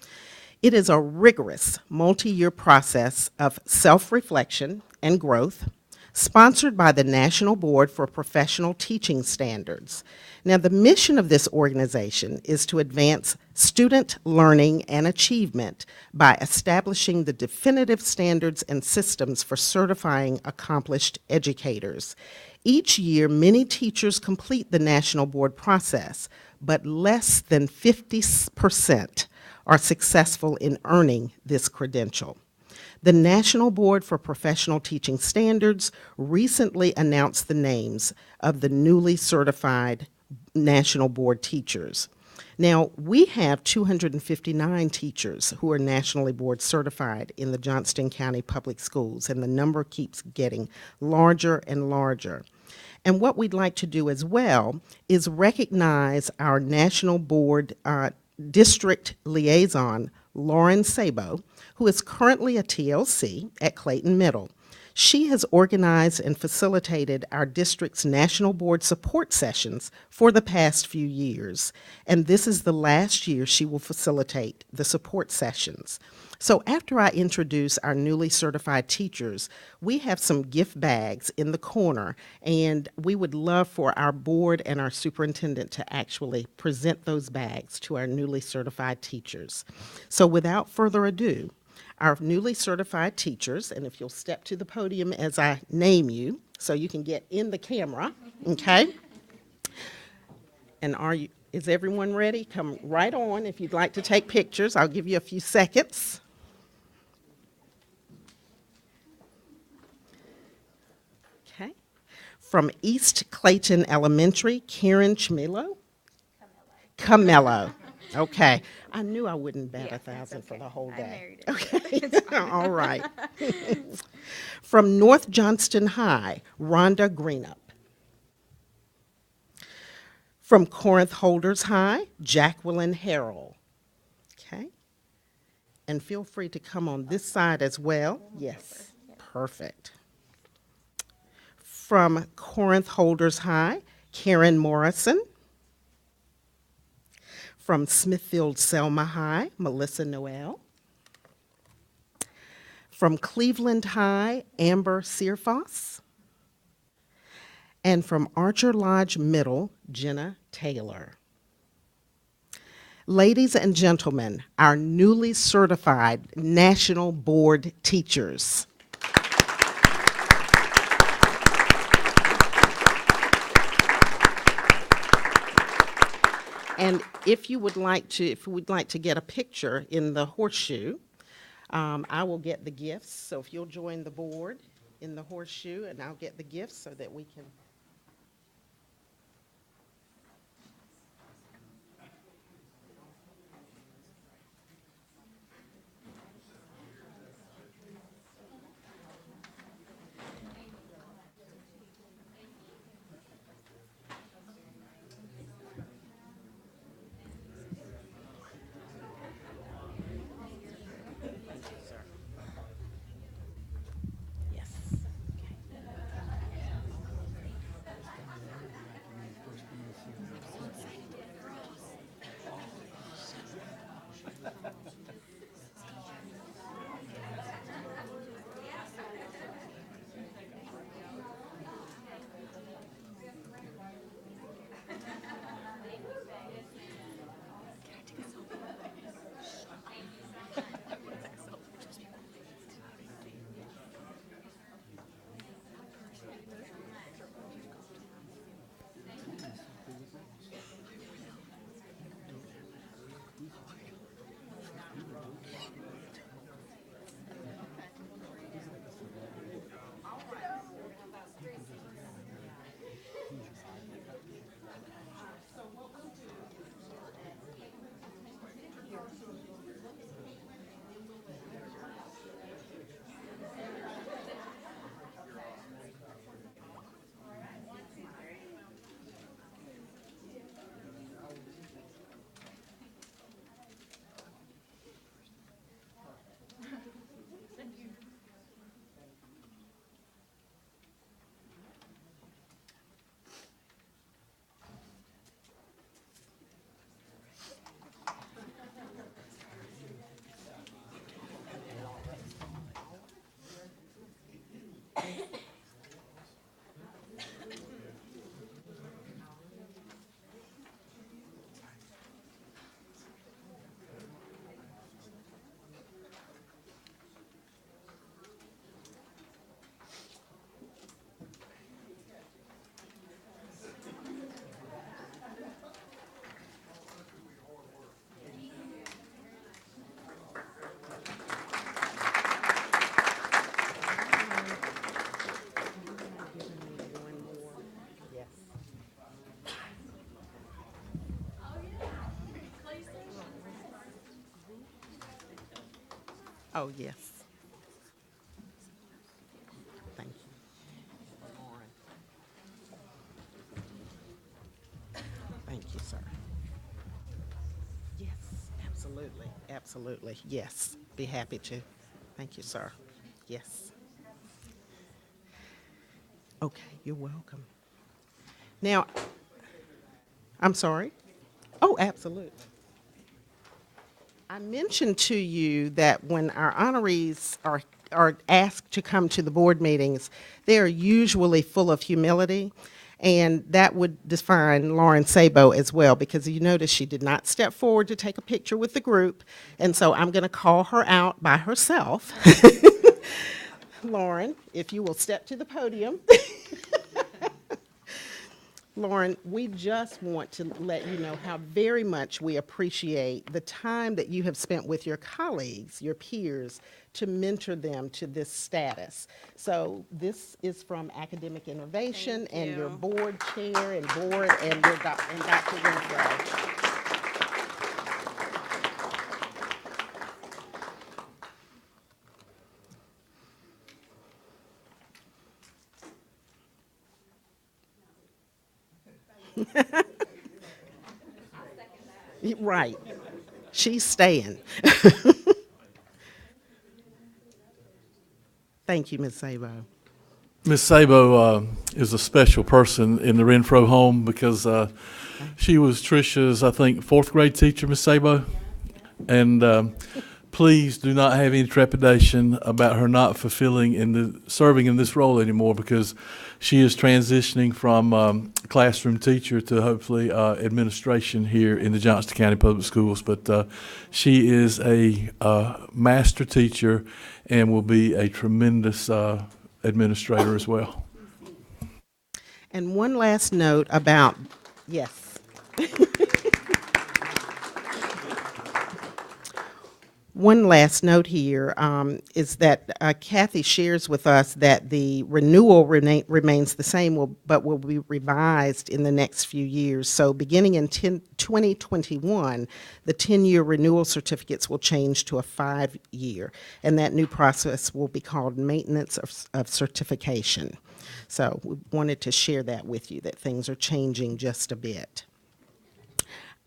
It is a rigorous multi-year process of self-reflection and growth, sponsored by the National Board for Professional Teaching Standards. Now, the mission of this organization is to advance student learning and achievement by establishing the definitive standards and systems for certifying accomplished educators. Each year, many teachers complete the National Board process, but less than 50% are successful in earning this credential. The National Board for Professional Teaching Standards recently announced the names of the newly certified National Board teachers. Now, we have 259 teachers who are nationally board certified in the Johnston County Public Schools, and the number keeps getting larger and larger. And what we'd like to do as well is recognize our National Board District Liaison, Lauren Sabo, who is currently a TLC at Clayton Middle. She has organized and facilitated our district's National Board support sessions for the past few years, and this is the last year she will facilitate the support sessions. So after I introduce our newly certified teachers, we have some gift bags in the corner, and we would love for our board and our superintendent to actually present those bags to our newly certified teachers. So without further ado, our newly certified teachers, and if you'll step to the podium as I name you, so you can get in the camera, okay? And is everyone ready? Come right on if you'd like to take pictures. I'll give you a few seconds. Okay. From East Clayton Elementary, Karen Camillo. Okay. I knew I wouldn't bat Yeah, 1,000 that's for okay. the whole I day. married it. Okay, It's fine. all right. From North Johnston High, Rhonda Greenup. From Corinth Holders High, Jacqueline Harrell. Okay. And feel free to come on this side as well. Yes, perfect. From Corinth Holders High, Karen Morrison. From Smithfield Selma High, Melissa Noel. From Cleveland High, Amber Searfoss. And from Archer Lodge Middle, Jenna Taylor. Ladies and gentlemen, our newly certified National Board teachers. And if we'd like to get a picture in the horseshoe, I will get the gifts. So if you'll join the board in the horseshoe, and I'll get the gifts so that we can. Oh, yes. Thank you. Thank you, sir. Yes, absolutely, absolutely. Yes, be happy to. Thank you, sir. Yes. Okay, you're welcome. Now, I'm sorry? Oh, absolutely. I mentioned to you that when our honorees are asked to come to the board meetings, they are usually full of humility, and that would define Lauren Sabo as well, because you notice she did not step forward to take a picture with the group, and so I'm going to call her out by herself. Lauren, if you will step to the podium. Lauren, we just want to let you know how very much we appreciate the time that you have spent with your colleagues, your peers, to mentor them to this status. So this is from Academic Innovation and your board chair and Dr. Renfro. Right. She's staying. Thank you, Ms. Sabo. Miss Sabo is a special person in the Renfro home because she was Trisha's, I think, fourth grade teacher, Miss Sabo. And please do not have any trepidation about her not serving in this role anymore, because she is transitioning from classroom teacher to hopefully administration here in the Johnston County Public Schools. But she is a master teacher and will be a tremendous administrator as well. And one last note about, yes. One last note here is that Kathy shares with us that the renewal remains the same, but will be revised in the next few years. So beginning in 2021, the 10-year renewal certificates will change to a 5-year, and that new process will be called maintenance of certification. So we wanted to share that with you, that things are changing just a bit.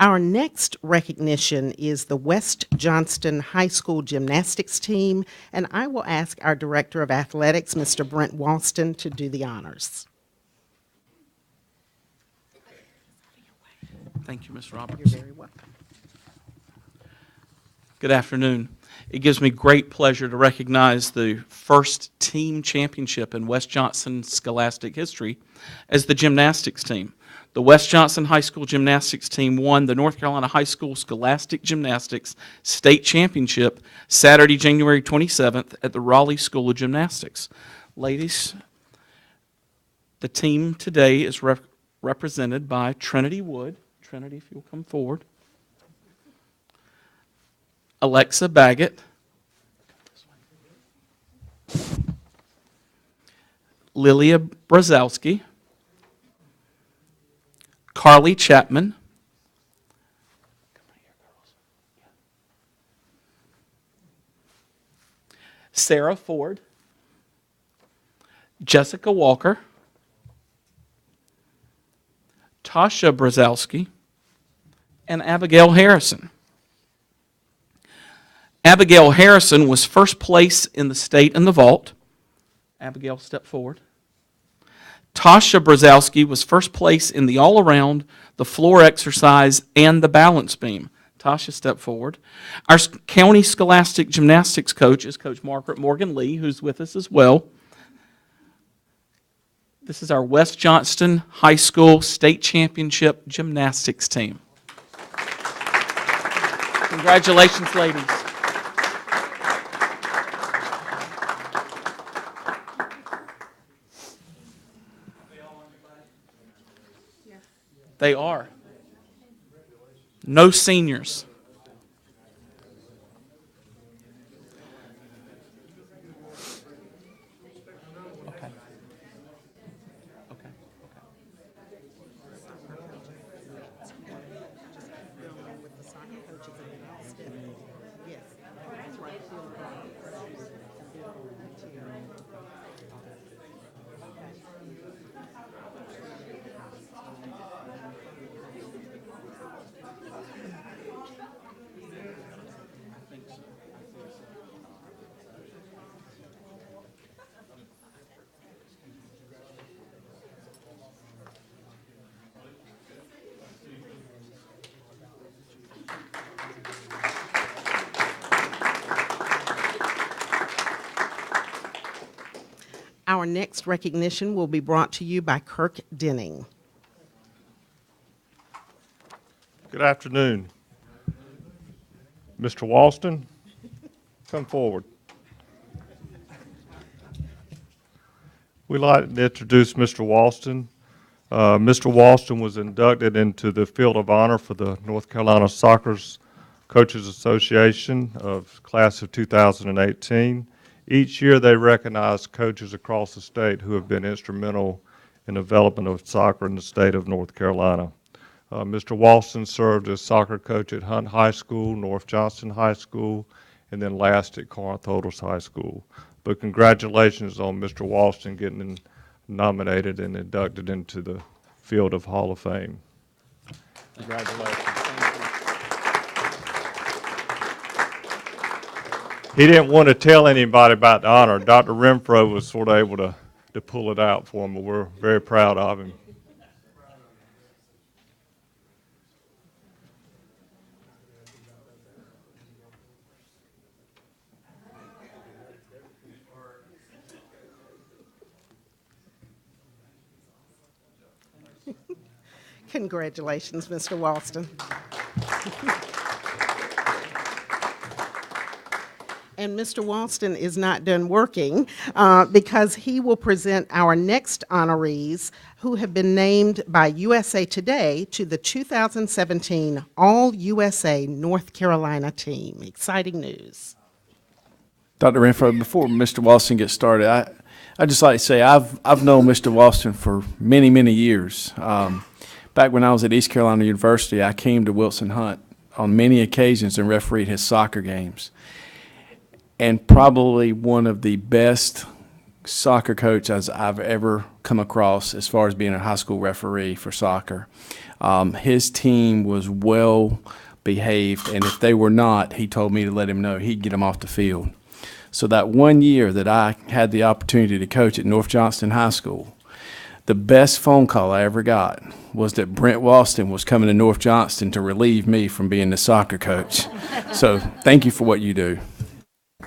Our next recognition is the West Johnston High School gymnastics team, and I will ask our Director of Athletics, Mr. Brent Walston, to do the honors. Thank you, Ms. You're Roberts. very welcome. Good afternoon. It gives me great pleasure to recognize the first team championship in West Johnston scholastic history as the gymnastics team. The West Johnston High School gymnastics team won the North Carolina High School Scholastic Gymnastics State Championship Saturday, January 27th at the Raleigh School of Gymnastics. Ladies, the team today is represented by Trinity Wood. Trinity, if you'll come forward. Alexa Baggett. Lilia Brzezowski. Carly Chapman. Sarah Ford. Jessica Walker. Tasha Brzezowski. And Abigail Harrison. Abigail Harrison was first place in the state in the vault. Abigail, step forward. Tasha Brzezowski was first place in the all-around, the floor exercise, and the balance beam. Tasha, step forward. Our county scholastic gymnastics coach is Coach Margaret Morgan Lee, who's with us as well. This is our West Johnston High School State Championship gymnastics team. Congratulations, ladies. They are. No seniors. Okay. Okay. Our next recognition will be brought to you by Kirk Denning. Good afternoon. Mr. Walston, come forward. We'd like to introduce Mr. Walston. Mr. Walston was inducted into the Field of Honor for the North Carolina Soccer Coaches Association of class of 2018. Each year they recognize coaches across the state who have been instrumental in the development of soccer in the state of North Carolina. Mr. Walston served as soccer coach at Hunt High School, North Johnston High School, and then last at Corinth Otis High School. But congratulations on Mr. Walston getting nominated and inducted into the field of Hall of Fame. Congratulations. He didn't want to tell anybody about the honor. Dr. Renfro was sort of able to pull it out for him, but we're very proud of him. Congratulations, Mr. Walston. And Mr. Walston is not done working because he will present our next honorees who have been named by USA Today to the 2017 All-USA North Carolina team. Exciting news. Dr. Renfro, before Mr. Walston gets started, I'd just like to say I've known Mr. Walston for many, many years. Back when I was at East Carolina University, I came to Wilson Hunt on many occasions and refereed his soccer games. And probably one of the best soccer coaches I've ever come across as far as being a high school referee for soccer. His team was well behaved, and if they were not, he told me to let him know he'd get them off the field. So that one year that I had the opportunity to coach at North Johnston High School, the best phone call I ever got was that Brent Walston was coming to North Johnston to relieve me from being the soccer coach. So thank you for what you do.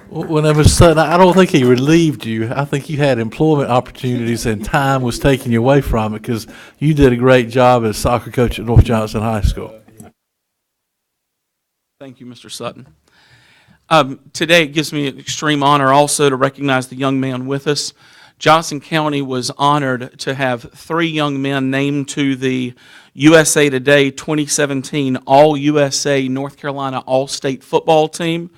Whenever Sutton, I don't think he relieved you. I think you had employment opportunities and time was taken you away from it because you did a great job as soccer coach at North Johnston High School. Thank you, Mr. Sutton. Today it gives me an extreme honor also to recognize the young man with us. Johnston County was honored to have 3 young men named to the USA Today 2017 All-USA North Carolina All-State Football Team.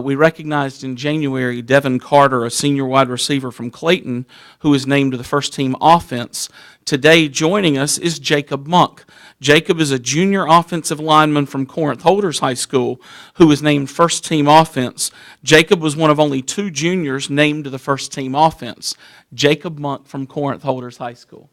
We recognized in January Devin Carter, a senior wide receiver from Clayton, who was named to the first team offense. Today joining us is Jacob Monk. Jacob is a junior offensive lineman from Corinth Holders High School who was named first team offense. Jacob was one of only 2 juniors named to the first team offense. Jacob Monk from Corinth Holders High School.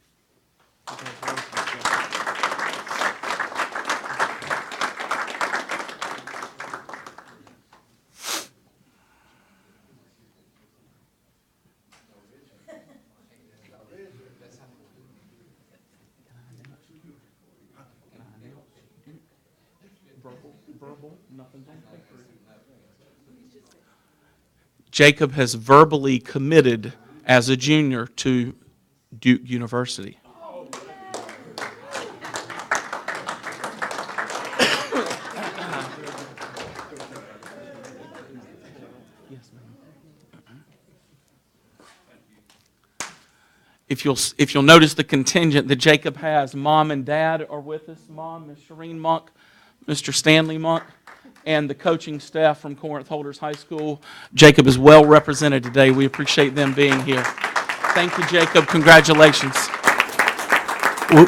Jacob has verbally committed as a junior to Duke University. If you'll notice the contingent that Jacob has, Mom and Dad are with us. Mom, Ms. Shireen Monk, Mr. Stanley Monk, and the coaching staff from Corinth Holders High School. Jacob is well represented today. We appreciate them being here. Thank you, Jacob. Congratulations.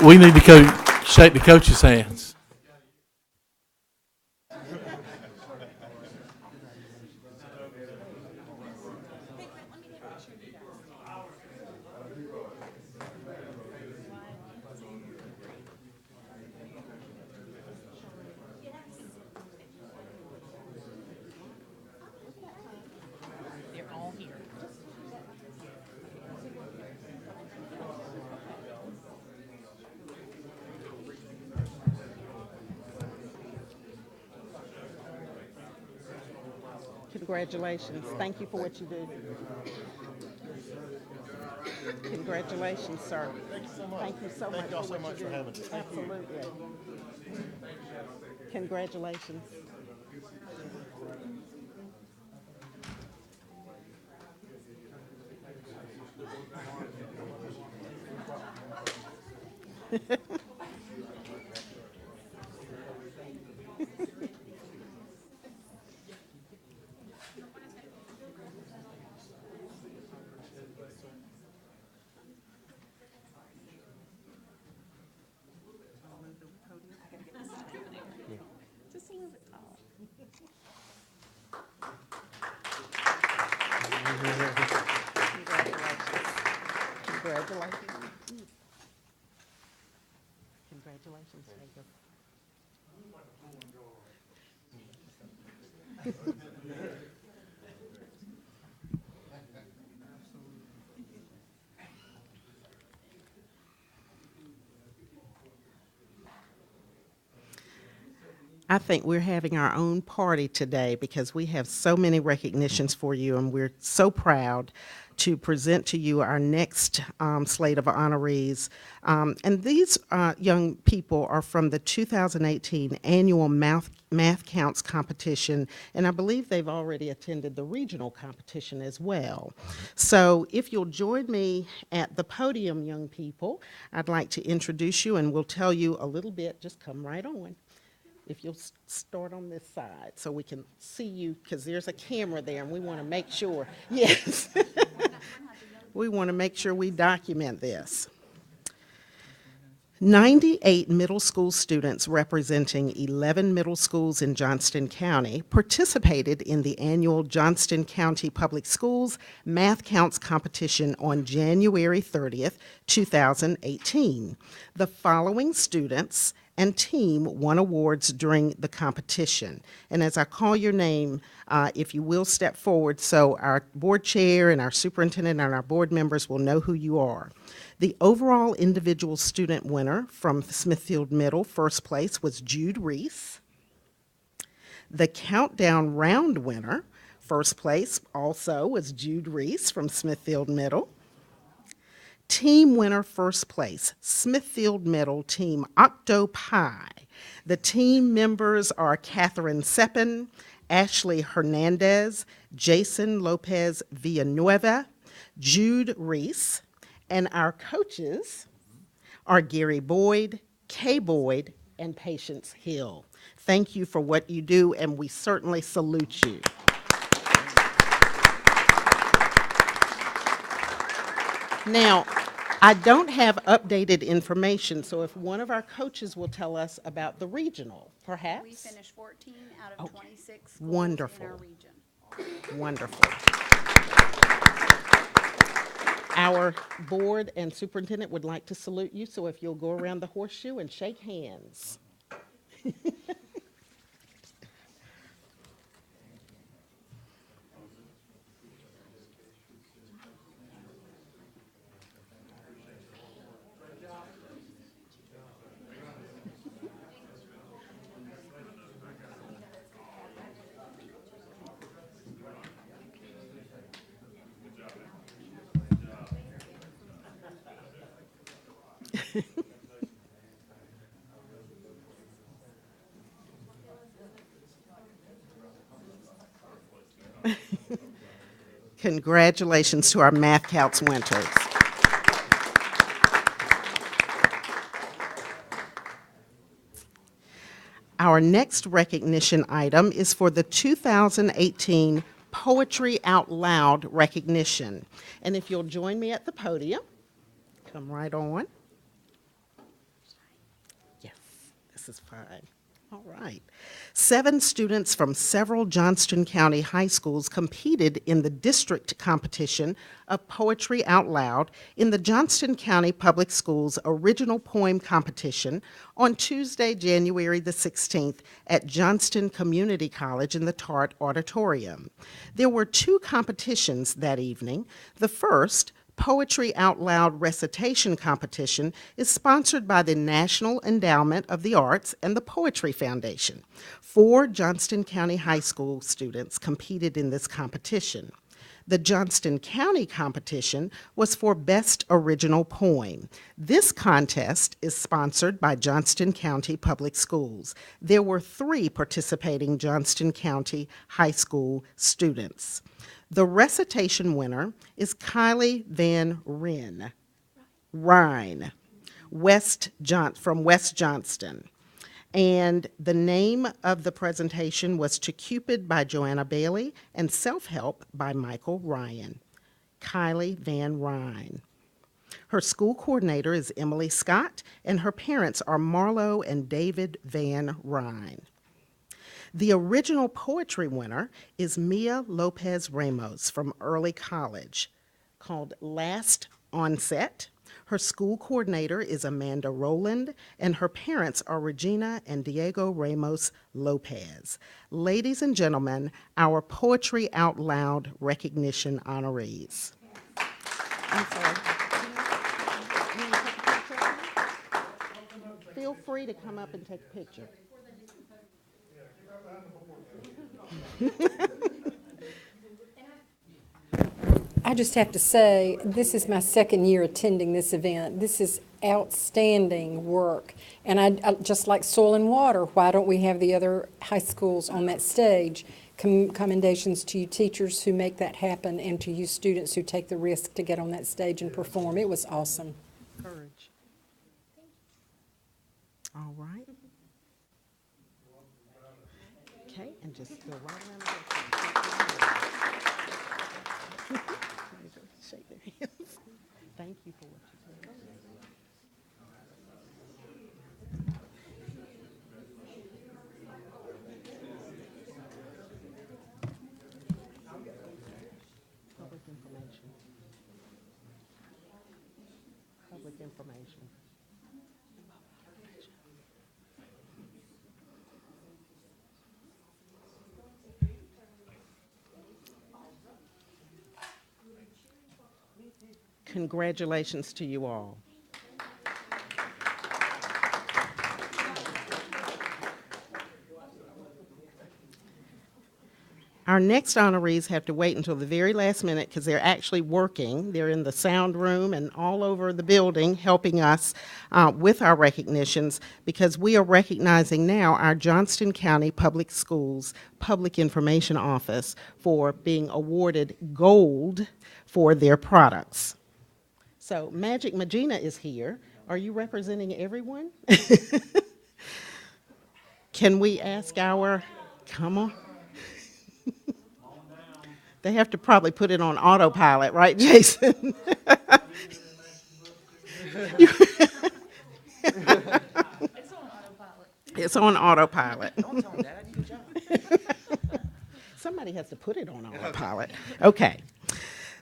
We need to shake the coach's hands. Congratulations. Thank you for what you do. Congratulations, sir. Thank you so much. Thank you so much. Thank you all so much for having me. Absolutely. Congratulations. Just a little bit taller. Congratulations. I think we're having our own party today because we have so many recognitions for you, and we're so proud to present to you our next slate of honorees. And these young people are from the 2018 annual Math Counts competition, and I believe they've already attended the regional competition as well. So if you'll join me at the podium, young people, I'd like to introduce you, and we'll tell you a little bit. Just come right on. If you'll start on this side so we can see you, because there's a camera there and we want to make sure, yes. We want to make sure we document this. 98 middle school students representing 11 middle schools in Johnston County participated in the annual Johnston County Public Schools Math Counts competition on January 30th, 2018. The following students and team won awards during the competition. And as I call your name, if you will step forward so our board chair and our superintendent and our board members will know who you are. The overall individual student winner from Smithfield Middle, first place, was Jude Reese. The countdown round winner, first place, also was Jude Reese from Smithfield Middle. Team winner, first place, Smithfield Middle Team Octopi. The team members are Catherine Seppin, Ashley Hernandez, Jason Lopez Villanueva, Jude Reese, and our coaches are Gary Boyd, Kay Boyd, and Patience Hill. Thank you for what you do, and we certainly salute you. Now, I don't have updated information, so if one of our coaches will tell us about the regional, perhaps? We finished 14 out of 26 schools Wonderful. in our region. Wonderful. Our board and superintendent would like to salute you, so if you'll go around the horseshoe and shake hands. Congratulations to our Math Counts winners. Our next recognition item is for the 2018 Poetry Out Loud recognition. And if you'll join me at the podium, come right on. Yes, this is fine. All right. 7 students from several Johnston County high schools competed in the district competition of Poetry Out Loud in the Johnston County Public Schools Original Poem Competition on Tuesday, January the 16th at Johnston Community College in the Tart Auditorium. There were 2 competitions that evening. The first, Poetry Out Loud Recitation Competition, is sponsored by the National Endowment of the Arts and the Poetry Foundation. 4 Johnston County High School students competed in this competition. The Johnston County competition was for Best Original Poem. This contest is sponsored by Johnston County Public Schools. There were 3 participating Johnston County High School students. The recitation winner is Kylie Van Ryn, from West Johnston. And the name of the presentation was To Cupid by Joanna Bailey and Self-Help by Michael Ryan. Kylie Van Ryn. Her school coordinator is Emily Scott, and her parents are Marlo and David Van Ryn. The original poetry winner is Mia Lopez Ramos from Early College, called Last Onset. Her school coordinator is Amanda Rowland, and her parents are Regina and Diego Ramos Lopez. Ladies and gentlemen, our Poetry Out Loud recognition honorees. I'm sorry. Feel free to come up and take a picture. I just have to say, this is my second year attending this event. This is outstanding work. And I just like Soil and Water, why don't we have the other high schools on that stage? Commendations to you teachers who make that happen and to you students who take the risk to get on that stage and perform. It was awesome. Courage. All right. Okay, and just go right around the shake their hands. Thank you for what you did. Public information. Public information. Congratulations to you all. Our next honorees have to wait until the very last minute because they're actually working. They're in the sound room and all over the building helping us with our recognitions because we are recognizing now our Johnston County Public Schools Public Information Office for being awarded gold for their products. So Magic Magina is here. Are you representing everyone? Can we ask our, come on. They have to probably put it on autopilot, right, Jason? It's on autopilot. Don't tell them that. I do a job. Somebody has to put it on autopilot. Okay.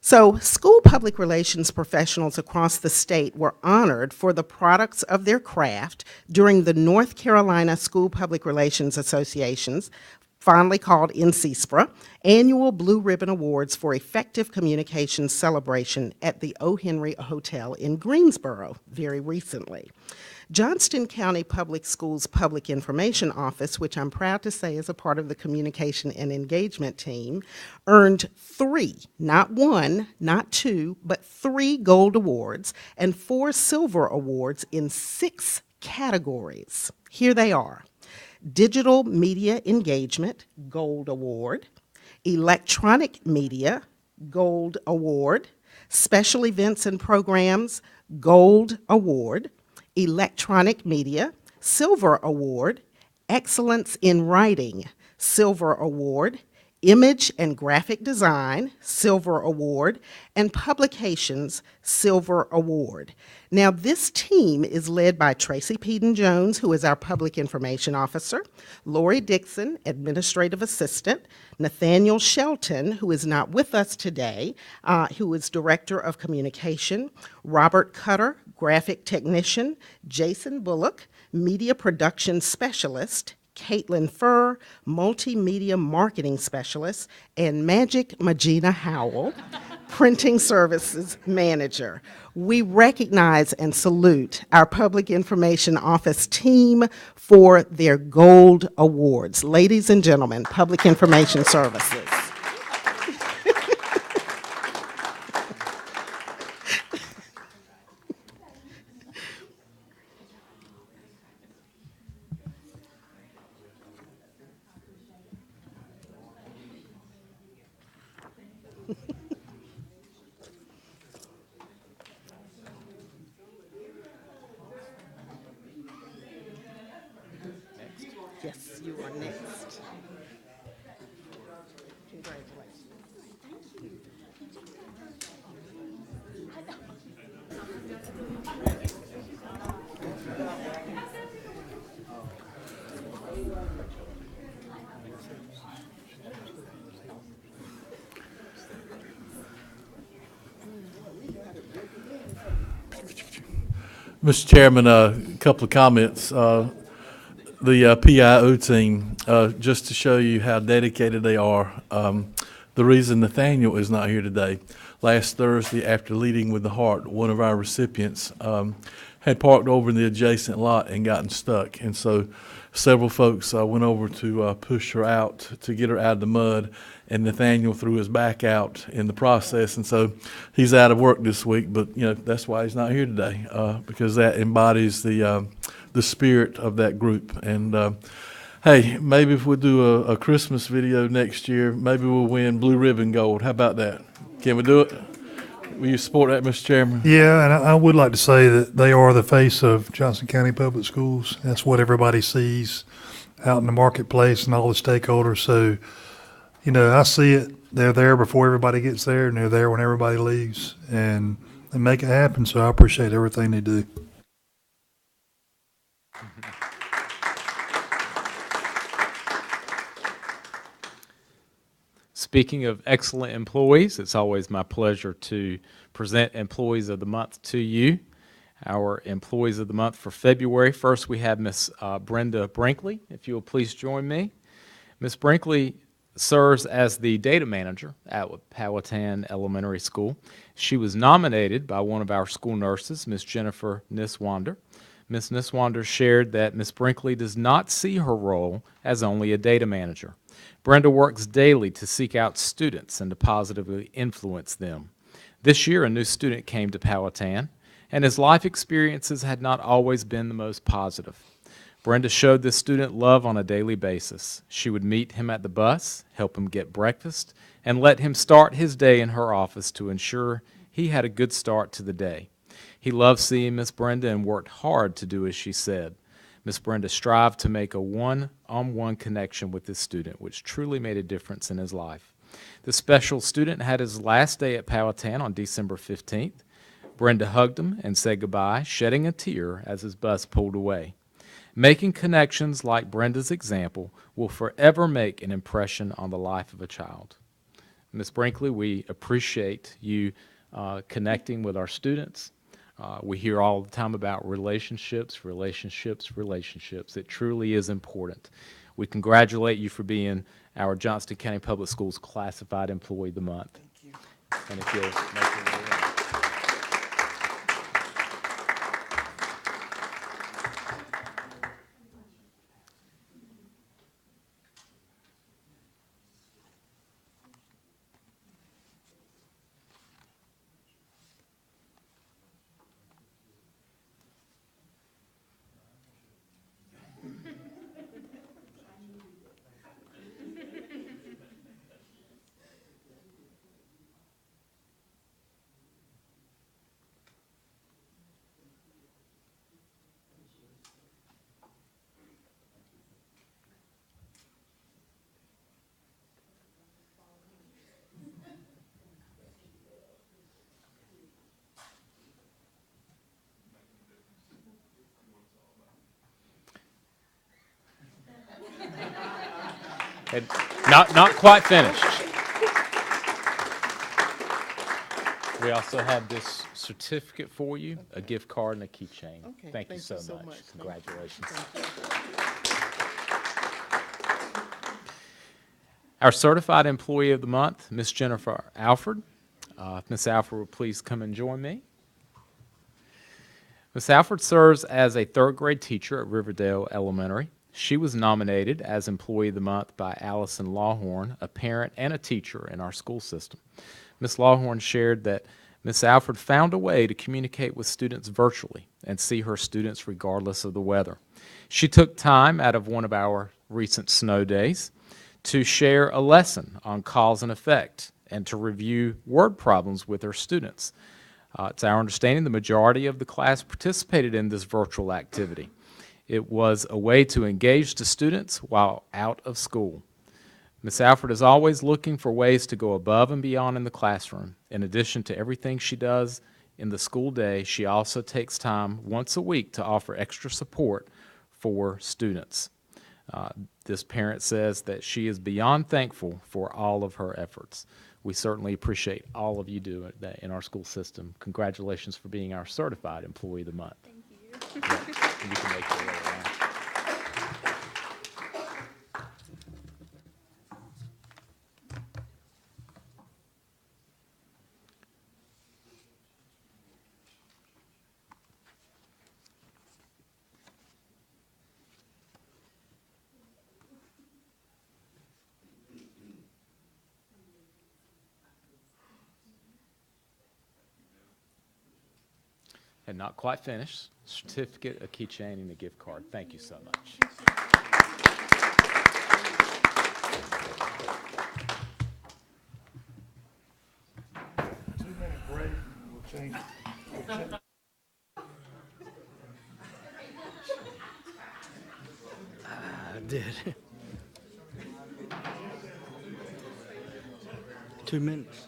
So, school public relations professionals across the state were honored for the products of their craft during the North Carolina School Public Relations Association's, fondly called NCSPRA, annual Blue Ribbon Awards for Effective Communications celebration at the O. Henry Hotel in Greensboro very recently. Johnston County Public Schools Public Information Office, which I'm proud to say is a part of the communication and engagement team, earned 3, not 1, not 2, but 3 gold awards and 4 silver awards in 6 categories. Here they are: Digital Media Engagement, Gold Award; Electronic Media, Gold Award; Special Events and Programs, Gold Award; Electronic Media, Silver Award; Excellence in Writing, Silver Award; Image and Graphic Design, Silver Award; and Publications, Silver Award. Now, this team is led by Tracy Peden-Jones, who is our Public Information Officer, Lori Dixon, Administrative Assistant, Nathaniel Shelton, who is not with us today, who is Director of Communication, Robert Cutter, Graphic Technician, Jason Bullock, Media Production Specialist, Caitlin Furr, Multimedia Marketing Specialist, and Magic Magina Howell, Printing Services Manager. We recognize and salute our Public Information Office team for their gold awards. Ladies and gentlemen, Public Information Services. Yes, you are next. Congratulations. Mr. Chairman, a couple of comments. The PIO team, just to show you how dedicated they are, the reason Nathaniel is not here today, last Thursday after leading with the heart, one of our recipients had parked over in the adjacent lot and gotten stuck. And so several folks went over to push her out, to get her out of the mud, and Nathaniel threw his back out in the process. And so he's out of work this week, but that's why he's not here today, because that embodies the spirit of that group. And hey, maybe if we do a Christmas video next year, maybe we'll win Blue Ribbon Gold. How about that? Can we do it? Will you support that, Mr. Chairman? Yeah, and I would like to say that they are the face of Johnston County Public Schools. That's what everybody sees out in the marketplace and all the stakeholders. So, I see it. They're there before everybody gets there, and they're there when everybody leaves, and they make it happen. So I appreciate everything they do. Speaking of excellent employees, it's always my pleasure to present Employees of the Month to you. Our Employees of the Month for February. First, we have Miss Brenda Brinkley. If you will please join me. Miss Brinkley serves as the data manager at Powhatan Elementary School. She was nominated by one of our school nurses, Miss Jennifer Niswander. Miss Niswander shared that Miss Brinkley does not see her role as only a data manager. Brenda works daily to seek out students and to positively influence them. This year, a new student came to Powhatan, and his life experiences had not always been the most positive. Brenda showed this student love on a daily basis. She would meet him at the bus, help him get breakfast, and let him start his day in her office to ensure he had a good start to the day. He loved seeing Miss Brenda and worked hard to do as she said. Miss Brenda strived to make a one-on-one connection with this student, which truly made a difference in his life. The special student had his last day at Powhatan on December 15th. Brenda hugged him and said goodbye, shedding a tear as his bus pulled away. Making connections like Brenda's example will forever make an impression on the life of a child. Ms. Brinkley, we appreciate you connecting with our students. We hear all the time about relationships, relationships, relationships. It truly is important. We congratulate you for being our Johnston County Public Schools Classified Employee of the Month. Thank you. And if you'll make your way in. And not quite finished. We also have this certificate for you, a gift card and a keychain. Okay, Thank you so much. Congratulations. Our Certified Employee of the Month, Miss Jennifer Alford. If Miss Alford would please come and join me. Miss Alford serves as a third grade teacher at Riverdale Elementary. She was nominated as Employee of the Month by Allison Lawhorn, a parent and a teacher in our school system. Ms. Lawhorn shared that Ms. Alford found a way to communicate with students virtually and see her students regardless of the weather. She took time out of one of our recent snow days to share a lesson on cause and effect and to review word problems with her students. It's our understanding the majority of the class participated in this virtual activity. It was a way to engage the students while out of school. Ms. Alford is always looking for ways to go above and beyond in the classroom. In addition to everything she does in the school day, she also takes time once a week to offer extra support for students. This parent says that she is beyond thankful for all of her efforts. We certainly appreciate all of you doing that in our school system. Congratulations for being our Certified Employee of the Month. Thank you. You can make your way around. And not quite finished. Certificate, a keychain, and a gift card. Thank you so much. Two-minute break, we'll change. I did. 2 minutes.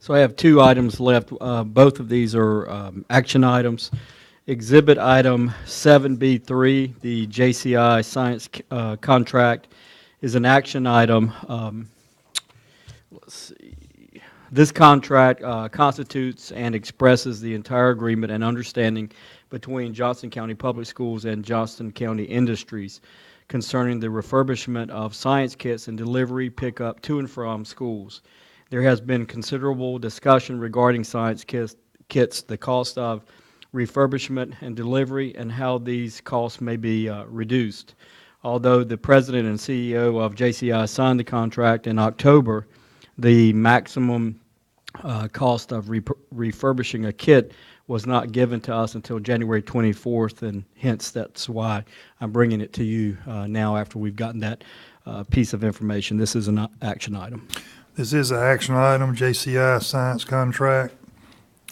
So I have two items left. Both of these are action items. Exhibit item 7B3, the JCI science contract, is an action item. Let's see. This contract constitutes and expresses the entire agreement and understanding between Johnston County Public Schools and Johnston County Industries concerning the refurbishment of science kits and delivery pickup to and from schools. There has been considerable discussion regarding science kits, the cost of refurbishment and delivery, and how these costs may be reduced. Although the president and CEO of JCI signed the contract in October, the maximum cost of refurbishing a kit was not given to us until January 24th, and hence that's why I'm bringing it to you now after we've gotten that piece of information. This is an action item. This is an action item, JCI science contract.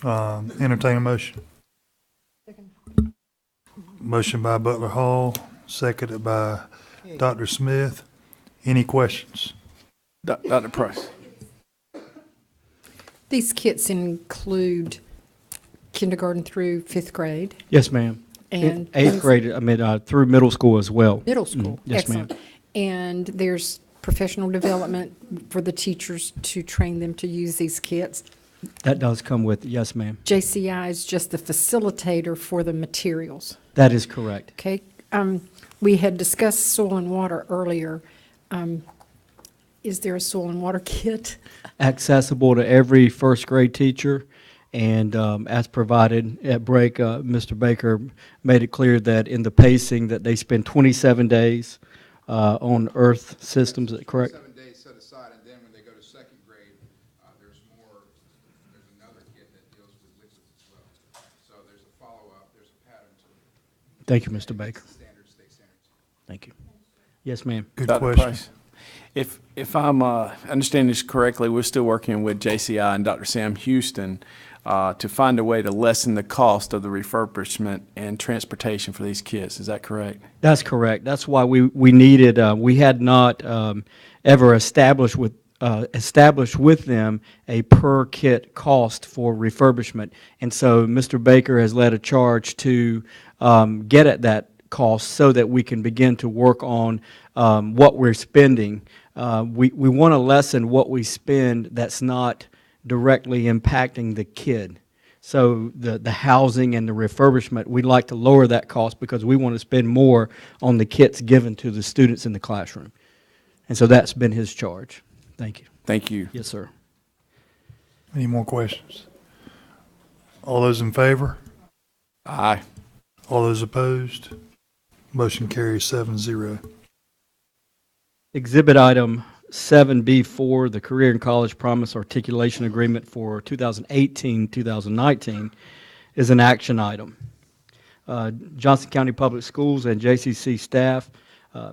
Entertain a motion. Motion by Butler Hall, seconded by Dr. Smith. Any questions? Dr. Price. These kits include kindergarten through fifth grade. Yes, ma'am. And eighth grade, through middle school as well. Middle school. Yes, Excellent. ma'am. And there's professional development for the teachers to train them to use these kits. That does come with, yes, ma'am. JCI is just the facilitator for the materials. That is correct. Okay. We had discussed soil and water earlier. Is there a soil and water kit? Accessible to every first grade teacher, and as provided at break, Mr. Baker made it clear that in the pacing that they spend 27 days on earth systems, is that correct? 7 days set aside, and then when they go to second grade, there's another kit that deals with liquids as well. So there's a follow-up, there's a pattern to it. Thank you, Mr. Baker. Standards, state standards. Thank you. Yes, ma'am. Good Dr. question. Price. If I'm understanding this correctly, we're still working with JCI and Dr. Sam Houston to find a way to lessen the cost of the refurbishment and transportation for these kids. Is that correct? That's correct. That's why we needed, we had not ever established with them a per kit cost for refurbishment. And so Mr. Baker has led a charge to get at that cost so that we can begin to work on what we're spending. We want to lessen what we spend that's not directly impacting the kid. So the housing and the refurbishment, we'd like to lower that cost because we want to spend more on the kits given to the students in the classroom. And so that's been his charge. Thank you. Thank you. Yes, sir. Any more questions? All those in favor? Aye. All those opposed? Motion carries 7-0. Exhibit item 7B4, the Career and College Promise Articulation Agreement for 2018-2019, is an action item. Johnston County Public Schools and JCC staff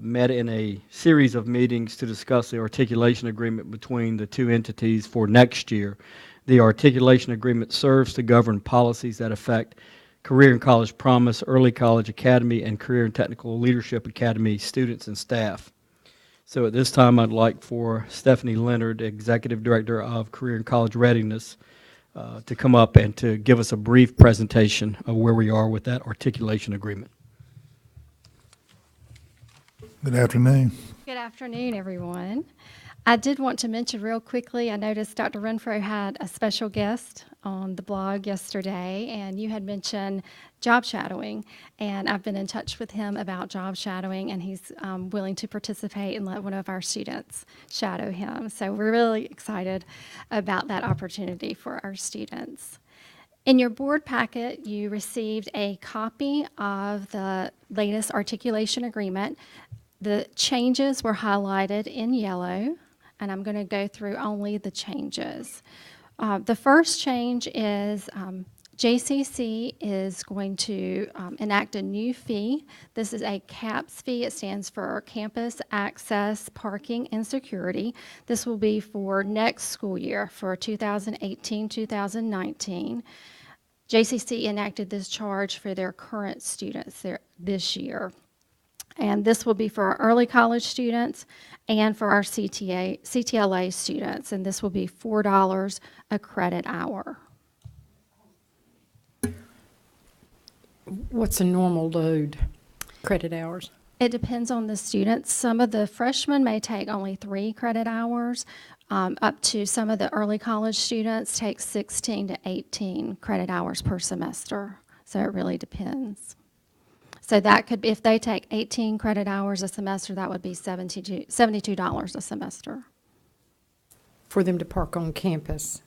met in a series of meetings to discuss the articulation agreement between the two entities for next year. The articulation agreement serves to govern policies that affect Career and College Promise, Early College Academy, and Career and Technical Leadership Academy students and staff. So at this time, I'd like for Stephanie Leonard, Executive Director of Career and College Readiness, to come up and to give us a brief presentation of where we are with that articulation agreement. Good afternoon. Good afternoon, everyone. I did want to mention real quickly, I noticed Dr. Renfro had a special guest on the blog yesterday, and you had mentioned job shadowing, and I've been in touch with him about job shadowing, and he's willing to participate and let one of our students shadow him. So we're really excited about that opportunity for our students. In your board packet, you received a copy of the latest articulation agreement. The changes were highlighted in yellow, and I'm going to go through only the changes. The first change is JCC is going to enact a new fee. This is a CAPS fee. It stands for Campus Access, Parking, and Security. This will be for next school year, for 2018-2019. JCC enacted this charge for their current students this year. And this will be for our early college students and for our CTLA students. And this will be $4 a credit hour. What's a normal load, credit hours? It depends on the students. Some of the freshmen may take only 3 credit hours, up to some of the early college students take 16 to 18 credit hours per semester. So it really depends. So that could be, if they take 18 credit hours a semester, that would be $72 a semester. For them to park on campus,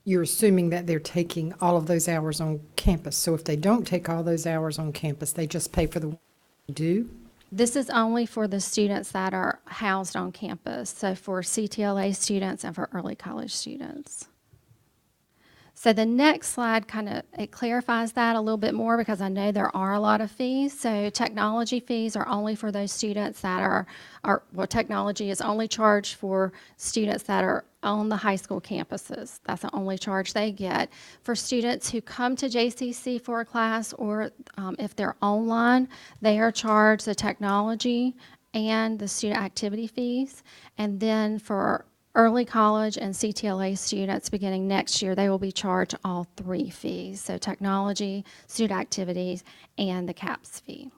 you're assuming that they're taking all of those hours on campus. So if they don't take all those hours on campus, they just pay for the one they do? This is only for the students that are housed on campus, so for CTLA students and for early college students. So the next slide it clarifies that a little bit more, because I know there are a lot of fees. So technology fees are only for those students that technology is only charged for students that are on the high school campuses. That's the only charge they get. For students who come to JCC for a class, or if they're online, they are charged the technology and the student activity fees. And then for early college and CTLA students beginning next year, they will be charged all 3 fees. So technology, student activities, and the CAPS fee.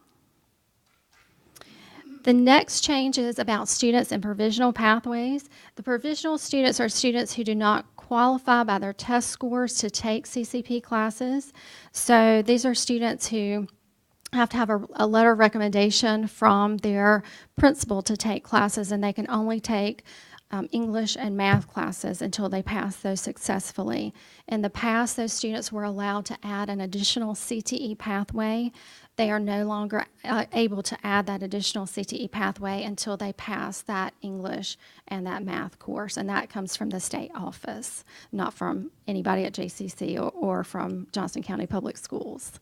The next change is about students in provisional pathways. The provisional students are students who do not qualify by their test scores to take CCP classes. So these are students who have to have a letter of recommendation from their principal to take classes, and they can only take English and math classes until they pass those successfully. In the past, those students were allowed to add an additional CTE pathway. They are no longer able to add that additional CTE pathway until they pass that English and that math course, and that comes from the state office, not from anybody at JCC or from Johnston County Public Schools.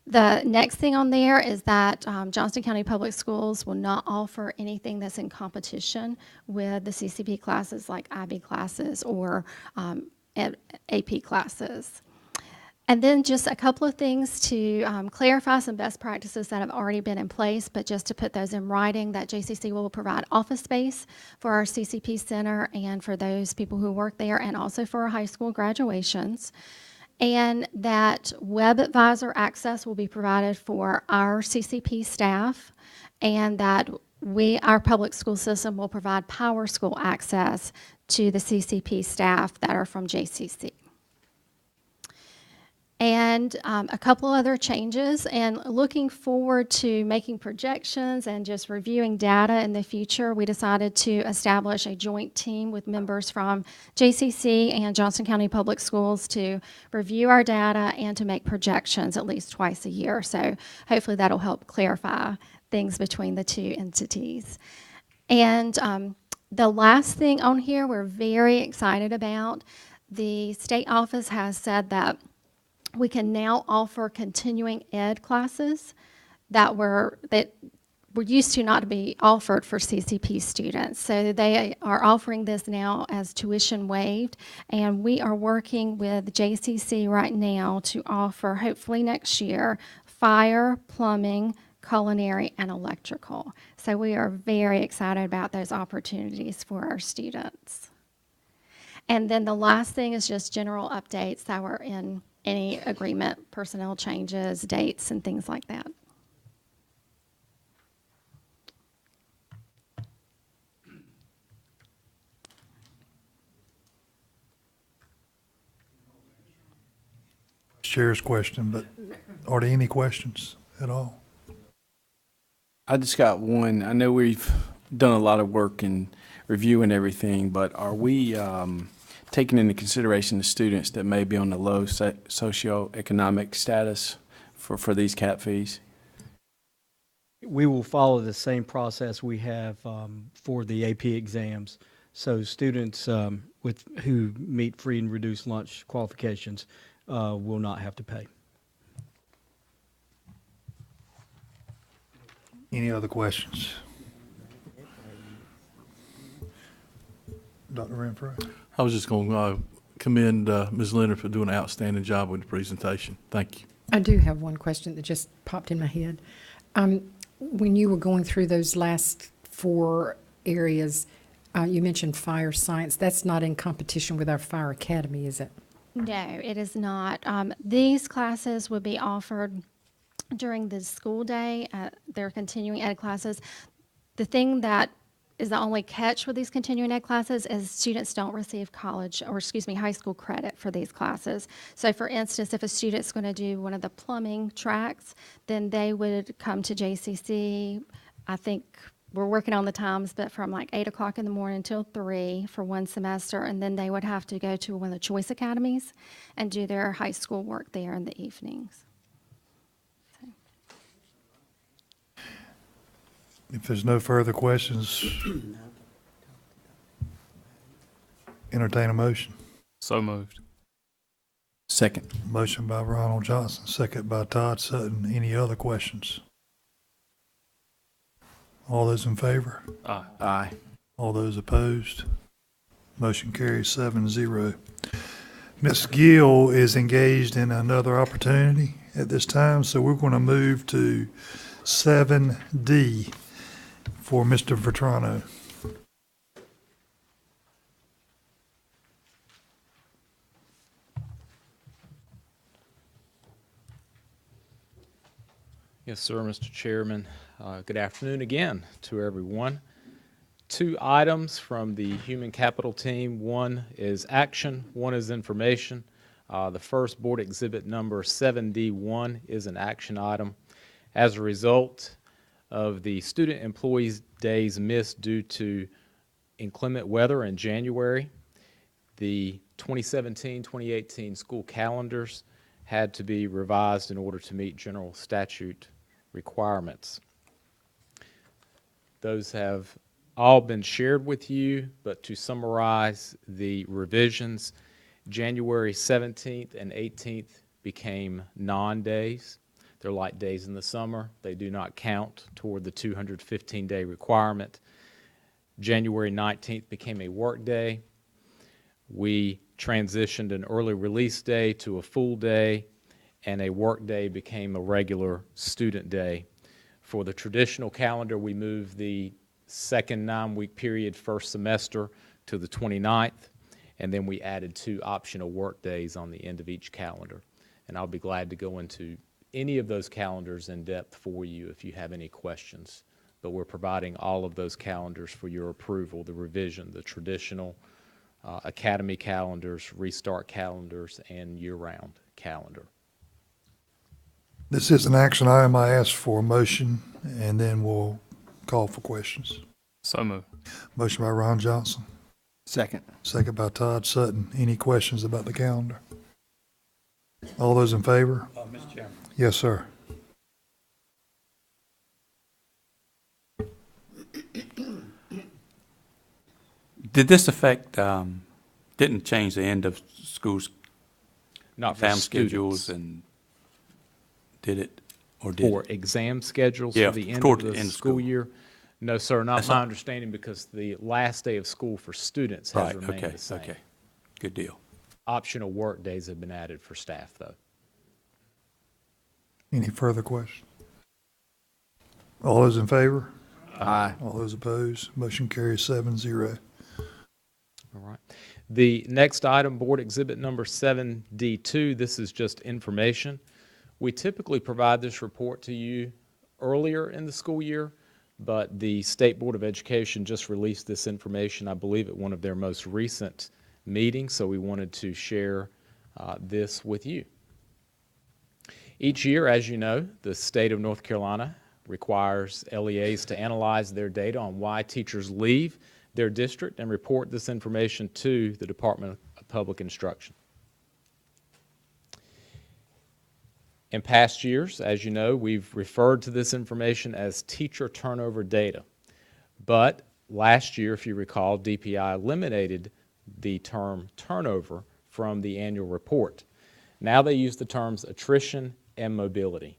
The next thing on there is that Johnston County Public Schools will not offer anything that's in competition with the CCP classes, like IB classes or AP classes. And then just a couple of things to clarify some best practices that have already been in place, but just to put those in writing, that JCC will provide office space for our CCP center and for those people who work there, and also for our high school graduations. And that web advisor access will be provided for our CCP staff, and that our public school system will provide Power School access to the CCP staff that are from JCC. And a couple other changes, and looking forward to making projections and just reviewing data in the future, we decided to establish a joint team with members from JCC and Johnston County Public Schools to review our data and to make projections at least twice a year. So hopefully that'll help clarify things between the two entities. And the last thing on here we're very excited about, the state office has said that we can now offer continuing ed classes that were used to not be offered for CCP students. So they are offering this now as tuition waived, and we are working with JCC right now to offer, hopefully next year, fire, plumbing, culinary, and electrical. So we are very excited about those opportunities for our students. And then the last thing is just general updates that were in any agreement, personnel changes, dates, and things like that. Chair's question, but are there any questions at all? I just got one. I know we've done a lot of work in reviewing everything, but are we taking into consideration the students that may be on the low socioeconomic status for these CAP fees? We will follow the same process we have for the AP exams. So students who meet free and reduced lunch qualifications will not have to pay. Any other questions? Dr. Renfro? I was just going to commend Ms. Leonard for doing an outstanding job with the presentation. Thank you. I do have one question that just popped in my head. When you were going through those last 4 areas, you mentioned fire science. That's not in competition with our fire academy, is it? No, it is not. These classes would be offered during the school day. They're continuing ed classes. The thing that is the only catch with these continuing ed classes is students don't receive high school credit for these classes. So for instance, if a student's going to do one of the plumbing tracks, then they would come to JCC. I think we're working on the times, but from like 8 o'clock in the morning until 3 for one semester, and then they would have to go to one of the choice academies and do their high school work there in the evenings. If there's no further questions, entertain a motion. So moved. Second. Motion by Ronald Johnston, second by Todd Sutton. Any other questions? All those in favor? Aye. Aye. All those opposed? Motion carries 7-0. Ms. Gill is engaged in another opportunity at this time, so we're going to move to 7D for Mr. Vetrano. Yes, sir, Mr. Chairman. Good afternoon again to everyone. 2 items from the Human Capital team. One is action, one is information. The first, Board Exhibit number 7D1, is an action item. As a result of the student employees' days missed due to inclement weather in January, the 2017-2018 school calendars had to be revised in order to meet general statute requirements. Those have all been shared with you, but to summarize the revisions, January 17th and 18th became non-days. They're like days in the summer. They do not count toward the 215-day requirement. January 19th became a work day. We transitioned an early release day to a full day, and a work day became a regular student day. For the traditional calendar, we moved the second 9-week period first semester to the 29th, and then we added 2 optional work days on the end of each calendar. And I'll be glad to go into any of those calendars in depth for you if you have any questions. But we're providing all of those calendars for your approval, the revision, the traditional academy calendars, restart calendars, and year-round calendar. This is an action item. I ask for a motion, and then we'll call for questions. So moved. Motion by Ron Johnson. Second. Second by Todd Sutton. Any questions about the calendar? All those in favor? Mr. Chairman. Yes, sir. Did this affect, didn't change the end of schools? Not for exam students. schedules, and did it, or did For it? exam schedules Yeah, for the end toward of the the end of school school. year? No, sir, not That's my not- understanding, because the last day of school for students has Right, remained okay, the same. okay. Good deal. Optional work days have been added for staff, though. Any further questions? All those in favor? Aye. All those opposed? Motion carries 7-0. All right. The next item, Board Exhibit number 7D2, this is just information. We typically provide this report to you earlier in the school year, but the State Board of Education just released this information, I believe, at one of their most recent meetings, so we wanted to share this with you. Each year, as you know, the state of North Carolina requires LEAs to analyze their data on why teachers leave their district and report this information to the Department of Public Instruction. In past years, as you know, we've referred to this information as teacher turnover data. But last year, if you recall, DPI eliminated the term turnover from the annual report. Now they use the terms attrition and mobility.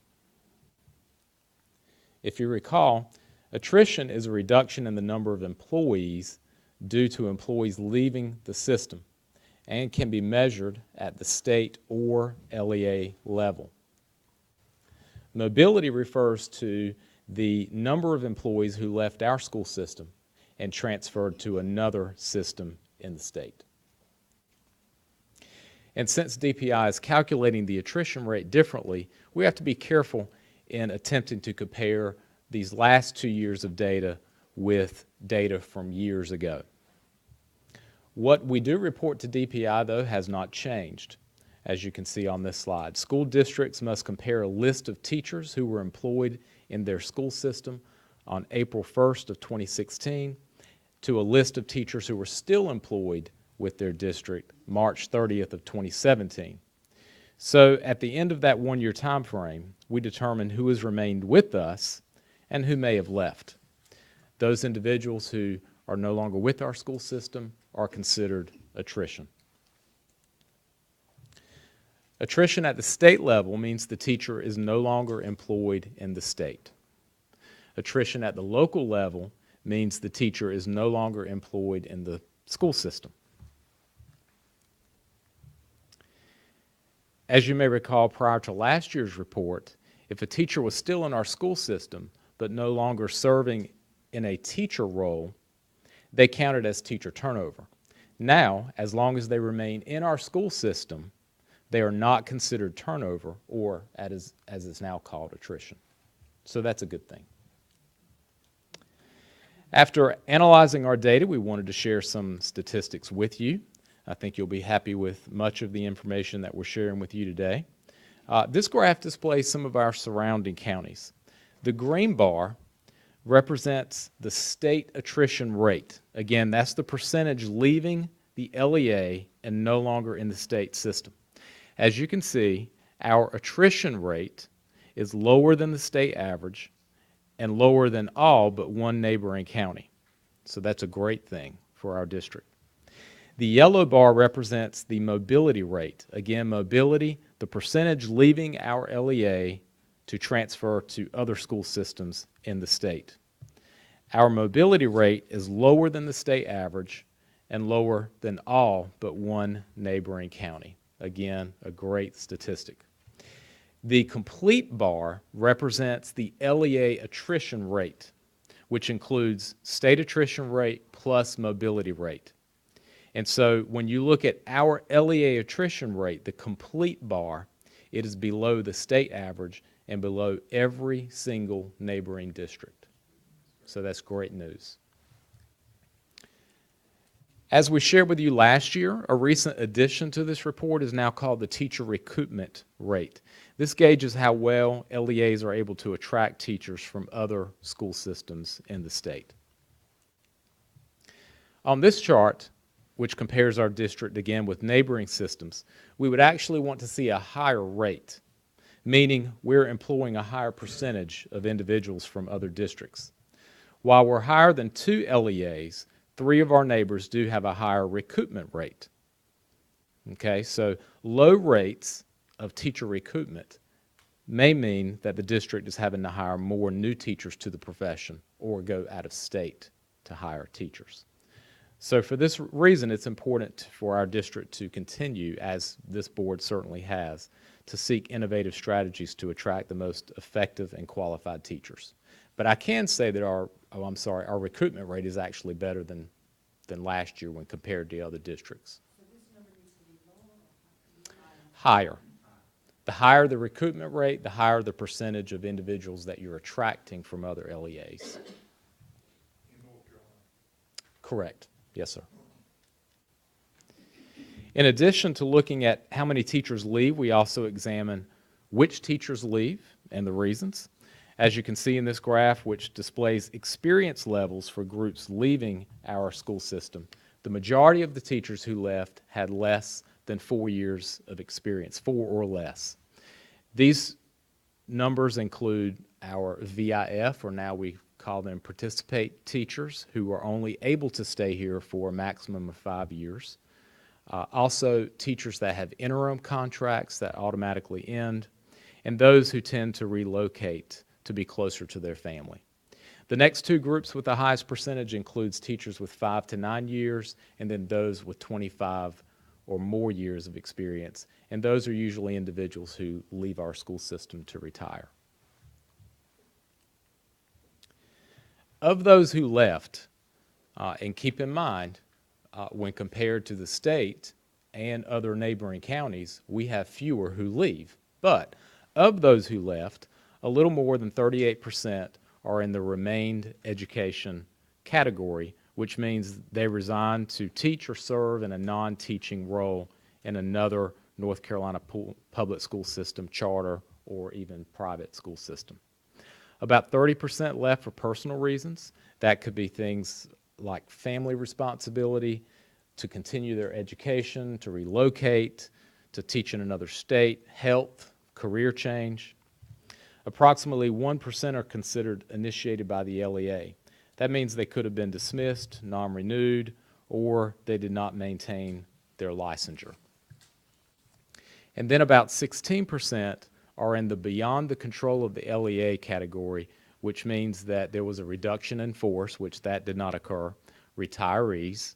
If you recall, attrition is a reduction in the number of employees due to employees leaving the system and can be measured at the state or LEA level. Mobility refers to the number of employees who left our school system and transferred to another system in the state. And since DPI is calculating the attrition rate differently, we have to be careful in attempting to compare these last 2 years of data with data from years ago. What we do report to DPI, though, has not changed, as you can see on this slide. School districts must compare a list of teachers who were employed in their school system on April 1st of 2016 to a list of teachers who were still employed with their district March 30th of 2017. So at the end of that 1-year time frame, we determine who has remained with us and who may have left. Those individuals who are no longer with our school system are considered attrition. Attrition at the state level means the teacher is no longer employed in the state. Attrition at the local level means the teacher is no longer employed in the school system. As you may recall, prior to last year's report, if a teacher was still in our school system but no longer serving in a teacher role, they counted as teacher turnover. Now, as long as they remain in our school system, they are not considered turnover, or as is now called, attrition. So that's a good thing. After analyzing our data, we wanted to share some statistics with you. I think you'll be happy with much of the information that we're sharing with you today. This graph displays some of our surrounding counties. The green bar represents the state attrition rate. Again, that's the percentage leaving the LEA and no longer in the state system. As you can see, our attrition rate is lower than the state average and lower than all but one neighboring county. So that's a great thing for our district. The yellow bar represents the mobility rate. Again, mobility, the percentage leaving our LEA to transfer to other school systems in the state. Our mobility rate is lower than the state average and lower than all but one neighboring county. Again, a great statistic. The complete bar represents the LEA attrition rate, which includes state attrition rate plus mobility rate. And so when you look at our LEA attrition rate, the complete bar, it is below the state average and below every single neighboring district. So that's great news. As we shared with you last year, a recent addition to this report is now called the teacher recoupment rate. This gauges how well LEAs are able to attract teachers from other school systems in the state. On this chart, which compares our district again with neighboring systems, we would actually want to see a higher rate, meaning we're employing a higher percentage of individuals from other districts. While we're higher than 2 LEAs, 3 of our neighbors do have a higher recoupment rate. Okay, so low rates of teacher recoupment may mean that the district is having to hire more new teachers to the profession or go out of state to hire teachers. So for this reason, it's important for our district to continue, as this board certainly has, to seek innovative strategies to attract the most effective and qualified teachers. But I can say that our recoupment rate is actually better than last year when compared to other districts. So this number needs to be lower or higher? The higher the recoupment rate, the higher the percentage of individuals that you're attracting from other LEAs. In North Carolina? Correct. Yes, sir. In addition to looking at how many teachers leave, we also examine which teachers leave and the reasons. As you can see in this graph, which displays experience levels for groups leaving our school system, the majority of the teachers who left had less than 4 years of experience, 4 or less. These numbers include our VIF, or now we call them participate teachers, who are only able to stay here for a maximum of 5 years. Also, teachers that have interim contracts that automatically end, and those who tend to relocate to be closer to their family. The next 2 groups with the highest percentage includes teachers with 5 to 9 years, and then those with 25 or more years of experience, and those are usually individuals who leave our school system to retire. Of those who left, and keep in mind, when compared to the state and other neighboring counties, we have fewer who leave. But of those who left, a little more than 38% are in the remained education category, which means they resigned to teach or serve in a non-teaching role in another North Carolina public school system, charter, or even private school system. About 30% left for personal reasons. That could be things like family responsibility, to continue their education, to relocate, to teach in another state, health, career change. Approximately 1% are considered initiated by the LEA. That means they could have been dismissed, non-renewed, or they did not maintain their licensure. And then about 16% are in the beyond the control of the LEA category, which means that there was a reduction in force, which that did not occur. Retirees,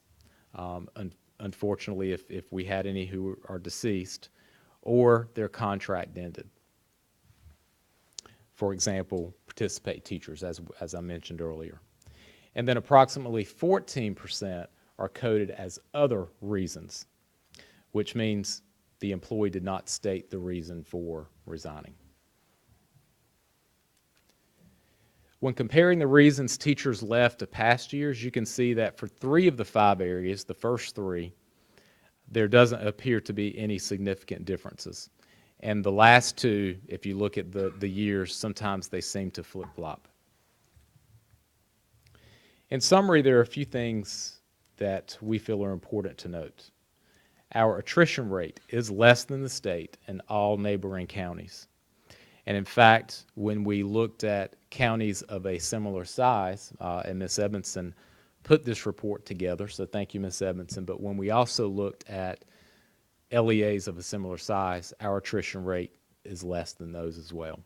unfortunately, if we had any who are deceased, or their contract ended. For example, participate teachers, as I mentioned earlier. And then approximately 14% are coded as other reasons, which means the employee did not state the reason for resigning. When comparing the reasons teachers left to past years, you can see that for 3 of the 5 areas, the first 3, there doesn't appear to be any significant differences. And the last 2, if you look at the years, sometimes they seem to flip-flop. In summary, there are a few things that we feel are important to note. Our attrition rate is less than the state and all neighboring counties. And in fact, when we looked at counties of a similar size, and Ms. Edmondson put this report together, so thank you, Ms. Edmondson, but when we also looked at LEAs of a similar size, our attrition rate is less than those as well.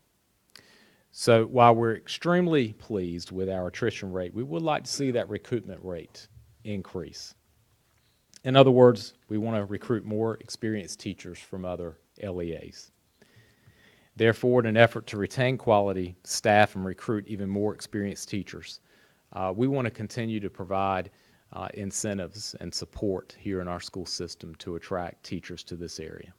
So while we're extremely pleased with our attrition rate, we would like to see that recruitment rate increase. In other words, we want to recruit more experienced teachers from other LEAs. Therefore, in an effort to retain quality staff and recruit even more experienced teachers, we want to continue to provide incentives and support here in our school system to attract teachers to this area.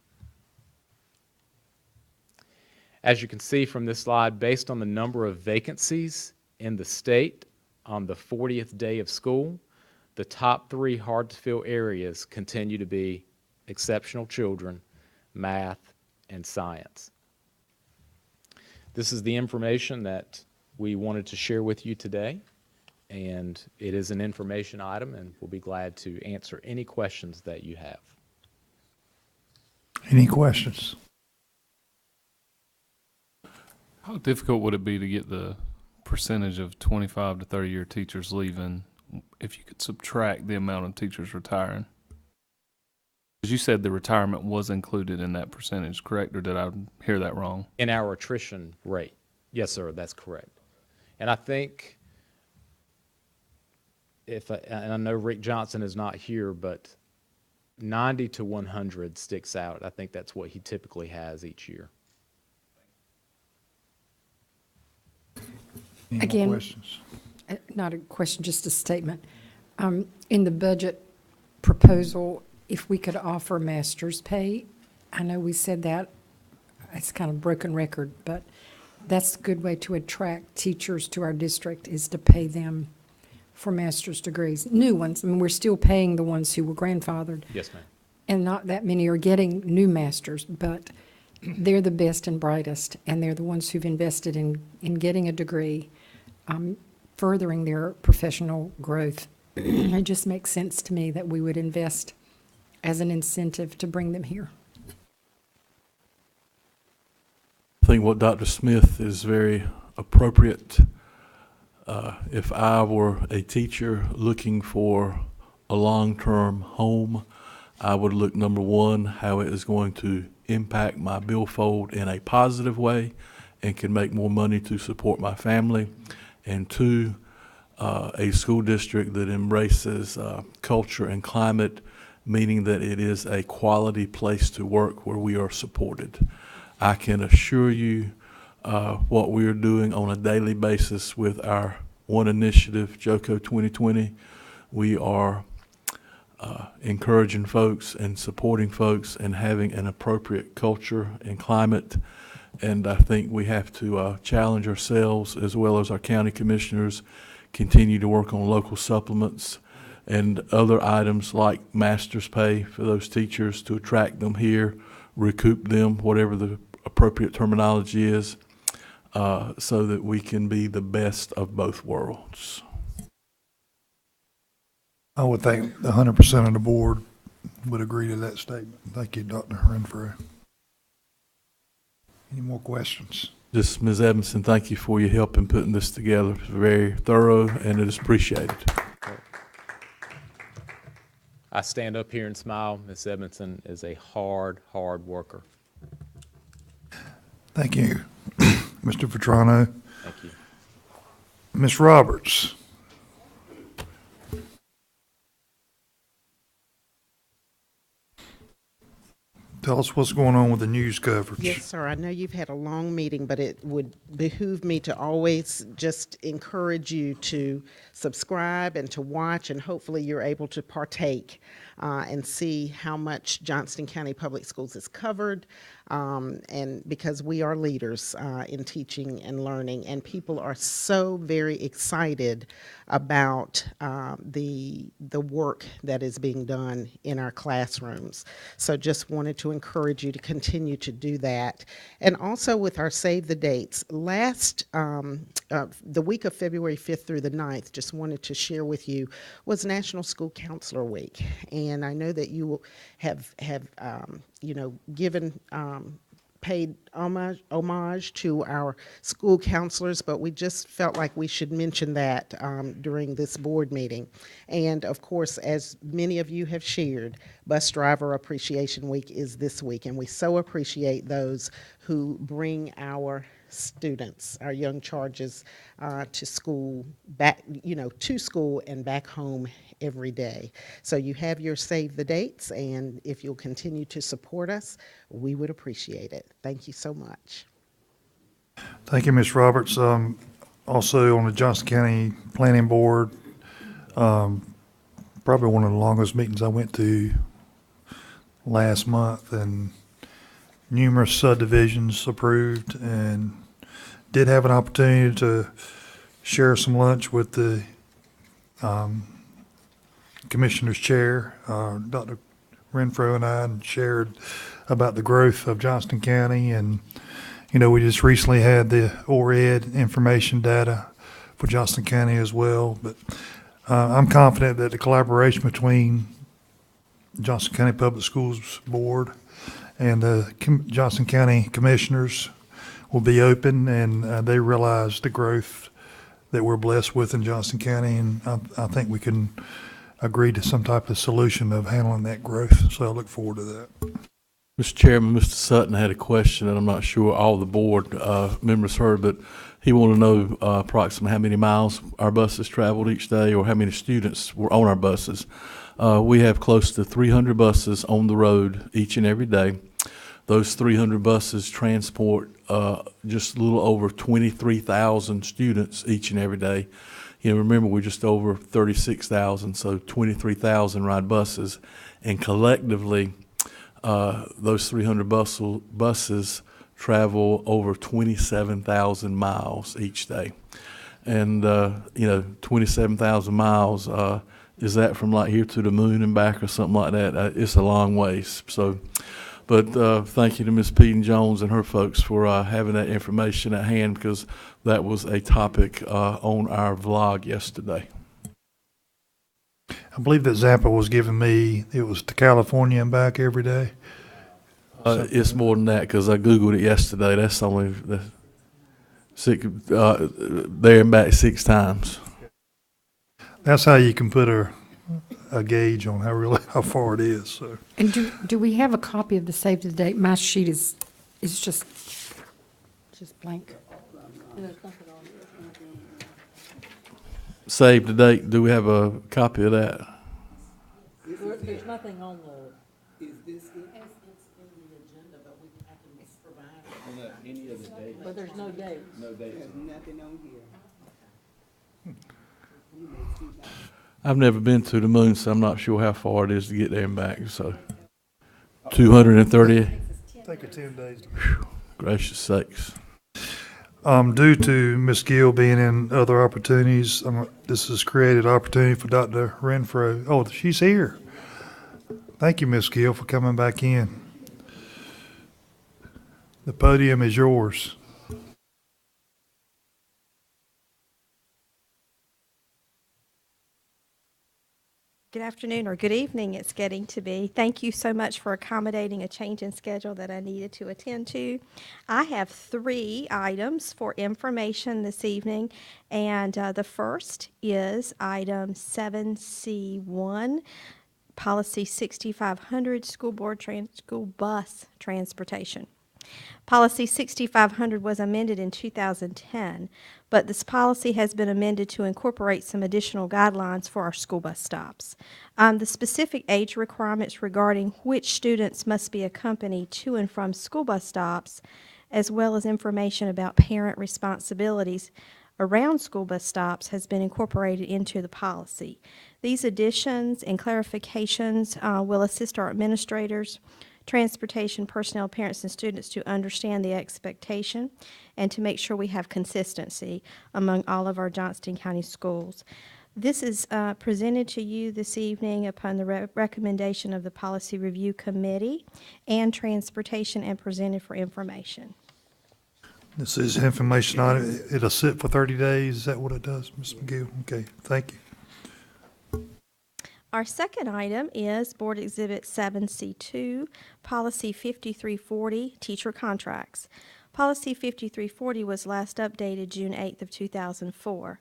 As you can see from this slide, based on the number of vacancies in the state on the 40th day of school, the top 3 hard-to-fill areas continue to be exceptional children, math, and science. This is the information that we wanted to share with you today, and it is an information item, and we'll be glad to answer any questions that you have. Any questions? How difficult would it be to get the percentage of 25 to 30-year teachers leaving if you could subtract the amount of teachers retiring? Because you said the retirement was included in that percentage, correct? Or did I hear that wrong? In our attrition rate. Yes, sir, that's correct. And I think, and I know Rick Johnston is not here, but 90 to 100 sticks out. I think that's what he typically has each year. Any Again, more questions? Not a question, just a statement. In the budget proposal, if we could offer master's pay, I know we said that, it's kind of broken record, but that's a good way to attract teachers to our district, is to pay them for master's degrees. New ones, I mean, we're still paying the ones who were grandfathered. Yes, ma'am. And not that many are getting new masters, but they're the best and brightest, and they're the ones who've invested in getting a degree, furthering their professional growth. It just makes sense to me that we would invest as an incentive to bring them here. I think what Dr. Smith is very appropriate. If I were a teacher looking for a long-term home, I would look, number one, how it is going to impact my billfold in a positive way and can make more money to support my family. And 2, a school district that embraces culture and climate, meaning that it is a quality place to work where we are supported. I can assure you what we are doing on a daily basis with our one initiative, JOCO 2020. We are encouraging folks and supporting folks and having an appropriate culture and climate. And I think we have to challenge ourselves as well as our county commissioners, continue to work on local supplements and other items like master's pay for those teachers to attract them here, recoup them, whatever the appropriate terminology is, so that we can be the best of both worlds. I would think 100% of the board would agree to that statement. Thank you, Dr. Renfro. Any more questions? Just Ms. Edmondson, thank you for your help in putting this together. It's very thorough and it is appreciated. I stand up here and smile. Ms. Edmondson is a hard worker. Thank you, Mr. Vetrano. Thank you. Ms. Roberts. Tell us what's going on with the news coverage. Yes, sir. I know you've had a long meeting, but it would behoove me to always just encourage you to subscribe and to watch, and hopefully you're able to partake and see how much Johnston County Public Schools is covered, and because we are leaders in teaching and learning, and people are so very excited about the work that is being done in our classrooms. So just wanted to encourage you to continue to do that. And also with our Save the Dates, the week of February 5th through the 9th, just wanted to share with you, was National School Counselor Week. And I know that you have given paid homage to our school counselors, but we just felt like we should mention that during this board meeting. And of course, as many of you have shared, Bus Driver Appreciation Week is this week, and we so appreciate those who bring our students, our young charges, to school, to school and back home every day. So you have your Save the Dates, and if you'll continue to support us, we would appreciate it. Thank you so much. Thank you, Ms. Roberts. Also on the Johnston County Planning Board, probably one of the longest meetings I went to last month, and numerous subdivisions approved, and did have an opportunity to share some lunch with the Commissioner's Chair, Dr. Renfro, and I, and shared about the growth of Johnston County. And, we just recently had the ORED information data for Johnston County as well. But I'm confident that the collaboration between Johnston County Public Schools Board and the Johnston County Commissioners will be open, and they realize the growth that we're blessed with in Johnston County, and I think we can agree to some type of solution of handling that growth. So I look forward to that. Mr. Chairman, Mr. Sutton had a question, and I'm not sure all the board members heard, but he wanted to know approximately how many miles our buses traveled each day, or how many students were on our buses. We have close to 300 buses on the road each and every day. Those 300 buses transport just a little over 23,000 students each and every day. Remember, we're just over 36,000, so 23,000 ride buses. And collectively, those 300 buses travel over 27,000 miles each day. And, 27,000 miles, is that from like here to the moon and back or something like that? It's a long ways. So, but thank you to Ms. Peden Jones and her folks for having that information at hand, because that was a topic on our vlog yesterday. I believe that Zappa was giving me, it was to California and back every day. It's more than that, because I Googled it yesterday. That's only there and back 6 times. That's how you can put a gauge on how far it is. So. And do we have a copy of the Save the Date? My sheet is just blank. Save the Date, do we have a copy of that? There's nothing on the. Is this it? It's in the agenda, but I can provide. Any of the dates? But there's no date. No dates. There's nothing on here. I've never been to the moon, so I'm not sure how far it is to get there and back, so 230. Take it 10 days. Gracious sakes. Due to Ms. Gill being in other opportunities, this has created opportunity for Dr. Renfro. Oh, she's here. Thank you, Ms. Gill, for coming back in. The podium is yours. Good afternoon or good evening, it's getting to be. Thank you so much for accommodating a change in schedule that I needed to attend to. I have 3 items for information this evening, and the first is item 7C1, Policy 6500, School Bus Transportation. Policy 6500 was amended in 2010, but this policy has been amended to incorporate some additional guidelines for our school bus stops. The specific age requirements regarding which students must be accompanied to and from school bus stops, as well as information about parent responsibilities around school bus stops, has been incorporated into the policy. These additions and clarifications will assist our administrators, transportation personnel, parents, and students to understand the expectation and to make sure we have consistency among all of our Johnston County schools. This is presented to you this evening upon the recommendation of the Policy Review Committee and Transportation and presented for information. This is information on it. It'll sit for 30 days. Is that what it does, Ms. McGill? Okay, thank you. Our second item is Board Exhibit 7C2, Policy 5340, Teacher Contracts. Policy 5340 was last updated June 8th of 2004.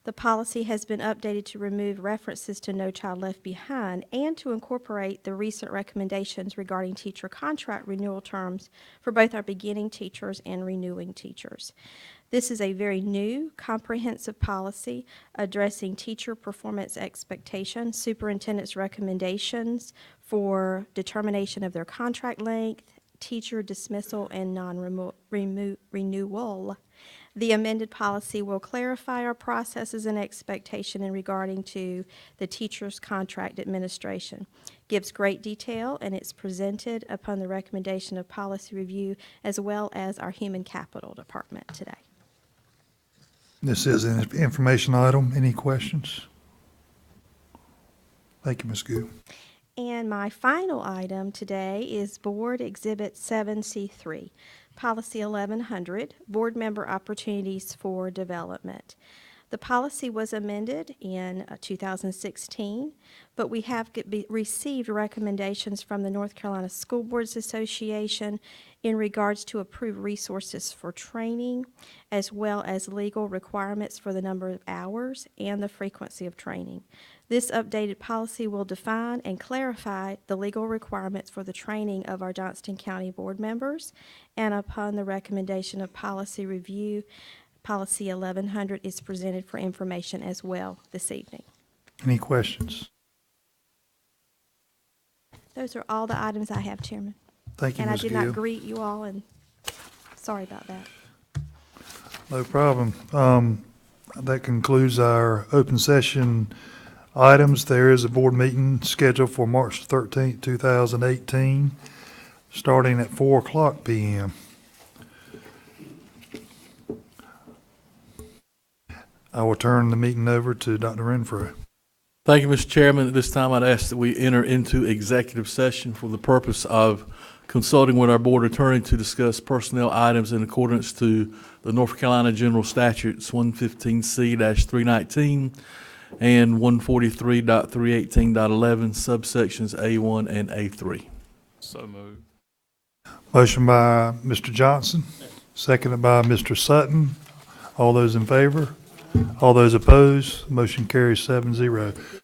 The policy has been updated to remove references to No Child Left Behind and to incorporate the recent recommendations regarding teacher contract renewal terms for both our beginning teachers and renewing teachers. This is a very new, comprehensive policy addressing teacher performance expectations, superintendent's recommendations for determination of their contract length, teacher dismissal, and non-renewal. The amended policy will clarify our processes and expectation in regarding to the teacher's contract administration. Gives great detail, and it's presented upon the recommendation of policy review as well as our human capital department today. This is an information item. Any questions? Thank you, Ms. Gill. And my final item today is Board Exhibit 7C3, Policy 1100, Board Member Opportunities for Development. The policy was amended in 2016, but we have received recommendations from the North Carolina School Boards Association in regards to approved resources for training, as well as legal requirements for the number of hours and the frequency of training. This updated policy will define and clarify the legal requirements for the training of our Johnston County board members, and upon the recommendation of policy review, Policy 1100 is presented for information as well this evening. Any questions? Those are all the items I have, Chairman. Thank you, And I Ms. did Gill. not greet you all, and sorry about that. No problem. That concludes our open session items. There is a board meeting scheduled for March 13th, 2018, starting at 4:00 p.m. I will turn the meeting over to Dr. Renfro. Thank you, Mr. Chairman. At this time, I'd ask that we enter into executive session for the purpose of consulting with our board attorney to discuss personnel items in accordance to the North Carolina General Statutes 115C-319 and 143.318.11, subsections A1 and A3. So moved. Motion by Mr. Johnston, seconded by Mr. Sutton. All those in favor? All those opposed? Motion carries 7-0.